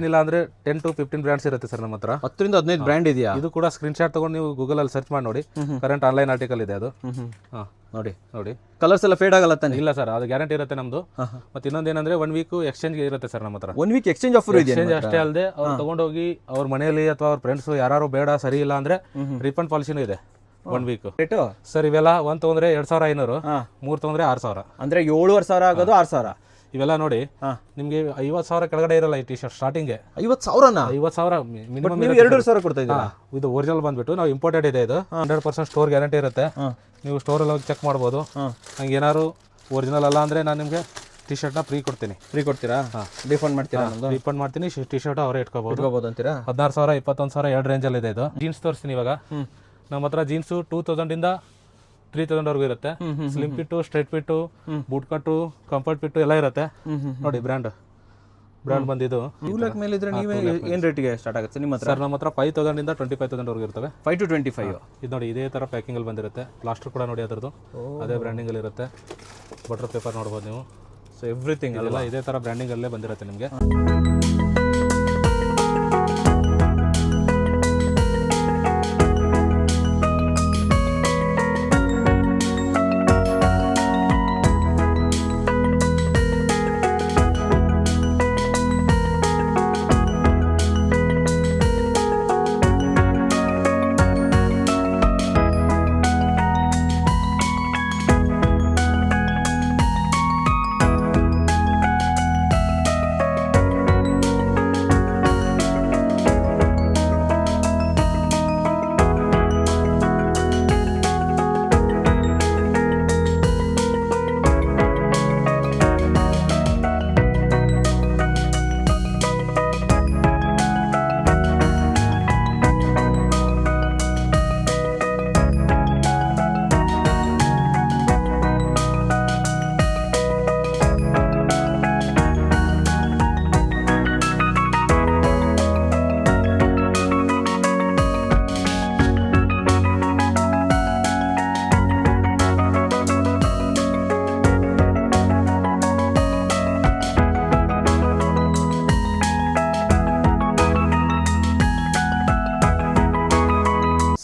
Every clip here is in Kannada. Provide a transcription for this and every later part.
ಏನಿಲ್ಲ ಅಂದ್ರೆ 10 to 15 ಬ್ರ್ಯಾಂಡ್ಸ್ ಇರುತ್ತೆ ಸರ್ ನಮ್ಮ ಹತ್ರ. 10 ರಿಂದ 15 ಬ್ರ್ಯಾಂಡ್ ಇದೆಯಾ? ಇದು ಕೂಡ ಸ್ಕ್ರೀನ್ ಶಾಟ್ ತಗೊಂಡು ನೀವು ಗೂಗಲ್ ಅಲ್ಲಿ ಸರ್ಚ್ ಮಾಡಿ ನೋಡಿ. ಕರೆಂಟ್ ಆನ್ಲೈನ್ ಆರ್ಟಿಕಲ್ ಇದೆ ಅದು. ನೋಡಿ ನೋಡಿ, ಕಲರ್ಸ್ ಎಲ್ಲ ಫೇಡ್ ಆಗಲ್ಲ ತಾನೆ? ಇಲ್ಲ ಸರ್, ಅದು ಗ್ಯಾರಂಟಿ ಇರುತ್ತೆ ನಮ್ದು. ಮತ್ತೆ ಇನ್ನೊಂದೇನಂದ್ರೆ 1 ವೀಕ್ ಎಕ್ಸ್ಚೇಂಜ್ ಇರುತ್ತೆ ಸರ್ ನಮ್ಮ ಹತ್ರ. 1 ವೀಕ್ ಎಕ್ಸ್ಚೇಂಜ್ ಆಫರ್ ಇದೆ. ಎಕ್ಸ್ಚೇಂಜ್ ಅಷ್ಟೇ ಅಲ್ಲದೆ ಅವ್ರು ತಗೊಂಡೋಗಿ ಅವ್ರ ಮನೆಯಲ್ಲಿ ಅಥವಾ ಅವ್ರ ಫ್ರೆಂಡ್ಸ್ ಯಾರು ಬೇಡ ಸರಿ ಇಲ್ಲ ಅಂದ್ರೆ ರಿಫಂಡ್ ಪಾಲಿಸಿನೂ ಇದೆ 1 ವೀಕ್. ರೇಟು ಸರ್ ಇವೆಲ್ಲ ಒಂದು ತೊಗೊಂಡ್ರೆ 2500, 3 ತೊಗೊಂಡ್ರೆ 6000. ಅಂದ್ರೆ 7,500 ಆಗೋದು 6,000. ಇವೆಲ್ಲ ನೋಡಿ ನಿಮ್ಗೆ 50,000 ಕೆಳಗಡೆ ಇರಲ್ಲ ಈ ಟಿ ಶರ್ಟ್ ಸ್ಟಾರ್ಟಿಂಗ್. 50,000ನಾ? 50,000 ಮಿನಿಮಮ್. ನೀವು 2,500 ಕೊಡ್ತಾ ಇದ್ದೀರಾ? ಇದು ಒರಿಜಿನಲ್ ಬಂದ್ಬಿಟ್ಟು ನಾವು ಇಂಪೋರ್ಟೆಡ್ ಇದೆ. ಇದು 100% ಸ್ಟೋರ್ ಗ್ಯಾರಂಟಿ ಇರುತ್ತೆ. ನೀವು ಸ್ಟೋರಲ್ಲಿ ಹೋಗಿ ಚೆಕ್ ಮಾಡ್ಬೋದು. ನಂಗೆ ಏನಾದ್ರು ಒರಿಜಿನಲ್ ಅಲ್ಲ ಅಂದ್ರೆ ನಾನು ನಿಮಗೆ ಟಿ ಶರ್ಟ್ನ ಫ್ರೀ ಕೊಡ್ತೀನಿ. ಫ್ರೀ ಕೊಡ್ತೀರಾ? ರಿಫಂಡ್ ಮಾಡ್ತೀರಾ? ರಿಫಂಡ್ ಮಾಡ್ತೀನಿ. ಟಿ ಶರ್ಟ್ ಅವರೇ ಇಟ್ಕೋಬಹುದು ಅಂತೀರಾ? 16,000, 21,000 ಎರಡು ರೇಂಜಲ್ಲಿ ಇದೆ ಇದು. ಜೀನ್ಸ್ ತೋರಿಸ್ತೀನಿ ಇವಾಗ. ನಮ್ಮ ಹತ್ರ ಜೀನ್ಸು 2,000 ಇಂದ 3,000 ವರೆಗೂ ಇರುತ್ತೆ. Slim fit, straight fit, boot ಕಟ್ಟು, ಕಂಫರ್ಟ್ ಫಿಟ್ಟು ಎಲ್ಲ ಇರುತ್ತೆ. ನೋಡಿ ಬ್ರ್ಯಾಂಡ್ ಬಂದಿದ್ದು 2 ಲಕ್ಷ ಮೇಲೆ ಇದ್ರೆ ನೀವೇ ಏನು ರೇಟಿಗೆ ಸ್ಟಾರ್ಟ್ ಆಗುತ್ತೆ ನಿಮ್ಮ ಹತ್ರ? ಸರ್ ನಮ್ಮ ಹತ್ರ 5,000 ಇಂದ 25,000 ವರೆಗೂ ಇರ್ತವೆ. 5 to 25. ಇದು ನೋಡಿ ಇದೇ ಥರ ಪ್ಯಾಕಿಂಗಲ್ಲಿ ಬಂದಿರುತ್ತೆ. ಪ್ಲಾಸ್ಟರ್ ಕೂಡ ನೋಡಿ ಅದರದ್ದು ಅದೇ ಬ್ರ್ಯಾಂಡಿಂಗಲ್ಲಿ ಇರುತ್ತೆ. ಬಟರ್ ಪೇಪರ್ ನೋಡ್ಬೋದು ನೀವು. ಸೊ ಎವ್ರಿಥಿಂಗ್ ಎಲ್ಲ ಇದೇ ಥರ ಬ್ರ್ಯಾಂಡಿಂಗಲ್ಲೇ ಬಂದಿರುತ್ತೆ ನಿಮಗೆ.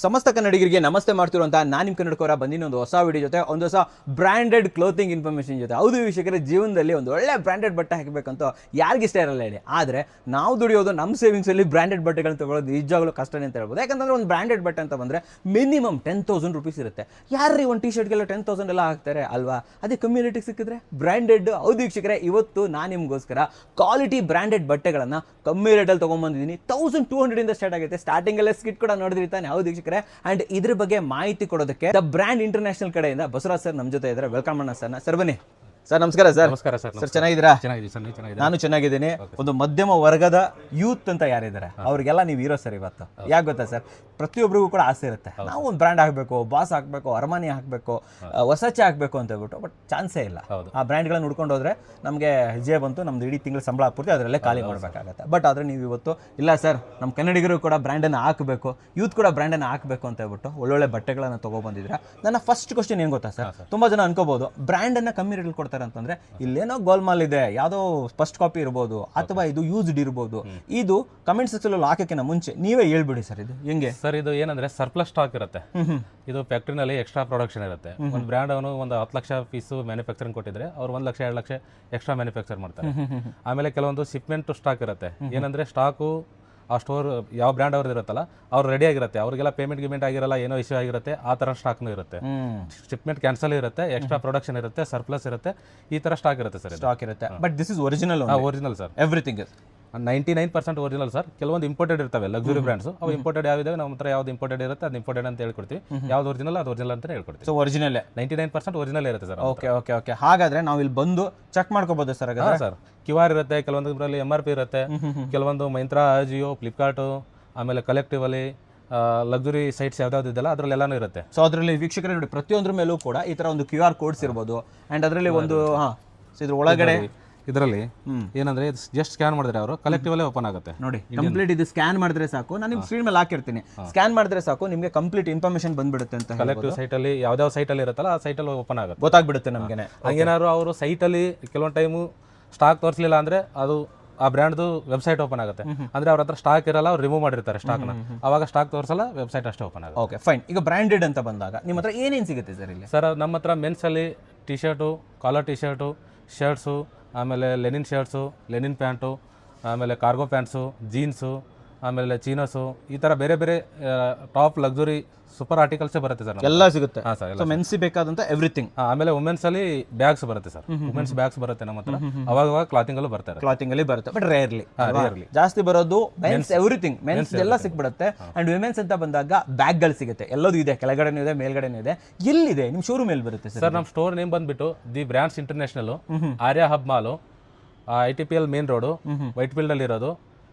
ಸಮಸ್ತ ಕನ್ನಡಿಗರಿಗೆ ನಮಸ್ತೆ ಮಾಡ್ತಿರುವಂತಹ ನಾನು ನಿಮ್ಮ ಕನ್ನಡಕವರ ಬಂದಿನ ಒಂದು ಹೊಸ ವಿಡಿಯೋ ಜೊತೆ ಒಂದು ಹೊಸ ಬ್ರ್ಯಾಂಡೆಡ್ ಕ್ಲೋತಿಂಗ್ ಇನ್ಫಾರ್ಮೇಷನ್ ಜೊತೆ. ಹೌದು ವೀಕ್ಷಕರ, ಜೀವನದಲ್ಲಿ ಒಂದು ಒಳ್ಳೆ ಬ್ರ್ಯಾಂಡೆಡ್ ಬಟ್ಟೆ ಹಾಕಬೇಕಂತ ಯಾರಿಗಿಷ್ಟ ಇರಲ್ಲ ಹೇಳಿ. ಆದರೆ ನಾವು ದುಡಿಯೋದು ನಮ್ಮ ಸೇವಿಂಗ್ಸಲ್ಲಿ ಬ್ರ್ಯಾಂಡೆಡ್ ಬಟ್ಟೆಗಳನ್ನ ತಗೊಳ್ಳೋದು ನಿಜವಾಗ್ಲೂ ಕಷ್ಟನೇ ಅಂತ ಹೇಳ್ಬೋದು. ಯಾಕಂತಂದ್ರೆ ಒಂದು ಬ್ರ್ಯಾಂಡೆಡ್ ಬಟ್ಟೆ ಅಂತ ಬಂದರೆ ಮಿನಿಮಮ್ 10,000 ರೂಪೀಸ್ ಇರುತ್ತೆ. ಯಾರ್ರೀ ಒಂದು ಟಿ ಶರ್ಟ್ಗೆಲ್ಲ 10,000 ಎಲ್ಲ ಹಾಕ್ತಾರೆ ಅಲ್ವಾ? ಅದೇ ಕಮ್ಯುನಿಟಿಗೆ ಸಿಕ್ಕಿದ್ರೆ ಬ್ರ್ಯಾಂಡೆಡ್. ಹೌದು ವೀಕ್ಷಕರೇ, ಇವತ್ತು ನಾನು ನಿಮಗೋಸ್ಕರ ಕ್ವಾಲಿಟಿ ಬ್ರ್ಯಾಂಡೆಡ್ ಬಟ್ಟೆಗಳನ್ನು ಕಮ್ಮಿ ರೇಟಲ್ಲಿ ತೊಗೊಂಬಂದಿದ್ದೀನಿ. 1,200 ಇಂದ ಸ್ಟಾರ್ಟ್ ಆಗುತ್ತೆ. ಸ್ಟಾರ್ಟಿಂಗಲ್ಲೇ ಸ್ಕಿಟ್ ಕೂಡ ನೋಡಿದ್ರಿ ತಾನೆ? ಹೌದು ವೀಕ್ಷಕರೇ, ಅಂಡ್ ಇದ್ರ ಬಗ್ಗೆ ಮಾಹಿತಿ ಕೊಡೋದಕ್ಕೆ ದ ಬ್ರ್ಯಾಂಡ್ ಇಂಟರ್ನ್ಯಾಷನಲ್ ಕಡೆಯಿಂದ ಬಸವರಾಜ್ ಸರ್ ನಮ್ಮ ಜೊತೆ ಇದ್ದಾರೆ. ವೆಲ್ಕಮ್ ಅಣ್ಣ ಸರ್. ಸರ್ ಬನ್ನಿ. ಸರ್ ನಮಸ್ಕಾರ ಸರ್. ನಮಸ್ಕಾರ ಸರ್. ಸರ್ ಚೆನ್ನಾಗಿದ್ದೀರಾ? ಚೆನ್ನಾಗಿದೆ ಸರ್, ನೀವು ಚೆನ್ನಾಗಿದೆ? ನಾನು ಚೆನ್ನಾಗಿದ್ದೀನಿ. ಒಂದು ಮಧ್ಯಮ ವರ್ಗದ ಯೂತ್ ಅಂತ ಯಾರಿದ್ದಾರೆ ಅವ್ರಿಗೆಲ್ಲ ನೀವು ಹೀರೋ ಸರ್ ಇವತ್ತು. ಯಾಕೆ ಗೊತ್ತಾ ಸರ್, ಪ್ರತಿಯೊಬ್ಬರಿಗೂ ಕೂಡ ಆಸೆ ಇರುತ್ತೆ, ನಾವು ಒಂದು ಬ್ರ್ಯಾಂಡ್ ಹಾಕಬೇಕು, ಬಾಸ್ ಹಾಕಬೇಕು, ಅರಮಾನಿ ಹಾಕಬೇಕು, ಹೊಸಚೆ ಹಾಕಬೇಕು ಅಂತ ಹೇಳ್ಬಿಟ್ಟು. ಬಟ್ ಚಾನ್ಸೇ ಇಲ್ಲ. ಆ ಬ್ರ್ಯಾಂಡ್ಗಳನ್ನ ಹುಡ್ಕೊಂಡು ಹೋದ್ರೆ ನಮಗೆ ಹೆಜ್ಜೆ ಬಂತು, ನಮ್ದು ಇಡೀ ತಿಂಗಳು ಸಂಬಳ ಪೂರ್ತಿ ಅದರಲ್ಲೇ ಖಾಲಿ ಮಾಡಬೇಕಾಗತ್ತೆ. ಬಟ್ ಆದರೆ ನೀವು ಇವತ್ತು ಇಲ್ಲ ಸರ್, ನಮ್ಮ ಕನ್ನಡಿಗರು ಕೂಡ ಬ್ರ್ಯಾಂಡನ್ನು ಹಾಕಬೇಕು, ಯೂತ್ ಕೂಡ ಬ್ರ್ಯಾಂಡನ್ನು ಹಾಕಬೇಕು ಅಂತ ಹೇಳ್ಬಿಟ್ಟು ಒಳ್ಳೊಳ್ಳೆ ಬಟ್ಟೆಗಳನ್ನು ತೊಗೊಬಂದಿದ್ರೆ, ನನ್ನ ಫಸ್ಟ್ ಕ್ವಶನ್ ಏನು ಗೊತ್ತಾ ಸರ್, ತುಂಬ ಜನ ಅನ್ಕೋಬಹುದು ಬ್ರ್ಯಾಂಡನ್ನು ಕಮ್ಮಿ ರೇಟಲ್ಲಿ ಕೊಡ್ತಾರೆ ಅಂತಂದ್ರೆ ಇಲ್ಲೇನೋ ಗೋಲ್ಮಾಲ್ ಇದೆ, ಯಾವುದೋ ಫಸ್ಟ್ ಕಾಪಿ ಇರ್ಬೋದು ಅಥವಾ ಇದು ಯೂಸ್ಡ್ ಇರ್ಬೋದು. ಇದು ಕಮೆಂಟ್ ಸೆಕ್ಷನ್ ಅಲ್ಲಿ ಹಾಕಕ್ಕಿಂತ ಮುಂಚೆ ನೀವೇ ಹೇಳ್ಬಿಡಿ ಸರ್, ಇದು ಹೆಂಗೆ ಸರ್? ಇದು ಏನಂದ್ರೆ ಸರ್ಪ್ಲಸ್ ಸ್ಟಾಕ್ ಇರುತ್ತೆ. ಇದು ಫ್ಯಾಕ್ಟ್ರಿನಲ್ಲಿ ಎಕ್ಸ್ಟ್ರಾ ಪ್ರೊಡಕ್ಷನ್ ಇರುತ್ತೆ. ಒಂದು ಬ್ರ್ಯಾಂಡ್ ಅವನು ಒಂದು 10 ಲಕ್ಷ ಪೀಸ್ ಮ್ಯಾನುಫ್ಯಾಕ್ಚರಿಂಗ್ ಕೊಟ್ಟಿದ್ರೆ ಅವ್ರು 1 ಲಕ್ಷ 2 ಲಕ್ಷ ಎಕ್ಸ್ಟ್ರಾ ಮ್ಯಾನುಫ್ಯಾಕ್ಚರ್ ಮಾಡ್ತಾರೆ. ಆಮೇಲೆ ಕೆಲವೊಂದು ಶಿಪ್ಮೆಂಟ್ ಸ್ಟಾಕ್ ಇರುತ್ತೆ. ಏನಂದ್ರೆ ಸ್ಟಾಕು ಆ ಸ್ಟೋರ್ ಯಾವ ಬ್ರ್ಯಾಂಡ್ ಅವ್ರದ್ದು ಇರುತ್ತಲ್ಲ ಅವ್ರು ರೆಡಿ ಆಗಿರುತ್ತೆ, ಅವ್ರಿಗೆಲ್ಲ ಪೇಮೆಂಟ್ ಆಗಿರಲ್ಲ, ಏನೋ ಇಶ್ಯೂ ಆಗಿರುತ್ತೆ, ಆ ಥರ ಸ್ಟಾಕ್ನೂ ಇರುತ್ತೆ. ಶಿಪ್ಮೆಂಟ್ ಕ್ಯಾನ್ಸಲ್ ಇರುತ್ತೆ, ಎಕ್ಸ್ಟ್ರಾ ಪ್ರೊಡಕ್ಷನ್ ಇರುತ್ತೆ, ಸರ್ಪ್ಲಸ್ ಇರುತ್ತೆ, ಈ ಥರ ಸ್ಟಾಕ್ ಇರುತ್ತೆ ಸರ್. ಸ್ಟಾಕ್ ಇರುತ್ತೆ. But this is original. Original sir, everything is 99% original sir. ಕೆಲವೊಂದು ಇಂಪೋರ್ಟೆಡ್ ಇರ್ತವೆ ಲಕ್ಸುರಿ ಬ್ರ್ಯಾಂಡ್ಸ್, ಅವು ಇಂಪೋರ್ಟೆಡ್ ಯಾವಿದಾವೆ ನಮ್ಮ ಹತ್ರ ಯಾವ್ದು ಇಂಪೋರ್ಟೆಡ್ ಇರುತ್ತೆ ಅದು ಇಂಪೋರ್ಟೆಡ್ ಅಂತ ಹೇಳ್ಕೊಡ್ತೀವಿ. ಯಾವ್ದು ಒರಿಜಿನಲ್ ಅದು ಒರಿಜಿನಲ್ ಅಂತ ಹೇಳ್ಕೊಡ್ತೀವಿ. ಸೊ ಒರಿಜಿನಲ್ 99% ಒರಿಜಿನಲ್ ಇರುತ್ತೆ ಸರ್. Okay okay okay. ಹಾಗಾದ್ರೆ ನಾವು ಇಲ್ಲಿ ಬಂದು ಚೆಕ್ ಮಾಡ್ಕೋಬಹುದು ಸರ್? ಸರ್ QR ಇರುತ್ತೆ, ಕೆಲವೊಂದು ಇದರಲ್ಲಿ MRP ಇರುತ್ತೆ, ಕೆಲವೊಂದು ಮೈಂತ್ರಾ, ಜಿಯೋ, ಫ್ಲಿಪ್ಕಾರ್ಟು, ಆಮೇಲೆ ಕಲೆಕ್ಟಿವ್ ಅಲ್ಲಿ ಲಕ್ಸುರಿ ಸೈಟ್ಸ್ ಯಾವ್ದಾವ್ದು ಇದೆಲ್ಲ ಅದರಲ್ಲೆಲ್ಲಾನು ಇರುತ್ತೆ. ಸೊ ಅದರಲ್ಲಿ ವೀಕ್ಷಕರೇ ನೋಡಿ, ಪ್ರತಿಯೊಂದ್ರ ಮೇಲೂ ಕೂಡ ಈ ತರ ಒಂದು QR ಕೋಡ್ಸ್ ಇರ್ಬೋದು. ಅಂಡ್ ಅದರಲ್ಲಿ ಒಂದು ಇದ್ರ ಒಳಗಡೆ ಇದರಲ್ಲಿ ಏನಂದ್ರೆ ಜಸ್ಟ್ ಸ್ಕ್ಯಾನ್ ಮಾಡಿದ್ರೆ ಅವರು ಕಲೆಕ್ಟಿವ್ ಅಲ್ಲೇ ಓಪನ್ ಆಗುತ್ತೆ ನೋಡಿ. ಕಂಪ್ಲೀಟ್ ಇದು ಸ್ಕ್ಯಾನ್ ಮಾಡಿದ್ರೆ ಸಾಕು, ನಾನು ನಿಮ್ಗೆ ಸ್ಕ್ರೀನ್ ಮೇಲೆ ಹಾಕಿರ್ತೀನಿ, ಸ್ಕ್ಯಾನ್ ಮಾಡಿದ್ರೆ ಸಾಕು ನಿಮಗೆ ಕಂಪ್ಲೀಟ್ ಇನ್ಫಾರ್ಮೇಶನ್ ಬಂದ್ಬಿಡುತ್ತೆ ಅಂತ. ಕಲೆಕ್ಟಿವ್ ಸೈಟ್ ಅಲ್ಲಿ ಯಾವ್ದಾವ್ ಸೈಟ್ ಅಲ್ಲಿ ಇರುತ್ತಲ್ಲ ಆ ಸೈಟ್ ಅಲ್ಲಿ ಓಪನ್ ಆಗುತ್ತೆ, ಗೊತ್ತಾಗ್ಬಿಡುತ್ತೆ ನಮ್ಗೆ. ಹಂಗೇನಾದ್ರು ಅವರು ಸೈಟ್ ಅಲ್ಲಿ ಕೆಲವೊಂದು ಟೈಮು ಸ್ಟಾಕ್ ತೋರಿಸಲಿಲ್ಲ ಅಂದ್ರೆ ಅದು ಆ ಬ್ರ್ಯಾಂಡ್ದು ವೆಬ್ಸೈಟ್ ಓಪನ್ ಆಗುತ್ತೆ. ಅಂದ್ರೆ ಅವ್ರ ಹತ್ರ ಸ್ಟಾಕ್ ಇರಲ್ಲ, ಅವ್ರು ರಿಮೂವ್ ಮಾಡಿರ್ತಾರೆ ಸ್ಟಾಕ್ನ, ಅವಾಗ ಸ್ಟಾಕ್ ತೋರಿಸಲ್ಲ, ವೆಬ್ಸೈಟ್ ಅಷ್ಟೇ ಓಪನ್ ಆಗುತ್ತೆ. Okay fine. ಈಗ ಬ್ರ್ಯಾಂಡೆಡ್ ಅಂತ ಬಂದಾಗ ನಿಮ್ಮ ಹತ್ರ ಏನೇನು ಸಿಗುತ್ತೆ ಸರ್ ಇಲ್ಲಿ? ಸರ್ ನಮ್ಮ ಹತ್ರ ಮೆನ್ಸಲ್ಲಿ T shirt, collar T shirt, shirts, ಆಮೇಲೆ ಲೆನಿನ್ ಶರ್ಟ್ಸು, ಲೆನಿನ್ ಪ್ಯಾಂಟು, ಆಮೇಲೆ ಕಾರ್ಗೋ ಪ್ಯಾಂಟ್ಸು, ಜೀನ್ಸು, ಆಮೇಲೆ ಚೀನೋಸು, ಈ ಥರ ಬೇರೆ ಬೇರೆ ಟಾಪ್ ಲಕ್ಸುರಿ ಸೂಪರ್ ಆರ್ಟಿಕಲ್ಸೇ ಬರುತ್ತೆ ಸರ್. ಎಲ್ಲ ಸಿಗುತ್ತೆ. ಹಾಂ ಸರ್, ಸೊ ಮೆನ್ಸಿ ಬೇಕಾದಂತ ಎವ್ರಿಥಿಂಗ್. ಆಮೇಲೆ ವುಮೆನ್ಸಲ್ಲಿ ಬ್ಯಾಗ್ಸ್ ಬರುತ್ತೆ ಸರ್, ವುಮೆನ್ಸ್ ಬ್ಯಾಗ್ಸ್ ಬರುತ್ತೆ ನಮ್ಮ ಹತ್ರ. ಅವಾಗ ಕ್ಲಾತಿಂಗಲ್ಲೂ ಬರ್ತಾರೆ, ಕ್ಲಾತಿಂಗ್ ಅಲ್ಲಿ ಬರುತ್ತೆ, ಬಟ್ ರೇರ್ಲಿ ಜಾಸ್ತಿ ಬರೋದು ಮೆನ್ಸ್. ಎವ್ರಿಥಿಂಗ್ ಮೆನ್ಸ್ ಎಲ್ಲ ಸಿಕ್ಬಿಡುತ್ತೆ. ಅಂಡ್ ವಿಮೆನ್ಸ್ ಅಂತ ಬಂದಾಗ ಬ್ಯಾಗ್ಗಳು ಸಿಗುತ್ತೆ, ಎಲ್ಲದೂ ಇದೆ, ಕೆಳಗಡೆನೂ ಇದೆ, ಮೇಲ್ಗಡೆನೂ ಇದೆ. ಎಲ್ಲಿದೆ ನಿಮ್ಮ ಶೋರೂಮ್? ಎಲ್ಲಿ ಬರುತ್ತೆ ಸರ್? ನಮ್ಮ ಸ್ಟೋರ್ ನೇಮ್ ಬಂದ್ಬಿಟ್ಟು the brands international, Arya hub mall, ITPL main road, Whitefield ಅಲ್ಲಿ ಇರೋದು.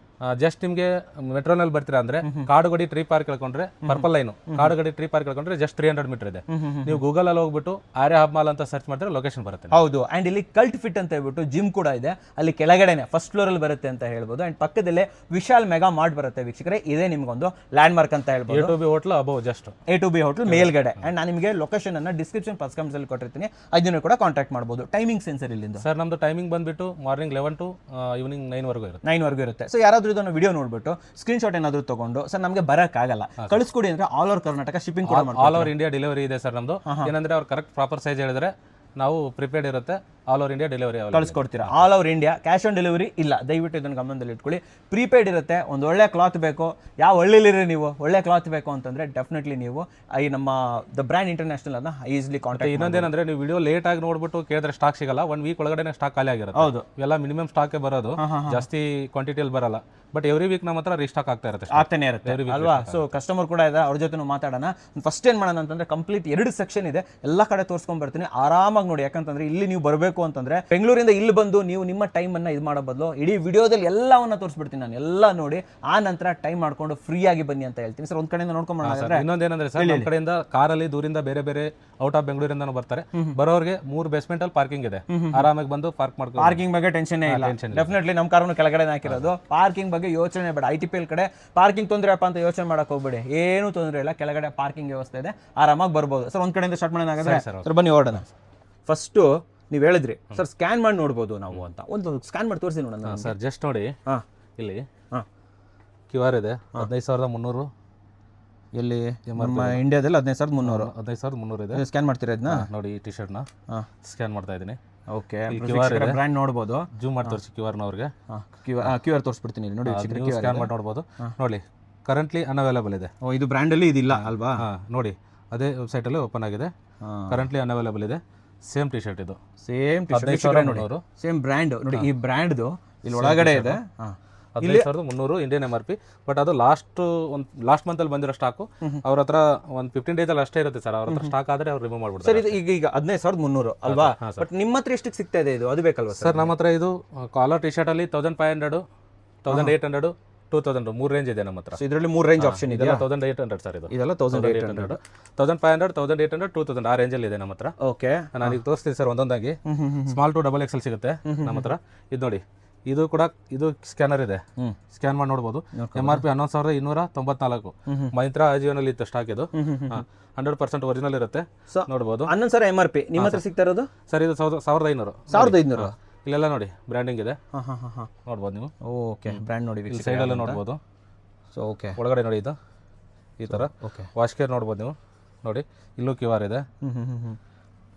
ಜಸ್ಟ್ ನಿಮಗೆ ಮೆಟ್ರೋನಲ್ಲಿ ಬರ್ತೀರಾ ಅಂದ್ರೆ ಕಾಡುಗಡಿ ಟ್ರೀ ಪಾರ್ಕ್ ಹೇಳ್ಕೊಂಡ್ರೆ, purple line Kadugodi tree park ಹೇಳ್ಕೊಂಡ್ರೆ ಜಸ್ಟ್ 300 ಮೀಟರ್ ಇದೆ. ನೀವು ಗೂಗಲ್ ಅಲ್ಲಿ ಹೋಗ್ಬಿಟ್ಟು ಆರ್ಯ ಹಬ್ ಮಾಲ್ ಅಂತ ಸರ್ಚ್ ಮಾಡಿದ್ರೆ ಲೊಕೇಶನ್ ಬರುತ್ತೆ. ಹೌದು. ಅಂಡ್ ಇಲ್ಲಿ ಕಲ್ಟ್ ಫಿಟ್ ಅಂತ ಹೇಳ್ಬಿಟ್ಟು ಜಿಮ್ ಕೂಡ ಇದೆ, ಅಲ್ಲಿ ಕೆಳಗಡೆನೆ ಫಸ್ಟ್ ಫ್ಲೋರ್ ಅಲ್ಲಿ ಬರುತ್ತೆ ಅಂತ ಹೇಳ್ಬೋದು. ಅಂಡ್ ಪಕ್ಕದಲ್ಲೇ ವಿಶಾಲ್ ಮೆಗಾ ಮಾರ್ಟ್ ಬರುತ್ತೆ ವೀಕ್ಷಕರೇ. ಇದೇ ನಿಮ್ಗೊಂದು ಲ್ಯಾಂಡ್ ಮಾರ್ಕ್ ಅಂತ ಹೇಳ್ಬೋದು. A2B hotel above just A2B hotel ಮೇಲ್ಗಡೆ. ಅಂಡ್ ನಾನು ನಿಮಗೆ ಲೊಕೇಶನ್ ಅನ್ನ ಡಿಸ್ಕ್ರಿಪ್ಷನ್ ಫಸ್ಟ್ ಕಮೆಂಟ್ಸ್ ಅಲ್ಲಿ ಕೊಟ್ಟಿರ್ತೀನಿ, ಅದನ್ನು ಕೂಡ ಕಾಂಟ್ಯಾಕ್ಟ್ ಮಾಡಬಹುದು. ಟೈಮಿಂಗ್ ಸೆನ್ಸರ್ ಇಲ್ಲಿಂದ ಸರ್ ನಮ್ದು ಟೈಮಿಂಗ್ ಬಂದ್ಬಿಟ್ಟು ಮಾರ್ನಿಂಗ್ 11 to ಈವ್ನಿಂಗ್ 9 ವರೆಗೂ ಇರುತ್ತೆ. 9 ವರೆಗೂ ಇರುತ್ತೆ. ಸೊ ಯಾರಾದ್ರೂ ಇದನ್ನು ವಿಡಿಯೋ ನೋಡ್ಬಿಟ್ಟು ಸ್ಕ್ರೀನ್ ಶಾಟ್ ಏನಾದ್ರು ತಗೊಂಡು ಸರ್ ನಮಗೆ ಬರಕ್ಕಾಗಲ್ಲ ಕಳಿಸ್ಕೊಡಿ ಅಂದ್ರೆ ಆಲ್ ಓವರ್ ಕರ್ನಾಟಕ ಶಿಪ್ಪಿಂಗ್ ಕೂಡ ಮಾಡ್ತೀವಿ. ಆಲ್ ಓವರ್ ಇಂಡಿಯಾ ಡೆಲಿವರಿ ಇದೆ ಸರ್ ನಮ್ದು. ಏನಂದ್ರೆ ಅವ್ರು ಕರೆಕ್ಟ್ ಪ್ರಾಪರ್ ಸೈಜ್ ಹೇಳಿದ್ರೆ ನಾವು ಪ್ರಿಪೇರ್ಡ್ ಇರುತ್ತೆ, ಆಲ್ ಓವರ್ ಇಂಡಿಯಾ ಡೆಲಿವರಿ ಕಳಿಸ್ಕೊಡ್ತೀರಾ. All over India cash on delivery ಇಲ್ಲ, ದಯವಿಟ್ಟು ಇದನ್ನು ಗಮನದಲ್ಲಿ ಇಟ್ಕೊಳ್ಳಿ. ಪ್ರೀಪೇಯ್ಡ್ ಇರುತ್ತೆ. ಒಂದು ಒಳ್ಳೆ ಕ್ಲಾತ್ ಬೇಕು, ಯಾವ ಹಳ್ಳಿಲಿರಿ ನೀವು ಒಳ್ಳೆ ಕ್ಲಾತ್ ಬೇಕು ಅಂತಂದ್ರೆ ಡೆಫಿನೆಟ್ಲಿ ನೀವು ಈ ನಮ್ಮ ದ ಬ್ರ್ಯಾಂಡ್ ಇಂಟರ್ನ್ಯಾಷನಲ್ ಅನ್ನ ಈಸಿಲಿ ಕಾಂಟ್ಯಾಕ್ಟ್. ಇನ್ನೊಂದೇನಂದ್ರೆ ನೀವು ವಿಡಿಯೋ ಲೇಟ್ ಆಗಿ ನೋಡ್ಬಿಟ್ಟು ಕೇಳಿದ್ರೆ ಸ್ಟಾಕ್ ಸಿಗಲ್ಲ, 1 ವೀಕ್ ಒಳಗಡೆ ಸ್ಟಾಕ್ ಖಾಲಿ ಆಗಿರುತ್ತೆ. ಹೌದು, ಇವೆಲ್ಲ ಮಿನಿಮಮ್ ಸ್ಟಾಕ್ ಬರೋದು, ಜಾಸ್ತಿ ಕ್ವಾಂಟಿಟಿಯಲ್ಲಿ ಬರಲ್ಲ. ಬಟ್ ಎವ್ರಿ ವೀಕ್ ನಮ್ಮ ಹತ್ರ ರೀಸ್ಟಾಕ್ ಆಗ್ತಾನೆ ಇರುತ್ತೆ ಅಲ್ವಾ. ಸೊ ಕಸ್ಟಮರ್ ಕೂಡ ಇದೆ, ಅವ್ರ ಜೊತೆ ಮಾತಾಡೋಣ. ಫಸ್ಟ್ ಏನ್ ಮಾಡೋಣ ಅಂತಂದ್ರೆ ಕಂಪ್ಲೀಟ್ 2 ಸೆಕ್ಷನ್ ಇದೆ, ಎಲ್ಲ ಕಡೆ ತೋರಿಸ್ಕೊಂಡ್ ಬರ್ತೀನಿ, ಆರಾಮಾಗಿ ನೋಡಿ. ಯಾಕಂತಂದ್ರೆ ಇಲ್ಲಿ ನೀವು ಬರಬೇಕು ಅಂತಂದ್ರೆ ಬೆಂಗಳೂರಿಂದ ಇಲ್ಲಿ ಬಂದು ನೀವು ನಿಮ್ಮ ಟೈಮ್ ಅನ್ನ ಇದು ಮಾಡೋ ಬದಲು ಇಡೀ ವಿಡಿಯೋದಲ್ಲಿ ಎಲ್ಲವನ್ನ ತೋರಿಸ್ಬಿಡ್ತೀನಿ ನಾನು, ಎಲ್ಲ ನೋಡಿ ಆ ನಂತರ ಟೈಮ್ ಮಾಡ್ಕೊಂಡು ಫ್ರೀ ಆಗಿ ಬನ್ನಿ ಅಂತ ಹೇಳ್ತೀನಿ ಸರ್. ಒಂದ್ ಕಡೆಯಿಂದ ನೋಡ್ಕೊಂಡ್ರೆ ಇನ್ನೊಂದೇನಂದ್ರೆ ಸರ್ ನಮ್ಮ ಕಡೆಯಿಂದ ಕಾರಲ್ಲಿ ದೂರಿಂದ ಬೇರೆ ಬೇರೆ ಔಟ್ ಆಫ್ ಬೆಂಗಳೂರಿಂದ ಬರ್ತಾರೆ, ಬರೋರಿಗೆ 3 ಬೇಸ್ಮೆಂಟ್ ಅಲ್ಲಿ ಪಾರ್ಕಿಂಗ್ ಇದೆ, ಆರಾಮಾಗಿ ಬಂದು ಪಾರ್ಕ್ ಮಾಡ್ಕೊಂಡು. ಪಾರ್ಕಿಂಗ್ ಬಗ್ಗೆ ಟೆನ್ಷನ್ ಇಲ್ಲ, ಡೆಫಿನೆಟ್ಲಿ ನಮ್ಮ ಕಾರನ್ನು ಕೆಳಗಡೆ ಹಾಕಿರೋದು. ಪಾರ್ಕಿಂಗ್ ಬಗ್ಗೆ ಯೋಚನೆ ಬೇಡ. ITPL ಕಡೆ ಪಾರ್ಕಿಂಗ್ ತೊಂದರೆ ಅಪ್ಪ ಅಂತ ಯೋಚನೆ ಮಾಡಕ್ ಹೋಗ್ಬೇಡಿ, ಏನು ತೊಂದರೆ ಇಲ್ಲ, ಕೆಳಗಡೆ ಪಾರ್ಕಿಂಗ್ ವ್ಯವಸ್ಥೆ ಇದೆ, ಆರಾಮಾಗಿ ಬರ್ಬೋದು ಸರ್. ಒಂದ್ ಕಡೆಯಿಂದ ಸ್ಟಾರ್ಟ್ ಮಾಡೋದಾದ್ರೆ ಸರ್ ಬನ್ನಿ ಹೊರಡೋಣ. ಫಸ್ಟ್ ನೀವು ಹೇಳಿದ್ರಿ ಸರ್ ಸ್ಕ್ಯಾನ್ ಮಾಡಿ ನೋಡ್ಬೋದು ನಾವು ಅಂತ, ಒಂದು ಸ್ಕ್ಯಾನ್ ಮಾಡಿ ತೋರಿಸಿ ನೋಡೋಣ ಸರ್. ಜಸ್ಟ್ ನೋಡಿ, ಇಲ್ಲಿ QR ಇದೆ 15,300. ಎಲ್ಲಿ ನಮ್ಮ ಇಂಡಿಯಾದಲ್ಲಿ 15,300. 15,300 ಇದೆ. ಸ್ಕ್ಯಾನ್ ಮಾಡ್ತೀರಾ ಇದನ್ನ? ನೋಡಿ ಈ ಟಿ ಶರ್ಟ್ನ ಸ್ಕ್ಯಾನ್ ಮಾಡ್ತಾ ಇದ್ದೀನಿ. ಓಕೆ, ಬ್ರ್ಯಾಂಡ್ ನೋಡ್ಬೋದು. ಜೂಮ್ ಮಾಡಿ ತೋರಿಸಿ QR ಅವ್ರಿಗೆ. QR ತೋರಿಸ್ಬಿಡ್ತೀನಿ ನೋಡಿ, ಸ್ಕ್ಯಾನ್ ಮಾಡಿ ನೋಡ್ಬೋದು. ನೋಡಿ ಕರೆಂಟ್ಲಿ ಅನ್ಅವೈಲೇಬಲ್ ಇದೆ. ಇದು ಬ್ರ್ಯಾಂಡ್ ಅಲ್ಲಿ ಇದಿಲ್ಲ ಅಲ್ವಾ? ನೋಡಿ ಅದೇ ವೆಬ್ಸೈಟ್ ಅಲ್ಲಿ ಓಪನ್ ಆಗಿದೆ, ಕರೆಂಟ್ಲಿ ಅನ್ಅವೈಲೇಬಲ್ ಇದೆ. ಸೇಮ್ ಟಿ ಶರ್ಟ್ ಇದು, ಸೇಮ್ ಟಿ ಶರ್ಟ್ ನೋಡಿ, ಸೇಮ್ ಬ್ರ್ಯಾಂಡ್ ನೋಡಿ. ಈ ಬ್ರ್ಯಾಂಡ್ದು ಇಲ್ಲಿ ಒಳಗಡೆ ಇದೆ 15,300 ಇಂಡಿಯನ್ MRP. ಬಟ್ ಅದು ಲಾಸ್ಟ್ ಮಂತ್ ಅಲ್ಲಿ ಬಂದಿರೋ ಸ್ಟಾಕು ಅವ್ರ ಹತ್ರ ಒಂದು 15 ಡೇಸ್ ಅಲ್ಲಿ ಅಷ್ಟೇ ಇರುತ್ತೆ ಸರ್. ಅವ್ರ ಹತ್ರ ಸ್ಟಾಕ್ ಆದ್ರೆ ಅವ್ರು ರಿಮೂವ್ ಮಾಡ್ಬಿಡ್ತಾರೆ ಸರ್. ಇದು ಈಗ 15,300 ಅಲ್ವಾ? ಬಟ್ ನಿಮ್ಮ ಹತ್ರ ಎಷ್ಟಕ್ಕೆ ಸಿಗ್ತಾ ಇದೆ ಇದು? ಅದು ಬೇಕಲ್ವಾ ಸರ್? ನಮ್ಮ ಹತ್ರ ಇದು ಕಾಲರ್ ಟಿ ಶರ್ಟ್ ಅಲ್ಲಿ 1500, 1800, 2000 3 ರೇಂಜ್ ಇದೆ ನಮ್ಮ ಹತ್ರ. ಇದರಲ್ಲಿ 3 ರೇಂಜ್ ಆಪ್ಷನ್ ಇದೆ. 1800 ಸರ್ ಇದು. ಇದೆಲ್ಲ 1800, 1500, 1800, 2000 ಆ ರೇಂಜ್ ಅಲ್ಲಿ ಇದೆ ನಮ್ಮ ಹತ್ರ. ಓಕೆ, ನಾನು ಈಗ ತೋರಿಸ್ತೀನಿ ಸರ್ ಒಂದೊಂದಾಗಿ. ಸ್ಮಾಲ್ ಟು XXL ಸಿಗುತ್ತೆ ನಮ್ಮ ಹತ್ರ. ಇದು ನೋಡಿ, ಇದು ಕೂಡ ಇದು ಸ್ಕ್ಯಾನರ್ ಇದೆ, ಸ್ಕ್ಯಾನ್ ಮಾಡಿ ನೋಡ್ಬೋದು. MRP 11,294. ಮೈಂತ್ರಾ ಅಜಿಯೋನಲ್ಲಿ ಇತ್ತು ಸ್ಟಾಕ್. ಇದು 100% ಒರಿಜಿನಲ್ ಇರುತ್ತೆ, ನೋಡ್ಬೋದು. 11,000 MRP ನಿಮ್ಮ ಹತ್ರ ಸಿಗ್ತಾ ಇರೋದು ಸರ್? ಇದು 1,500. 1,500. ಇಲ್ಲೆಲ್ಲ ನೋಡಿ ಬ್ರ್ಯಾಂಡಿಂಗ್ ಇದೆ, ನೋಡ್ಬೋದು ನೀವು. ಓಕೆ, ಬ್ರ್ಯಾಂಡ್ ನೋಡಿ, ಸೈಡ್ ಎಲ್ಲ ನೋಡ್ಬೋದು. ಸೊ ಓಕೆ, ಒಳಗಡೆ ನೋಡಿ ಇದು ಈ ತರ ವಾಶ್ ಕೇರ್ ನೋಡ್ಬೋದು ನೀವು. ನೋಡಿ ಇಲ್ಲೂ QR ಇದೆ.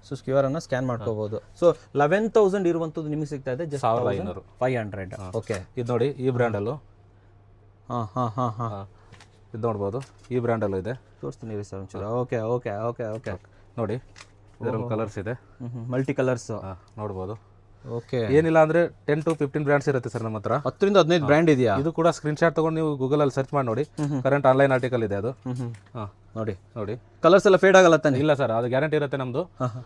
ಸೊ QR ಅನ್ನ ಸ್ಕ್ಯಾನ್ ಮಾಡ್ಕೋಬಹುದು. ಸೊ 11,000 ಇರುವಂತದ್ದು ನಿಮಗೆ ಸಿಗ್ತಾ ಇದೆ ಜಸ್ಟ್ 1,500. ಓಕೆ, ಇದು ನೋಡಿ ಈ ಬ್ರ್ಯಾಂಡಲ್ಲೂ ಹಾ ಇದು ನೋಡ್ಬೋದು, ಈ ಬ್ರ್ಯಾಂಡಲ್ಲೂ ಇದೆ. ತೋರಿಸ್ತೀನಿ ಸರ್ ಒಂಚೂರು. ಓಕೆ ಓಕೆ ಓಕೆ ಓಕೆ, ನೋಡಿ ಇದರಲ್ಲಿ ಕಲರ್ಸ್ ಇದೆ, ಮಲ್ಟಿ ಕಲರ್ಸ್ ನೋಡ್ಬೋದು. ಓಕೆ, ಏನಿಲ್ಲ ಅಂದ್ರೆ 10 to 15 ಬ್ರ್ಯಾಂಡ್ಸ್ ಇರುತ್ತೆ ಸರ್ ನಮ್ಮ ಹತ್ರ. 10 ರಿಂದ 15 ಬ್ರ್ಯಾಂಡ್ ಇದೆಯಾ? ಇದು ಕೂಡ ಸ್ಕ್ರೀನ್ ಶಾಟ್ ತಗೊಂಡು ನೀವು ಗೂಗಲ್ ಅಲ್ಲಿ ಸರ್ಚ್ ಮಾಡಿ ನೋಡಿ, ಕರೆಂಟ್ ಆನ್ಲೈನ್ ಆರ್ಟಿಕಲ್ ಇದೆ ಅದು. ನೋಡಿ ನೋಡಿ, ಕಲರ್ಸ್ ಎಲ್ಲ ಫೇಡ್ ಆಗಲ್ಲ ತಾನೆ? ಇಲ್ಲ ಸರ್, ಅದು ಗ್ಯಾರಂಟಿ ಇರುತ್ತೆ ನಮ್ದು.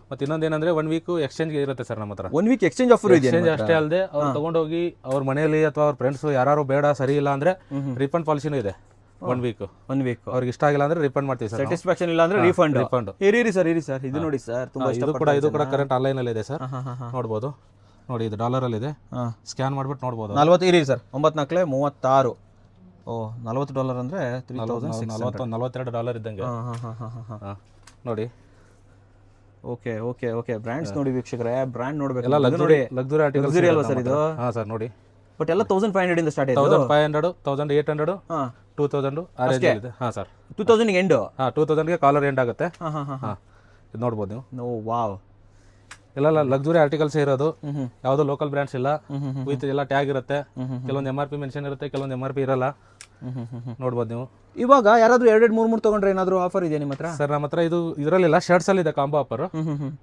ಮತ್ತೆ ಇನ್ನೊಂದೇನಂದ್ರೆ 1 ವೀಕ್ ಎಕ್ಸ್ಚೇಂಜ್ ಇರುತ್ತೆ ಸರ್ ನಮ್ಮ ಹತ್ರ. 1 ವೀಕ್ ಎಕ್ಸ್ಚೇಂಜ್ ಆಫರ್ ಇದೆ. ಎಕ್ಸ್ಚೇಂಜ್ ಅಷ್ಟೇ ಅಲ್ಲದೆ ಅವ್ರು ತಗೊಂಡೋಗಿ ಅವ್ರ ಮನೆಯಲ್ಲಿ ಅಥವಾ ಅವ್ರ ಫ್ರೆಂಡ್ಸ್ ಯಾರು ಬೇಡ ಸರಿ ಇಲ್ಲ ಅಂದ್ರೆ ರಿಫಂಡ್ ಪಾಲಿಸಿನೂ ಇದೆ. 1 ವೀಕ್ ಅವ್ರಿಗೆ ಇಷ್ಟ ಆಗಿಲ್ಲ ಅಂದ್ರೆ ರಿಫಂಡ್ ಮಾಡ್ತೀವಿ ಸರ್. ಸ್ಯಾಟಿಸ್ಫ್ಯಾಕ್ಷನ್ ಇಲ್ಲ ಅಂದ್ರೆ ರಿಫಂಡ್. ಇರಿ ಸರ್ ಇದು ನೋಡಿ ಸರ್, ತುಂಬಾ ಇದು ಕೂಡ ಕರೆಂಟ್ ಆನ್ಲೈನ್ ಅಲ್ಲಿ ಇದೆ ಸರ್, ನೋಡ್ಬೋದು. ನೋಡಿ ಇದು ಡಾಲರ್ ಅಲ್ಲಿ ಇದೆ, ಸ್ಕ್ಯಾನ್ ಮಾಡ್ಬಿಟ್ಟು ನೋಡ್ಬೋದು. 40 ಇರಿ ಸರ್, 9×4 = 36. ಓ, $40 ಅಂದ್ರೆ $42 ಇದ್ದಂಗೆ ನೋಡಿ. ಓಕೆ ಓಕೆ ಓಕೆ, ಬ್ರ್ಯಾಂಡ್ಸ್ ನೋಡಿ ವೀಕ್ಷಕರೇ, ಬ್ರ್ಯಾಂಡ್ ನೋಡ್ಬೇಕು. ಎಲ್ಲ ಲಕ್ಸುರಿ ಆರ್ಟಿಕಲ್ಸ್ ಅಲ್ವಾ ಸರ್ ಇದು? ಹಾ ಸರ್, ನೋಡಿ ಬಟ್ ಎಲ್ಲ 1500 ಇಂದ ಸ್ಟಾರ್ಟ್ ಆಯ್ತು. 1500 1800 ಹಾಂ 2000 ಆ ರೇಂಜ್ ಇದೆ. ಹಾಂ ಸರ್ 2000 ಎಂಡು. ಹಾಂ 2000ಗೆ ಕಾಲರ್ ಎಂಡ್ ಆಗುತ್ತೆ. ಹಾಂ ಹಾಂ ಹಾಂ ಹಾಂ ಇದು ನೋಡ್ಬೋದು ನೀವು. No wow. ಎಲ್ಲ ಲಕ್ಸುರಿ ಆರ್ಟಿಕಲ್ಸ್ ಇರೋದು, ಯಾವುದೋ ಲೋಕಲ್ ಬ್ರ್ಯಾಂಡ್ಸ್ ಇಲ್ಲ. ವಿತ್ ಎಲ್ಲ ಟ್ಯಾಗ್ ಇರುತ್ತೆ, ಕೆಲವೊಂದು MRP ಮೆನ್ಷನ್ ಇರುತ್ತೆ, ಕೆಲವೊಂದು MRP ಇರಲ್ಲ. ನೋಡ್ಬೋದು ನೀವು. ಇವಾಗ ಯಾರಾದ್ರೂ 2-3 ತಗೊಂಡ್ರೆ ಏನಾದ್ರು ಆಫರ್ ಇದೆಯಾ ನಿಮ್ಮ ಹತ್ರ? ಸರ್ ನಮ್ಮ ಹತ್ರ ಇದು ಇದರಲ್ಲಿಲ್ಲ, ಶರ್ಟ್ಸ್ ಅಲ್ಲಿ ಇದೆ ಕಾಂಬೋ ಆಫರ್.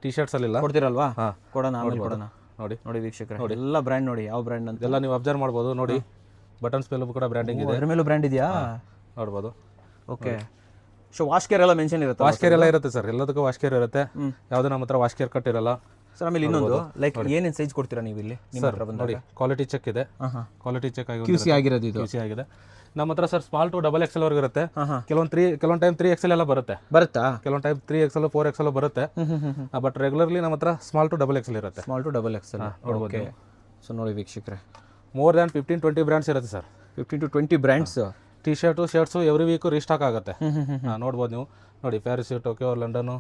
ಟಿ ಶರ್ಟ್ಸ್ ಅಲ್ಲಿ ಇಲ್ಲ. ಕೊಡ್ತೀರಲ್ವಾ? ಹಾಂ ಕೊಡೋಣ, ಆಮೇಲೆ ಕೊಡೋಣ. ನೋಡಿ ನೋಡಿ ವೀಕ್ಷಕರೇ, ನೋಡಿ ಎಲ್ಲ ಬ್ರ್ಯಾಂಡ್ ನೋಡಿ, ಯಾವ ಬ್ರ್ಯಾಂಡ್ ಅಂತ ಎಲ್ಲ ನೀವು ಅಬ್ಸರ್ವ್ ಮಾಡ್ಬೋದು. ನೋಡಿ ಬಟನ್ಸ್ ಮೇಲೂ ಕೂಡ ಬ್ರ್ಯಾಂಡಿಂಗ್ ಇದೆ. ಅದ್ರ ಮೇಲೂ ಬ್ರ್ಯಾಂಡ್ ಇದೆಯಾ? ನೋಡ್ಬೋದು. ಓಕೆ. ಸೊ ವಾಶ್ ಕೇರ್ ಎಲ್ಲ ಮೆನ್ಷನ್ ಇರುತ್ತೆ? ವಾಶ್ ಕೇರ್ ಎಲ್ಲ ಇರುತ್ತೆ ಸರ್, ಎಲ್ಲದಕ್ಕೂ ವಾಶ್ ಕೇರ್ ಇರುತ್ತೆ. ಯಾವುದೋ ನಮ್ಮ ಹತ್ರ ವಾಶ್ ಕೇರ್ ಕಟ್ ಇರಲ್ಲ ಸರ್. ಆಮೇಲೆ ಇನ್ನೊಂದು ಲೈಕ್ ಏನೇನು ಸೈಜ್ ಕೊಡ್ತೀರಾ ನೀವು ಇಲ್ಲಿ ನಿಮ್ಮ ಹತ್ರ ಬಂದಾಗ? ನೋಡಿ ಕ್ವಾಲಿಟಿ ಚೆಕ್ ಇದೆ. ಕ್ವಾಲಿಟಿ ಚೆಕ್ ಆಗಿ QC ಆಗಿರೋದು ಇದು. QC ಆಗಿದೆ ನಮ್ಮ ಹತ್ರ ಸರ್. ಸ್ಮಾಲ್ ಟು XXL ವರೆಗೂ ಇರುತ್ತೆ. ಕೆಲವೊಂದು ಟೈಮ್ 3XL ಎಲ್ಲ ಬರುತ್ತೆ. ಬರುತ್ತಾ? ಕೆಲವೊಂದು ಟೈಮ್ 3XL 4XL ಬರುತ್ತೆ. ಬಟ್ ರೆಗ್ಯುಲರ್ಲಿ ನಮ್ಮ ಹತ್ರ ಸ್ಮಾಲ್ ಟು XXL ಇರುತ್ತೆ. Small to XXL. Okay. So ನೋಡಿ ವೀಕ್ಷಕರೇ, ಮೋರ್ ದ್ಯಾನ್ 15-20 ಬ್ರ್ಯಾಂಡ್ಸ್ ಇರುತ್ತೆ sir. 15-20 brands. T shirt shirts every week restock ಆಗುತ್ತೆ. ನೋಡ್ಬೋದು ನೀವು. ನೋಡಿ ಪ್ಯಾರಿಸ್, ಟೋಕಿಯೋ, ಲಂಡನು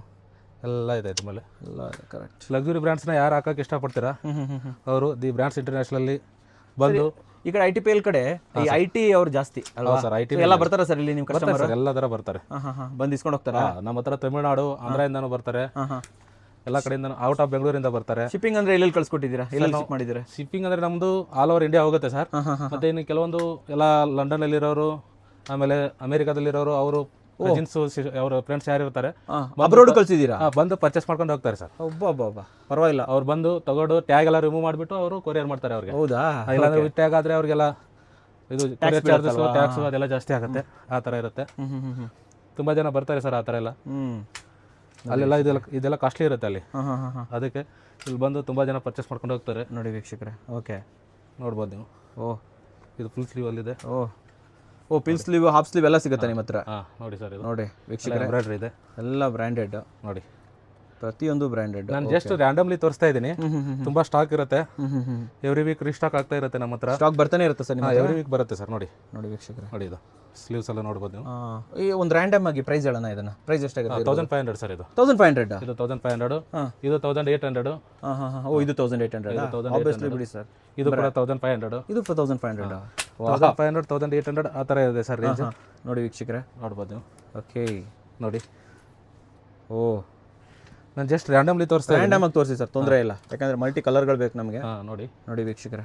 ಎಲ್ಲ ಇದೆ ಇದ್ರ ಮೇಲೆ. ಎಲ್ಲ ಕರೆಕ್ಟ್. ಲಕ್ಸುರಿ ಬ್ರ್ಯಾಂಡ್ಸ್ನ ಯಾರು ಹಾಕಕ್ಕೆ ಇಷ್ಟಪಡ್ತೀರಾ ಅವರು ದಿ ಬ್ರ್ಯಾಂಡ್ಸ್ ಇಂಟರ್ನ್ಯಾಷನಲ್ಲಿ ಬಂದು. ಈ ಕಡೆ ITPL ಕಡೆ ಈ IT ಅವ್ರು ಜಾಸ್ತಿ ಅಲ್ವಾ ಸರ್? IT ಎಲ್ಲ ಬರ್ತಾರಾ ಸರ್ ಇಲ್ಲಿ ನಿಮ್ಮ ಕಸ್ಟಮರ್? ಎಲ್ಲ ಥರ ಬರ್ತಾರೆ. ಬಂದು ಇಸ್ಕೊಂಡು ಹೋಗ್ತಾರಾ? ನಮ್ಮ ಹತ್ರ ತಮಿಳ್ನಾಡು, ಆಂಧ್ರದಿಂದನೂ ಬರ್ತಾರೆ. ಎಲ್ಲ ಕಡೆಯಿಂದ, ಔಟ್ ಆಫ್ ಬೆಂಗಳೂರಿಂದ ಬರ್ತಾರೆ. ಶಿಪ್ಪಿಂಗ್ ಅಂದ್ರೆ ಎಲ್ಲೆಲ್ಲಿ ಕಳ್ಸಿಕೊಟ್ಟಿದ್ದೀರಾ, ಎಲ್ಲೆಲ್ಲಿ ಶಿಪ್ ಮಾಡಿದ್ದೀರಾ? ಶಿಪ್ಪಿಂಗ್ ಅಂದ್ರೆ ನಮ್ದು ಆಲ್ ಓವರ್ ಇಂಡಿಯಾ ಹೋಗುತ್ತೆ ಸರ್. ಮತ್ತೆ ಇನ್ನು ಕೆಲವೊಂದು ಎಲ್ಲ ಲಂಡನ್ನಲ್ಲಿರೋರು, ಆಮೇಲೆ ಅಮೆರಿಕಾದಲ್ಲಿರೋರು, ಅವರು ಕಸಿನ್ಸ್, ಅವ್ರ ಫ್ರೆಂಡ್ಸ್ ಯಾರು ಇರ್ತಾರೆ ಅಬ್ರೋಡ್ ಕಳ್ಸಿದ್ದೀರಾ? ಬಂದು ಪರ್ಚೇಸ್ ಮಾಡ್ಕೊಂಡು ಹೋಗ್ತಾರೆ ಸರ್. ಒಬ್ಬ ಪರವಾಗಿಲ್ಲ. ಅವ್ರು ಬಂದು ತಗೊಂಡು ಟ್ಯಾಗ್ ಎಲ್ಲ ರಿಮೂವ್ ಮಾಡಿಬಿಟ್ಟು ಅವರು ಕೊರಿಯರ್ ಮಾಡ್ತಾರೆ ಅವ್ರಿಗೆ. ಹೌದಾ? ಇಲ್ಲಾಂದ್ರೆ ವಿತ್ ಟ್ಯಾಗ್ ಆದರೆ ಅವ್ರಿಗೆಲ್ಲ ಇದು ಚಾರ್ಜಸ್, ಟ್ಯಾಕ್ಸು ಅದೆಲ್ಲ ಜಾಸ್ತಿ ಆಗುತ್ತೆ. ಆ ಥರ ಇರುತ್ತೆ. ತುಂಬ ಜನ ಬರ್ತಾರೆ ಸರ್ ಆ ಥರ ಎಲ್ಲ. ಅಲ್ಲೆಲ್ಲ ಇದೆಲ್ಲ ಕಾಸ್ಟ್ಲಿ ಇರುತ್ತೆ ಅಲ್ಲಿ. ಅದಕ್ಕೆ ಇಲ್ಲಿ ಬಂದು ತುಂಬ ಜನ ಪರ್ಚೇಸ್ ಮಾಡ್ಕೊಂಡು ಹೋಗ್ತಾರೆ. ನೋಡಿ ವೀಕ್ಷಕರೇ. ಓಕೆ. ನೋಡ್ಬೋದು ನೀವು. ಇದು ಫುಲ್ ಸ್ಲೀವ್ ಅಲ್ಲಿದೆ. ಪಿನ್ ಸ್ಲೀವ್, ಹಾಫ್ ಸ್ಲೀವ್ ಎಲ್ಲ ಸಿಗುತ್ತೆ ನಿಮ್ಮ ಹತ್ರ? ನೋಡಿ ಸರ್, ಇದು ನೋಡಿ ವೀಕ್ಷಕರೇ, ಎಂಬ್ರಾಯ್ಡ್ರಿ ಇದೆ, ಎಲ್ಲ ಬ್ರ್ಯಾಂಡೆಡ್. ನೋಡಿ ಪ್ರತಿಯೊಂದು ಬ್ರ್ಯಾಂಡೆಡ್. ನಾನು ಜಸ್ಟ್ ರ್ಯಾಂಡಮ್ಲಿ ತೋರಿಸ್ತಾ ಇದ್ದೀನಿ. ತುಂಬಾ ಸ್ಟಾಕ್ ಇರುತ್ತೆ. ಎವ್ರಿ ವೀಕ್ ರೀಸ್ಟಾಕ್ ಆಗ್ತಾ ಇರುತ್ತೆ ನಮ್ಮ ಹತ್ರ. ಸ್ಟಾಕ್ ಬರ್ತಾನೆ ಇರುತ್ತೆ ಸರ್ ನಿಮ್ಮ? ಎವ್ರಿ ವೀಕ್ ಬರುತ್ತೆ ಸರ್. ನೋಡಿ ನೋಡಿ ವೀಕ್ಷಕರೇ, ನೋಡಿ ಇದು ಸ್ಲೀವ್ಸ್ ಎಲ್ಲ ನೋಡ್ಬೋದು ನೀವು. ಈ ಒಂದು ರ್ಯಾಂಡಮ್ ಆಗಿ ಪ್ರೈಸ್ ಹೇಳೋಣ. ಇದನ್ನ ಪ್ರೈಸ್ ಎಷ್ಟಾಗುತ್ತೆ? 1500 ಸರ್. ಇದು 1500. ಇದು 1500. ಇದು 1800. ಇದು 1800. ಆಬ್ವಿಯಸ್ಲಿ ಬಿಡಿ ಸರ್. ಇದು ಕೂಡ 1500. ಇದು 1500. 1500 1800 ಆ ಥರ ಇದೆ ಸರ್ ರೇಂಜ್. ನೋಡಿ ವೀಕ್ಷಕರೇ, ನೋಡ್ಬೋದು ನೀವು. ಓಕೆ. ನೋಡಿ. ನಾನು ಜಸ್ಟ್ ರ್ಯಾಂಡಮ್ಲಿ ತೋರಿಸ್ತಾ ಇದ್ದೀನಿ. ರ್ಯಾಂಡಮ್ ಆಗಿ ತೋರಿಸಿ ಸರ್, ತೊಂದರೆ ಇಲ್ಲ. ಯಾಕಂದ್ರೆ ಮಲ್ಟಿ ಕಲರ್ಗಳು ಬೇಕು ನಮಗೆ. ನೋಡಿ ನೋಡಿ ವೀಕ್ಷಕರೇ.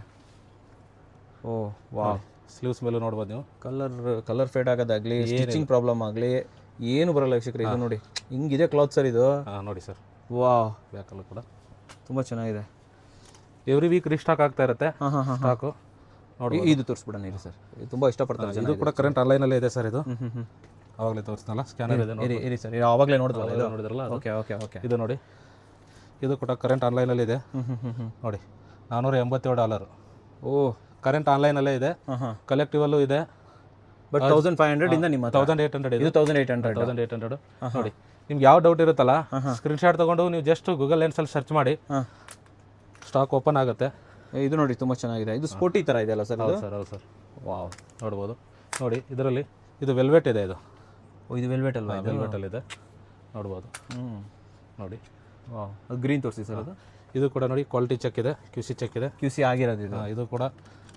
ವಾವ್. ಸ್ಲೀವ್ಸ್ ಮೇಲೂ ನೋಡ್ಬೋದು ನೀವು. ಕಲರ್ ಫೇಡ್ ಆಗೋದಾಗ್ಲಿ, ಸ್ಟಿಚಿಂಗ್ ಪ್ರಾಬ್ಲಮ್ ಆಗಲಿ ಏನು ಬರಲ್ಲ ವೀಕ್ಷಕರೇ. ಇದು ನೋಡಿ ಹಿಂಗಿದೆ ಕ್ಲಾತ್ ಸರ್ ಇದು. ನೋಡಿ ಸರ್. ವಾವ್. ಬ್ಯಾಕಲ್ಲೂ ಕೂಡ ತುಂಬ ಚೆನ್ನಾಗಿದೆ. ಎವ್ರಿ ವೀಕ್ ರೀಸ್ಟಾಕ್ ಆಗ್ತಾ ಇರುತ್ತೆ ಸ್ಟಾಕು. ನೋಡಿ ಇದು ತೋರಿಸ್ಬಿಡೋಣ ಇದು ಸರ್. ಇದು ತುಂಬ ಇಷ್ಟಪಡ್ತಾರೆ. ಇದು ಕೂಡ ಕರೆಂಟ್ ಆನ್ಲೈನಲ್ಲೇ ಇದೆ ಸರ್. ಇದು ಆವಾಗಲೇ ತೋರಿಸ್ನಲ್ಲ, ಸ್ಕ್ಯಾನರ್ ಇದೆ. ಇರಿ ಸರ್, ಆವಾಗಲೇ ನೋಡಿದ್ರಲ್ಲ. Okay okay okay. ಇದು ನೋಡಿ, ಇದು ಕೂಡ ಕರೆಂಟ್ ಆನ್ಲೈನಲ್ಲಿ ಇದೆ. ನೋಡಿ $487. ಕರೆಂಟ್ ಆನ್ಲೈನಲ್ಲೇ ಇದೆ. ಕಲೆಕ್ಟಿವಲ್ಲೂ ಇದೆ. ಬಟ್ 1500 ಇಂದ ನಿಮ್ಮ 1800 ಇದು 1800. 1800. ನೋಡಿ ನಿಮ್ಗೆ ಯಾವ ಡೌಟ್ ಇರುತ್ತಲ್ಲ, ಸ್ಕ್ರೀನ್ಶಾಟ್ ತಗೊಂಡು ನೀವು ಜಸ್ಟ್ ಗೂಗಲ್ ಲೆನ್ಸಲ್ಲಿ ಸರ್ಚ್ ಮಾಡಿ, ಸ್ಟಾಕ್ ಓಪನ್ ಆಗುತ್ತೆ. ಇದು ನೋಡಿ ತುಂಬ ಚೆನ್ನಾಗಿದೆ. ಇದು ಸ್ಪೋರ್ಟಿ ಥರ ಇದೆ ಅಲ್ಲ ಸರ್? ಹೌದು ಸರ್, ಹೌದು ಸರ್. ವಾವ್, ನೋಡ್ಬೋದು. ನೋಡಿ ಇದರಲ್ಲಿ ಇದು ವೆಲ್ವೆಟ್ ಇದೆ. ಇದು ಇದು ವೆಲ್ವೆಟ್ ಅಲ್ವಾ? ವೆಲ್ವೆಟಲ್ಲಿದೆ, ನೋಡ್ಬೋದು. ನೋಡಿ. ವಾವ್. ಗ್ರೀನ್ ತೋರಿಸಿ ಸರ್. ಅದು ಇದು ಕೂಡ ನೋಡಿ ಕ್ವಾಲಿಟಿ ಚೆಕ್ ಇದೆ, QC ಚೆಕ್ ಇದೆ. QC ಆಗಿರೋದು ಇದು. ಇದು ಕೂಡ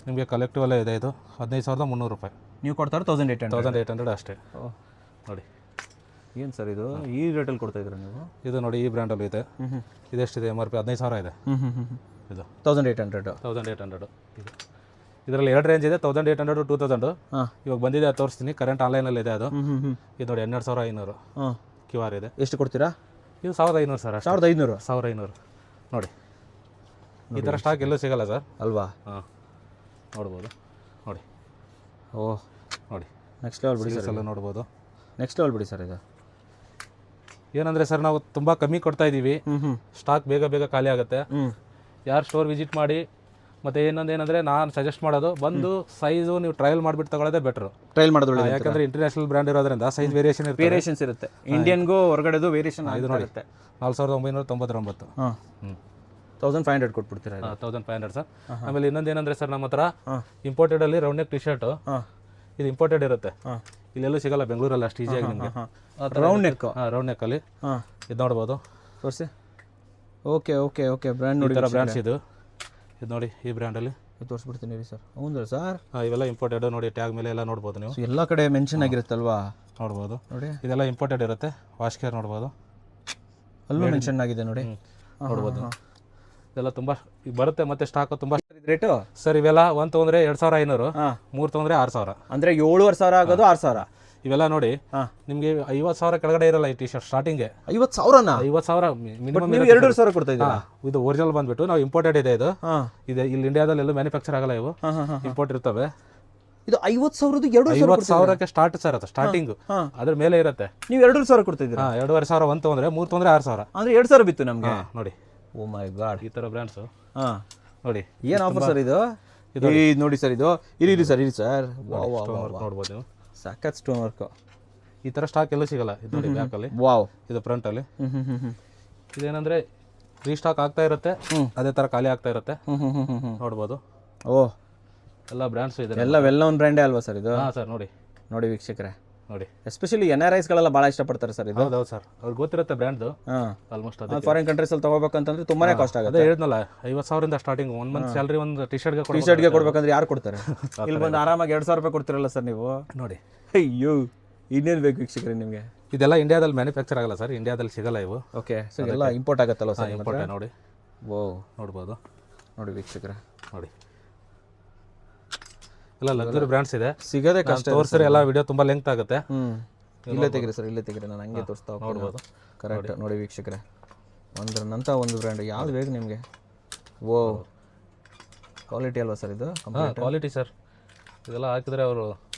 ನಿಮಗೆ ಕಲೆಕ್ಟಿವಲ್ಲೇ ಇದೆ. ಇದು 15,300 ರೂಪಾಯಿ. ನೀವು ಕೊಡ್ತಾರೆ 1800 ಅಷ್ಟೇ. ನೋಡಿ ಏನು ಸರ್ ಇದು ಈ ರೇಟಲ್ಲಿ ಕೊಡ್ತಾ ಇದ್ದೀರಾ ನೀವು? ಇದು ನೋಡಿ ಈ ಬ್ರ್ಯಾಂಡಲ್ಲೂ ಇದೆ. ಇದೆಷ್ಟಿದೆ MRP? 15,000 ಇದೆ. ಇದು 1800. ಇದು ಇದರಲ್ಲಿ 2 ರೇಂಜ್ ಇದೆ, 1800 2000. ಇವಾಗ ಬಂದಿದೆ, ಅದು ತೋರಿಸ್ತೀನಿ. ಕರೆಂಟ್ ಆನ್ಲೈನಲ್ಲಿ ಇದೆ ಅದು. ಇದು ನೋಡಿ 12,500 QR ಇದೆ. ಎಷ್ಟು ಕೊಡ್ತೀರಾ? ಇದು 1,500 ಸರ್. 1500. 1,500. ನೋಡಿ ಈ ಥರ ಸ್ಟಾಕ್ ಎಲ್ಲೂ ಸಿಗಲ್ಲ ಸರ್ ಅಲ್ವಾ? ನೋಡ್ಬೋದು. ನೋಡಿ ನೋಡಿ ನೆಕ್ಸ್ಟ್ ಲೆವೆಲ್ ಬಿಡಿ ಸರ್. ಎಲ್ಲ ನೋಡ್ಬೋದು. ನೆಕ್ಸ್ಟ್ ಲೆವೆಲ್ ಬಿಡಿ ಸರ್. ಇದು ಏನಂದರೆ ಸರ್, ನಾವು ತುಂಬ ಕಮ್ಮಿ ಕೊಡ್ತಾ ಇದ್ದೀವಿ. ಸ್ಟಾಕ್ ಬೇಗ ಬೇಗ ಖಾಲಿ ಆಗುತ್ತೆ. ಯಾರು ಸ್ಟೋರ್ ವಿಸಿಟ್ ಮಾಡಿ, ಮತ್ತು ಏನಂದರೆ ನಾನು ಸಜೆಸ್ಟ್ ಮಾಡೋದು, ಬಂದು ಸೈಜು ನೀವು ಟ್ರಯಲ್ ಮಾಡಿಬಿಟ್ಟು ತಗೊಳ್ಳೋದೇ ಬೆಟ್ರು. ಟ್ರಯಲ್ ಮಾಡೋದು, ಯಾಕಂದರೆ ಇಂಟರ್ನ್ಯಾಷನಲ್ ಬ್ರ್ಯಾಂಡ್ ಇರೋದ್ರಿಂದ ಸೈಜ್ ವೇರಿಯೇಷನ್ಸ್ ಇರುತ್ತೆ. ಇಂಡಿಯನ್ಗೂ ಹೊರಗಡೆದು ವೇರಿಯೇಷನ್ ಇದು ನೋಡುತ್ತೆ. 4,999. 1500 ಕೊಟ್ಬಿಡ್ತೀರಾ? 1500 ಸರ್. ಆಮೇಲೆ ಇನ್ನೊಂದು ಏನಂದರೆ ಸರ್, ನಮ್ಮ ಹತ್ರ ಇಂಪೋರ್ಟೆಡಲ್ಲಿ ರೌಂಡ್ ನೆಕ್ ಟಿ ಶರ್ಟು ಇದು ಇಂಪೋರ್ಟೆಡ್ ಇರುತ್ತೆ. ಇಲ್ಲೆಲ್ಲೂ ಸಿಗಲ್ಲ ಬೆಂಗಳೂರಲ್ಲಿ ಅಷ್ಟು ಈಸಿಯಾಗಿ ನಿಮಗೆ. Round neck. ರೌಂಡ್ ನೆಕ್ಕಲ್ಲಿ ಇದು ನೋಡ್ಬೋದು. ತೋರಿಸಿ. Okay okay okay. ಬ್ರ್ಯಾಂಡ್ ನೋಡಿ, ಬ್ರ್ಯಾಂಡ್ಸ್ ಇದು ನೋಡಿ ಈ ಬ್ರ್ಯಾಂಡಲ್ಲಿ ತೋರಿಸ್ಬಿಡ್ತೀನಿ ರೀ ಸರ್. ಹೌದಾ ಸರ್? ಇವೆಲ್ಲ ಇಂಪೋರ್ಟೆಡ್ ನೋಡಿ, ಟ್ಯಾಗ್ ಮೇಲೆ ಎಲ್ಲ ನೋಡ್ಬೋದು ನೀವು. ಸೊ ಎಲ್ಲ ಕಡೆ ಮೆನ್ಷನ್ ಆಗಿರುತ್ತಲ್ವಾ? ನೋಡ್ಬೋದು ನೋಡಿ, ಇದೆಲ್ಲ ಇಂಪೋರ್ಟೆಡ್ ಇರುತ್ತೆ. ವಾಶ್ ಕೇರ್ ನೋಡ್ಬೋದು, ಅಲ್ಲೂ ಮೆನ್ಷನ್ ಆಗಿದೆ ನೋಡಿ. ನೋಡ್ಬೋದು. ಇದೆಲ್ಲ ತುಂಬ ಬರುತ್ತೆ, ಮತ್ತೆ ಸ್ಟಾಕ್ ತುಂಬ. ರೇಟು ಸರ್ ಇವೆಲ್ಲ ಒಂದು ತೊಗೊಂಡ್ರೆ 2500, ಹಾಂ, 3 ತೊಗೊಂಡ್ರೆ 6000. ಅಂದರೆ 7,500 ಆಗೋದು 6,000. ಇವೆಲ್ಲ ನೋಡಿ ಹಾಂ, ನಿಮಗೆ 50,000 ಕೆಳಗಡೆ ಇರಲ್ಲ ಈ ಟಿ ಶರ್ಟ್ ಸ್ಟಾರ್ಟಿಂಗೆ. 50,000ನಾ? 50,000 ಮಿನಿಮಮ್. ನೀವು 2,500 ಕೊಡ್ತಾ ಇದ್ದೀರಾ? ಇದು ಒರಿಜಿನಲ್ ಬಂದ್ಬಿಟ್ಟು ನಾವು ಇಂಪೋರ್ಟೆಡ್ ಇದೆ ಇದು. ಹಾಂ, ಇದೆ ಇಲ್ಲಿ ಇಂಡಿಯಾದಲ್ಲಿ ಎಲ್ಲೂ ಮ್ಯಾನುಫ್ಯಾಕ್ಚರ್ ಆಗಲ್ಲ ಇವು, ಹಾಂ ಹಾಂ ಹಾಂ. ಇಂಪೋರ್ಟ್ ಇರ್ತವೆ. ಇದು 50,000ದು 2,500 50,000ಕ್ಕೆ ಸ್ಟಾರ್ಟ್ ಸರ್, ಅದು ಸ್ಟಾರ್ಟಿಂಗ್ ಅದ್ರ ಮೇಲೆ ಇರುತ್ತೆ. ನೀವು 2,500 ಕೊಡ್ತಾ ಇದ್ದೀರಾ? 2,500 ಒಂದು ತೊಗೊಂಡ್ರೆ 3 ತೊಗೊಂಡ್ರೆ 6,000. ಅಂದರೆ 2,000 ಬಿತ್ತು ನಮಗೆ. ನೋಡಿ, ಓ ಮೈ ಗಾಡ್, ಈ ಥರ ಬ್ರ್ಯಾಂಡ್ಸು ಹಾಂ. ನೋಡಿ ಏನು ಆಫರ್ ಸರ್ ಇದು? ನೋಡಿ ಸರ್, ಇದು ಇರಿ ಸರ್, ಇರಿ ಸರ್. ನೋಡ್ಬೋದು ನೀವು, ಸಖತ್ ಸ್ಟೋನ್ ವರ್ಕು. ಈ ಥರ ಸ್ಟಾಕ್ ಎಲ್ಲೂ ಸಿಗಲ್ಲ. ಇದು ನೋಡಿ ಬ್ಯಾಕಲ್ಲಿ, ವಾವ್. ಇದು ಫ್ರಂಟಲ್ಲಿ. ಇದೇನಂದ್ರೆ ರೀಸ್ಟಾಕ್ ಆಗ್ತಾ ಇರುತ್ತೆ, ಅದೇ ಥರ ಖಾಲಿ ಆಗ್ತಾ ಇರುತ್ತೆ. ನೋಡ್ಬೋದು. ಓಹ್, ಎಲ್ಲ ಬ್ರ್ಯಾಂಡ್ಸು ಇದೆ. ಎಲ್ಲ ವೆಲ್ ನೋನ್ ಬ್ರ್ಯಾಂಡೇ ಅಲ್ವಾ ಸರ್ ಇದು? ಹಾಂ ಸರ್, ನೋಡಿ ನೋಡಿ ವೀಕ್ಷಕರೇ, ನೋಡಿ. ಎಸ್ಪೆಷಲಿ NRIsಗಳೆಲ್ಲ ಭಾಳ ಇಷ್ಟಪಡ್ತಾರೆ ಸರ್ ಇದು. ಹೌದು ಸರ್, ಅವ್ರಿಗೆ ಗೊತ್ತಿರುತ್ತೆ ಬ್ರ್ಯಾಂಡ್ದು. ಹಾಂ, ಆಲ್ಮೋಸ್ಟ್ ಅದೇ. ಫಾರಿನ್ ಕಂಟ್ರೀಸಲ್ಲಿ ತೊಗೋಬೇಕಂತಂದ್ರೆ ತುಂಬಾನೇ ಕಾಸ್ಟ್ ಆಗುತ್ತೆ. ಅದೇ ಹೇಳಿದ್ನಲ್ಲ, 50,000 ಸ್ಟಾರ್ಟಿಂಗ್. 1 ಮಂತ್ ಸ್ಯಾಲ್ರಿ ಒಂದು ಟಿ ಶರ್ಟ್ಗೆ ಶರ್ಟ್ಗೆ ಕೊಡ್ಬೇಕಂದ್ರೆ ಯಾರು ಕೊಡ್ತಾರೆ? ಇಲ್ಲಿ ಬಂದು ಆರಾಮಾಗಿ 2,000 ರೂಪಾಯಿ ಕೊಡ್ತಿರಲ್ಲ ಸರ್ ನೀವು. ನೋಡಿ, ಅಯ್ಯೋ, ಇನ್ನೇನು ಬೇಕು ವೀಕ್ಷಕರೇ ನಿಮಗೆ? ಇದೆಲ್ಲ ಇಂಡಿಯಾದಲ್ಲಿ ಮ್ಯಾನುಫ್ಯಾಕ್ಚರ್ ಆಗಲ್ಲ ಸರ್, ಇಂಡಿಯಾದಲ್ಲಿ ಸಿಗಲ್ಲ ಇವು. ಓಕೆ, ಸೊ ಎಲ್ಲ ಇಂಪೋರ್ಟ್ ಆಗುತ್ತಲ್ಲ ಸರ್? ಇಂಪೋರ್ಟ್. ನೋಡಿ, ಓ, ನೋಡ್ಬೋದು. ನೋಡಿ ವೀಕ್ಷಕರೇ, ನೋಡಿ ಎಲ್ಲ ಲಕ್ಸುರಿ ಬ್ರ್ಯಾಂಡ್ಸ್ ಇದೆ. ಸಿಗೋದೇ ಕಷ್ಟ. ತೋರಿಸ್ರಿ, ಎಲ್ಲ ವಿಡಿಯೋ ತುಂಬ ಲೆಂತ್ ಆಗುತ್ತೆ. ಇಲ್ಲೇ ತೆಗಿರಿ ಸರ್, ಇಲ್ಲೇ ತೆಗಿರಿ, ನಾನು ಹಂಗೆ ತೋರಿಸ್ತಾ ನೋಡ್ಬೋದು. ಕರೆಕ್ಟ್. ನೋಡಿ ವೀಕ್ಷಕರೇ, ಒಂದ್ರ ನಂತರ ಒಂದು ಬ್ರ್ಯಾಂಡ್ ಯಾವ್ದು ಬೇಕು ನಿಮಗೆ? ಓ, ಕ್ವಾಲಿಟಿ ಅಲ್ವಾ ಸರ್ ಇದು? ಕ್ವಾಲಿಟಿ ಸರ್, ಇದೆಲ್ಲ ಹಾಕಿದ್ರೆ ಅವರು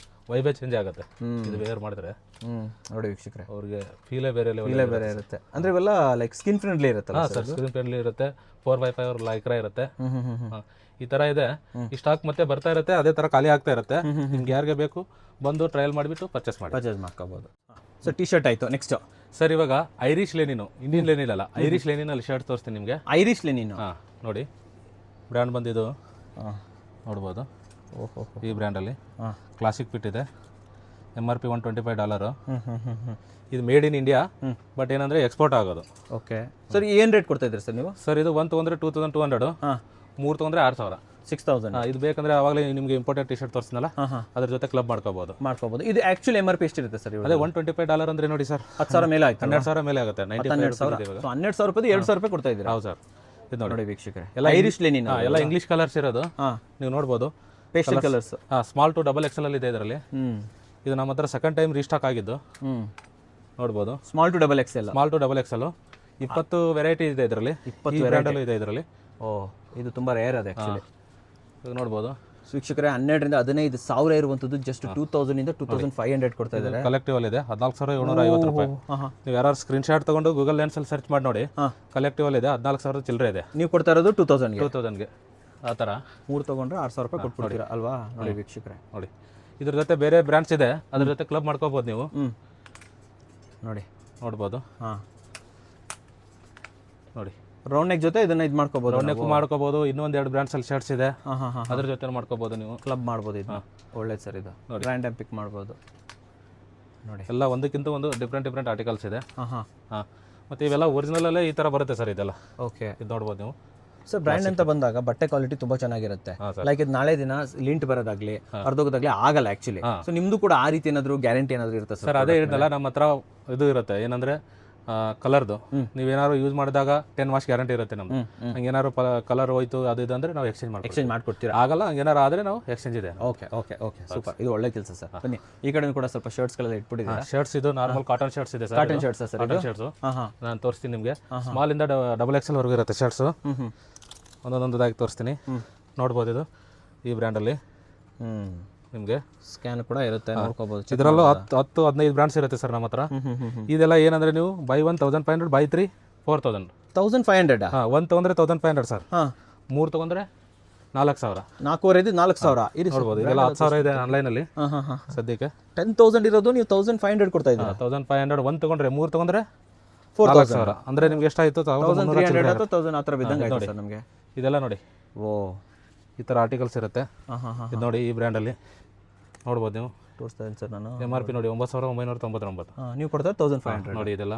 ವೈಬೇ ಚೇಂಜ್ ಆಗುತ್ತೆ ಇದು ವೇರ್ ಮಾಡಿದ್ರೆ. ನೋಡಿ ವೀಕ್ಷಕರೇ, ಅವ್ರಿಗೆ ಫೀಲೇ ಬೇರೆ ಬೇರೆ ಇರುತ್ತೆ. ಅಂದರೆ ಇವೆಲ್ಲ ಲೈಕ್ ಸ್ಕಿನ್ ಫ್ರೆಂಡ್ಲಿ ಇರುತ್ತೆ. ಹಾಂ ಸರ್, ಸ್ಕ್ರೀನ್ ಫ್ರೆಂಡ್ಲಿ ಇರುತ್ತೆ. 4x5 ಲೈಕ್ರಾ ಇರುತ್ತೆ. ಈ ಥರ ಇದೆ. ಈ ಸ್ಟಾಕ್ ಮತ್ತೆ ಬರ್ತಾ ಇರುತ್ತೆ, ಅದೇ ಥರ ಖಾಲಿ ಆಗ್ತಾ ಇರುತ್ತೆ. ನಿಮ್ಗೆ ಯಾರಿಗೆ ಬೇಕು ಬಂದು ಟ್ರಯಲ್ ಮಾಡಿಬಿಟ್ಟು ಪರ್ಚೇಸ್ ಮಾಡ್ಕೋಬೋದು. ಸೊ ಟಿ ಶರ್ಟ್ ಆಯಿತು. ನೆಕ್ಸ್ಟ್ ಸರ್, ಇವಾಗ ಐರಿಷ್ ಲೆನಿನು, ಇಂಡಿಯನ್ ಲೆನಿನ್ ಅಲ್ಲ, ಐರಿಷ್ ಲೆನಿನಲ್ಲಿ ಶರ್ಟ್ ತೋರಿಸ್ತೀನಿ ನಿಮಗೆ. Irish Lenin. ಹಾಂ, ನೋಡಿ ಬ್ರ್ಯಾಂಡ್ ಬಂದಿದ್ದು ನೋಡ್ಬೋದು. ಓಹೋ, ಈ ಬ್ರ್ಯಾಂಡಲ್ಲಿ ಕ್ಲಾಸಿಕ್ ಫಿಟ್ ಇದೆ. MRP $125. ಇದು ಮೇಡ್ ಇನ್ ಇಂಡಿಯಾ, ಬಟ್ ಏನಂದರೆ ಎಕ್ಸ್ಪೋರ್ಟ್ ಆಗೋದು. ಓಕೆ ಸರ್, ಏನು ರೇಟ್ ಕೊಡ್ತಾ ಇದ್ದೀರಿ ಸರ್ ನೀವು? ಸರ್ ಇದು 1 ತೊಗೊಂಡ್ರೆ 2,200, 3 ತೊಗೊಂಡ್ರೆ 6,000. 6,000. ಇದು ಬೇಕಂದ್ರೆ ಆವಾಗಲೇ ನಿಮಗೆ ಇಂಪೋರ್ಟೆಡ್ ಟಿ ಶರ್ಟ್ ತೋರಿಸಿನಲ್ಲ, ಅದ್ರ ಜೊತೆ ಕ್ಲಬ್ ಮಾಡ್ಕೋಬಹುದು. ಇದು ಆಕ್ಚುಲಿ MRP ಎಷ್ಟಿರುತ್ತೆ ಸರ್? ಅದೇ $125 ಅಂದ್ರೆ ನೋಡಿ ಸರ್, 10,000 ಮೇಲೆ ಆಯ್ತು. 12,000 ಮೇಲೆ ಆಗುತ್ತೆ. 12,000 ರೂಪಾಯಿ 2,000 ರೂಪಾಯಿ ಕೊಡ್ತಾ ಇದ್ದೀರಾ? ಹೌದು ಸರ್. ಇದು ನೋಡಿ ವೀಕ್ಷಕರೇ, ಎಲ್ಲ ಐರಿಷ್ ಲೆನಿನ್, ಎಲ್ಲ ಇಂಗ್ಲಿಷ್ ಕಲರ್ಸ್ ಇರೋದು. ನೀವು ನೋಡ್ಬೋದು, pastel colours. Small to XXL ಅಲ್ಲಿ ಇದೆ ಇದರಲ್ಲಿ. ಇದು ನಮ್ಮ ಹತ್ರ ಸೆಕೆಂಡ್ ಟೈಮ್ ರೀಸ್ಟಾಕ್ ಆಗಿದ್ದು. ನೋಡ್ಬೋದು, small to XXL. Small to XXL 20 variety ಇದೆ ಇದರಲ್ಲಿ. 20 ಬ್ರ್ಯಾಂಡಲ್ಲೂ ಇದೆ ಇದರಲ್ಲಿ. ಓ, ಇದು ತುಂಬ ರೇರ್ ಅದು ಆ್ಯಕ್ಚುಲಿ. ಇದು ನೋಡ್ಬೋದು ವೀಕ್ಷಕರೇ, 12,000 ರಿಂದ 15,000 ಇರುವಂಥದ್ದು ಜಸ್ಟ್ 2,000 ಇಂದ 2,500 ಕೊಡ್ತಾ ಇದ್ದಾರೆ. ಕಲೆಕ್ಟಿವ್ ಅಲ್ಲಿ ಇದೆ 14,750 ರೂಪಾಯಿ. ನೀವು ಯಾರು ಸ್ಕ್ರೀನ್ ಶಾಟ್ ತಗೊಂಡು ಗೂಗಲ್ ಲೆನ್ಸ್ ಅಲ್ಲಿ ಸರ್ಚ್ ಮಾಡಿ ನೋಡಿ, ಕಲೆಕ್ಟಿವ್ ಅಲ್ಲಿ ಇದೆ 14,000 ಚಿಲ್ಲರೆ ಇದೆ. ನೀವು ಕೊಡ್ತಾ ಇರೋದು 2,000ಗೆ. ಆ ಥರ 3 ತೊಗೊಂಡ್ರೆ 6,000 ರೂಪಾಯಿ ಕೊಟ್ಬಿಡ್ತೀರಾ ಅಲ್ವಾ? ನೋಡಿ ವೀಕ್ಷಕರೇ, ನೋಡಿ ಇದ್ರ ಜೊತೆ ಬೇರೆ ಬ್ರ್ಯಾಂಡ್ಸ್ ಇದೆ, ಅದ್ರ ಜೊತೆ ಕ್ಲಬ್ ಮಾಡ್ಕೋಬೋದು ನೀವು. ನೋಡಿ, ನೋಡ್ಬೋದು. ನೋಡಿ ರೌಂಡ್ ನೆಕ್ ಜೊತೆ ಇದನ್ನ ಇದು ಮಾಡ್ಕೋಬಹುದು. ರೌಂಡ್ ನೆಕ್ ಮಾಡ್ಕೋಬಹುದು. ಇನ್ನೊಂದು 2 ಬ್ರ್ಯಾಂಡ್ಸ್ ಅಲ್ಲಿ ಶರ್ಟ್ಸ್ ಇದೆ, ಅದ್ರ ಜೊತೆ ಮಾಡ್ಕೋಬಹುದು ನೀವು. ಕ್ಲಬ್ ಮಾಡ್ಬೋದು. ಇದು ಒಳ್ಳೇದು ಸರ್. ಇದು ರ್ಯಾಂಡಮ್ ಪಿಕ್ ಮಾಡ್ಬೋದು. ನೋಡಿ, ಎಲ್ಲ ಒಂದಕ್ಕಿಂತ ಒಂದು ಡಿಫ್ರೆಂಟ್ ಆರ್ಟಿಕಲ್ಸ್ ಇದೆ. ಮತ್ತೆ ಇವೆಲ್ಲ ಒರಿಜಿನಲ್ ಅಲ್ಲೇ ಈ ತರ ಬರುತ್ತೆ ಸರ್ ಇದೆಲ್ಲ. ಓಕೆ, ಇದು ನೋಡ್ಬೋದು ನೀವು. ಸರ್ ಬ್ರ್ಯಾಂಡ್ ಅಂತ ಬಂದಾಗ ಬಟ್ಟೆ ಕ್ವಾಲಿಟಿ ತುಂಬಾ ಚೆನ್ನಾಗಿರುತ್ತೆ. ಲೈಕ್ ಇದು ನಾಳೆ ದಿನ ಲಿಂಟ್ ಬರೋದಾಗ್ಲಿ ಅರ್ಧೋಗೋದಾಗ್ಲಿ ಆಗಲ್ಲ ಆಕ್ಚುಲಿ. ಸೊ ನಿಮ್ದು ಕೂಡ ಆ ರೀತಿ ಏನಾದ್ರು ಗ್ಯಾರಂಟಿ ಏನಾದ್ರು ಇರುತ್ತೆ ಸರ್? ಅದೇ ಹೇಳಿದ್ನಲ್ಲ, ನಮ್ಮ ಹತ್ರ ಇದು ಇರುತ್ತೆ ಏನಂದ್ರೆ ಕಲರ್ದು. ನೀವೇನಾದ್ರು ಯೂಸ್ ಮಾಡಿದಾಗ 10 ವಾಶ್ ಗ್ಯಾರಂಟಿ ಇರುತ್ತೆ ನಮ್ದು. ಹಂಗೇನಾದ್ರು ಕಲರ್ ಹೋಯ್ತು ಅದು ಇದು ಅಂದ್ರೆ ನಾವು ಎಕ್ಸ್ಚೇಂಜ್ ಮಾಡ್ಕೊಡ್ತೀರಾ? ಆಗಲ್ಲ, ಹಂಗೇನಾರು ಆದ್ರೆ ನಾವು ಎಕ್ಸ್ಚೇಂಜ್ ಇದೆ. Okay okay okay, super. ಇದು ಒಳ್ಳೆ ಕೆಲಸ ಸರ್. ಬನ್ನಿ, ಈ ಕಡೆ ಕೂಡ ಸ್ವಲ್ಪ ಶರ್ಟ್ಸ್ ಗಳೆಲ್ಲ ಇಟ್ಬಿಟ್ಟಿದ್ದೀರಾ. ಶರ್ಟ್ಸ್ ಇದು ನಾರ್ಮಲ್ ಕಾಟನ್ ಶರ್ಟ್ಸ್ ಇದೆ sir. Cotton shirts sir? Cotton shirts ನಾನು ತೋರಿಸ್ತೀನಿ ನಿಮಗೆ. ಸ್ಮಾಲ್ ಇಂದ XXL ವರೆಗೂ ಇರುತ್ತೆ ಶರ್ಟ್ಸ್. ಒಂದೊಂದಾಗಿ ತೋರಿಸ್ತೀನಿ. ನೋಡ್ಬೋದು, ಇದು ಈ ಬ್ರ್ಯಾಂಡಲ್ಲಿ ನಿಮಗೆ ಸ್ಕ್ಯಾನ್ ಕೂಡ ಇರುತ್ತೆ, ನೋಡ್ಕೋಬಹುದು. ಇದರಲ್ಲೂ 10-15 ಬ್ರ್ಯಾಂಡ್ಸ್ ಇರುತ್ತೆ ಸರ್ ನಮ್ಮ ಹತ್ರ. ಇದೆಲ್ಲ ಏನಂದ್ರೆ ನೀವು ಬೈ 1 1,500, ಬೈ 3 4,000. 1,500? ಹಾಂ, 1 ತೊಗೊಂಡ್ರೆ 1,500 ಸರ್. 3 ತೊಗೊಂಡ್ರೆ 4,000. 4,500 4,000 ನೋಡ್ಬೋದು. ಇದೆಲ್ಲ 10,000 ಇದೆ ಆನ್ಲೈನಲ್ಲಿ ಸದ್ಯಕ್ಕೆ. 10,000 ಇರೋದು ನೀವು 1,500 ಕೊಡ್ತಾ ಇದ್ದೀರಾ? 1,500. 1 ತೊಗೊಂಡ್ರೆ 3 ತೊಗೊಂಡ್ರೆ 4,000. ಅಂದ್ರೆ ನಿಮ್ಗೆ ಎಷ್ಟಾಯ್ತು? 1,300 ಆ ಥರ ಬಿದ್ದಂಗೆ ಆಯ್ತು ಸರ್ ನಮಗೆ. ಇದೆಲ್ಲ ನೋಡಿ, ಓ, ಈ ಥರ ಆರ್ಟಿಕಲ್ಸ್ ಇರುತ್ತೆ. ಇದು ನೋಡಿ, ಈ ಬ್ರ್ಯಾಂಡಲ್ಲಿ ನೋಡ್ಬೋದು ನೀವು. ತೋರಿಸ್ತಾ ಇದ್ದೀನಿ ಸರ್ ನಾನು. MRP ನೋಡಿ 9,999. ನೀವು ಕೊಡ್ತಾರೆ 1,500. ನೋಡಿ, ಇದೆಲ್ಲ